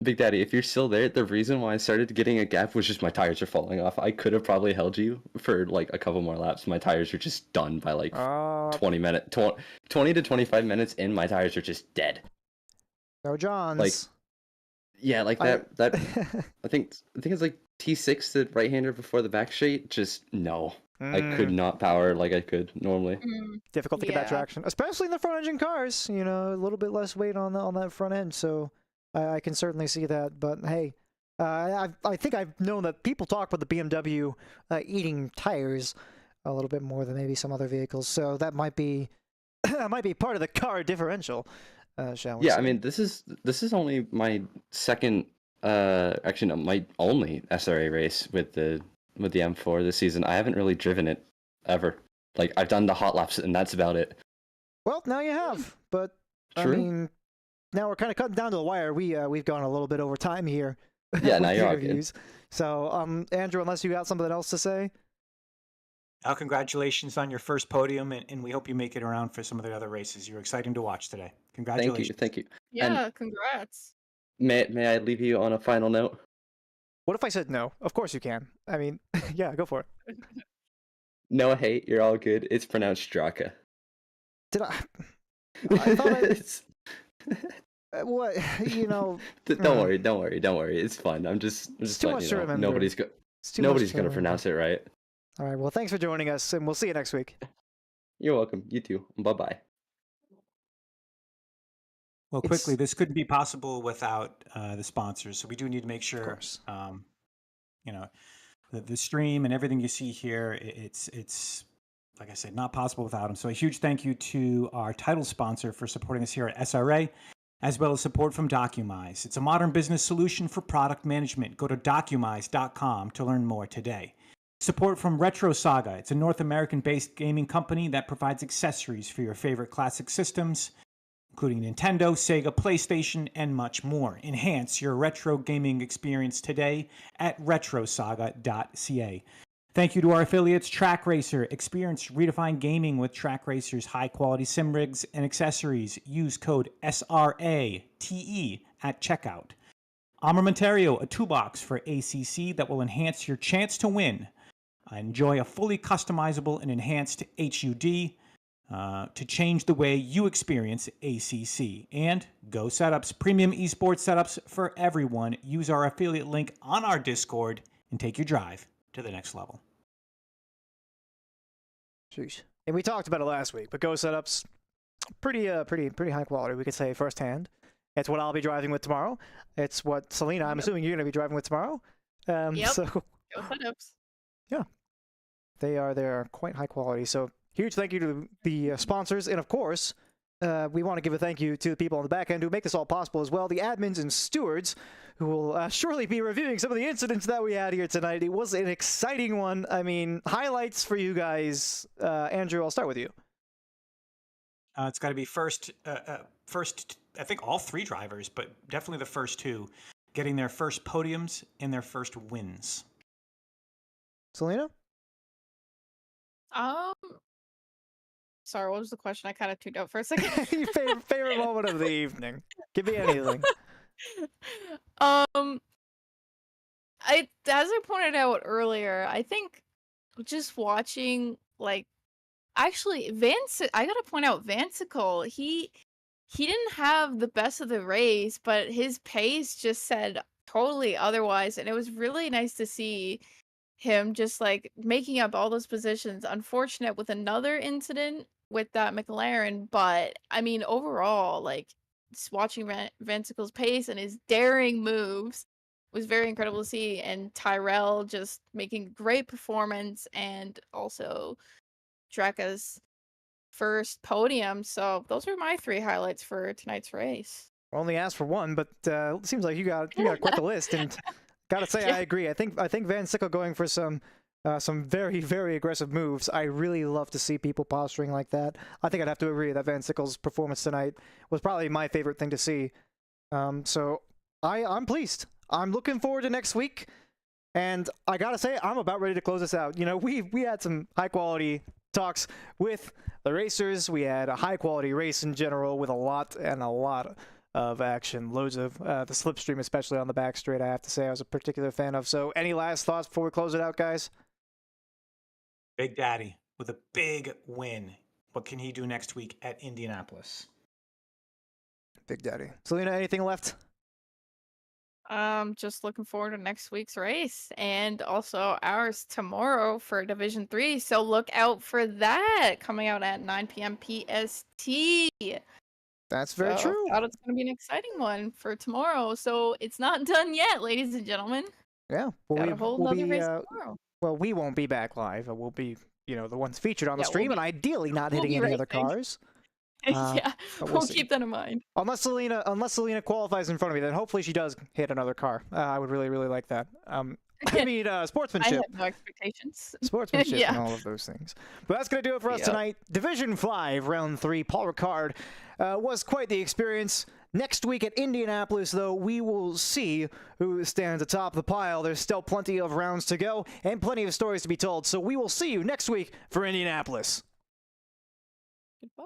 Big Daddy, if you're still there, the reason why I started getting a gap was just my tires are falling off. I could have probably held you for like a couple more laps. My tires are just done by like 20 to 25 minutes in. My tires are just dead. No Johns. Like, yeah, like that. I think it's like T6, the right-hander before the back straight. Just no, I could not power like I could normally. Difficult to get that traction, especially in the front engine cars. A little bit less weight on that front end, so I can certainly see that. But hey, I think I've known that people talk about the BMW eating tires a little bit more than maybe some other vehicles, so that might be part of the car differential. Shall we say? I mean, this is only my second, actually no, my only SRA race with the M4 this season. I haven't really driven it ever. Like I've done the hot laps and that's about it. Well, now you have, but True. I mean, now we're kind of cutting down to the wire. We've gone a little bit over time here. Yeah, now you're okay. So, Andrew, unless you got something else to say. Congratulations on your first podium, and we hope you make it around for some of the other races. You're exciting to watch today. Congratulations. Thank you. Yeah, congrats. May I leave you on a final note? What if I said no? Of course you can. I mean, yeah, go for it. No hate, you're all good. It's pronounced Straka. Did I? I thought what? You know. Don't worry, don't worry, don't worry. It's fun. I'm just too letting much you to know. remember. Nobody's It's too nobody's much to gonna remember. pronounce it right. All right. Well, thanks for joining us, and we'll see you next week. You're welcome. You too. Bye bye. Well, quickly, this couldn't be possible without the sponsors. So we do need to make sure, you know, the stream and everything you see here, it's like I said, not possible without them. So a huge thank you to our title sponsor for supporting us here at SRA, as well as support from Documise. It's a modern business solution for product management. Go to documise.com to learn more today. Support from Retro Saga. It's a North American-based gaming company that provides accessories for your favorite classic systems, including Nintendo, Sega, PlayStation, and much more. Enhance your retro gaming experience today at retrosaga.ca. Thank you to our affiliates, Track Racer. Experience redefined gaming with Track Racer's high-quality sim rigs and accessories. Use code SRATE at checkout. Armamentario, a toolbox for ACC that will enhance your chance to win. Enjoy a fully customizable and enhanced HUD to change the way you experience ACC. And Go Setups, premium esports setups for everyone. Use our affiliate link on our Discord and take your drive to the next level. Jeez. And we talked about it last week, but Go Setups, pretty high quality, we could say firsthand. It's what I'll be driving with tomorrow. It's what Selena, I'm assuming you're going to be driving with tomorrow. Yep. So, Go Setups. Yeah. They are quite high quality. So huge thank you to the sponsors. And of course, we want to give a thank you to the people on the back end who make this all possible as well. The admins and stewards who will surely be reviewing some of the incidents that we had here tonight. It was an exciting one. I mean, highlights for you guys. Andrew, I'll start with you. It's got to be first, I think all three drivers, but definitely the first two, getting their first podiums and their first wins. Selena? Sorry, what was the question? I kind of tuned out for a second. Your favorite moment of the evening. Give me anything. As I pointed out earlier, I think just watching, like, actually, I gotta point out Vansicle. He didn't have the best of the race, but his pace just said totally otherwise, and it was really nice to see him just like making up all those positions. Unfortunate with another incident with that McLaren, but I mean overall, like just watching Vansicle's pace and his daring moves was very incredible to see, and Tyrell just making great performance, and also Draka's first podium. So those are my three highlights for tonight's race. Only asked for one, but it seems like you got quite the list. And gotta say, I agree. I think Vansicle going for some very, very aggressive moves. I really love to see people posturing like that. I think I'd have to agree that Vansicle's performance tonight was probably my favorite thing to see. So I'm pleased. I'm looking forward to next week. And I gotta say, I'm about ready to close this out. You know, we had some high quality talks with the racers. We had a high quality race in general with a lot of action, loads of the slipstream, especially on the back straight, I have to say I was a particular fan of. So any last thoughts before we close it out, guys? Big Daddy with a big win. What can he do next week at Indianapolis? Big Daddy. Selena, anything left? Just looking forward to next week's race, and also ours tomorrow for Division 3. So look out for that coming out at 9 p.m. PST. That's very true. I thought it's going to be an exciting one for tomorrow. So it's not done yet, ladies and gentlemen. Yeah. Got a whole nother race tomorrow. Well, we won't be back live. We'll be, the ones featured on the stream, and ideally not hitting any other cars. Yeah, we'll keep that in mind. Unless Selena qualifies in front of me, then hopefully she does hit another car. I would really, really like that. I mean, sportsmanship. I have no expectations. Sportsmanship Yeah. and all of those things. But that's going to do it for us tonight. Division 5, Round 3, Paul Ricard was quite the experience. Next week at Indianapolis, though, we will see who stands atop the pile. There's still plenty of rounds to go and plenty of stories to be told. So we will see you next week for Indianapolis. Goodbye.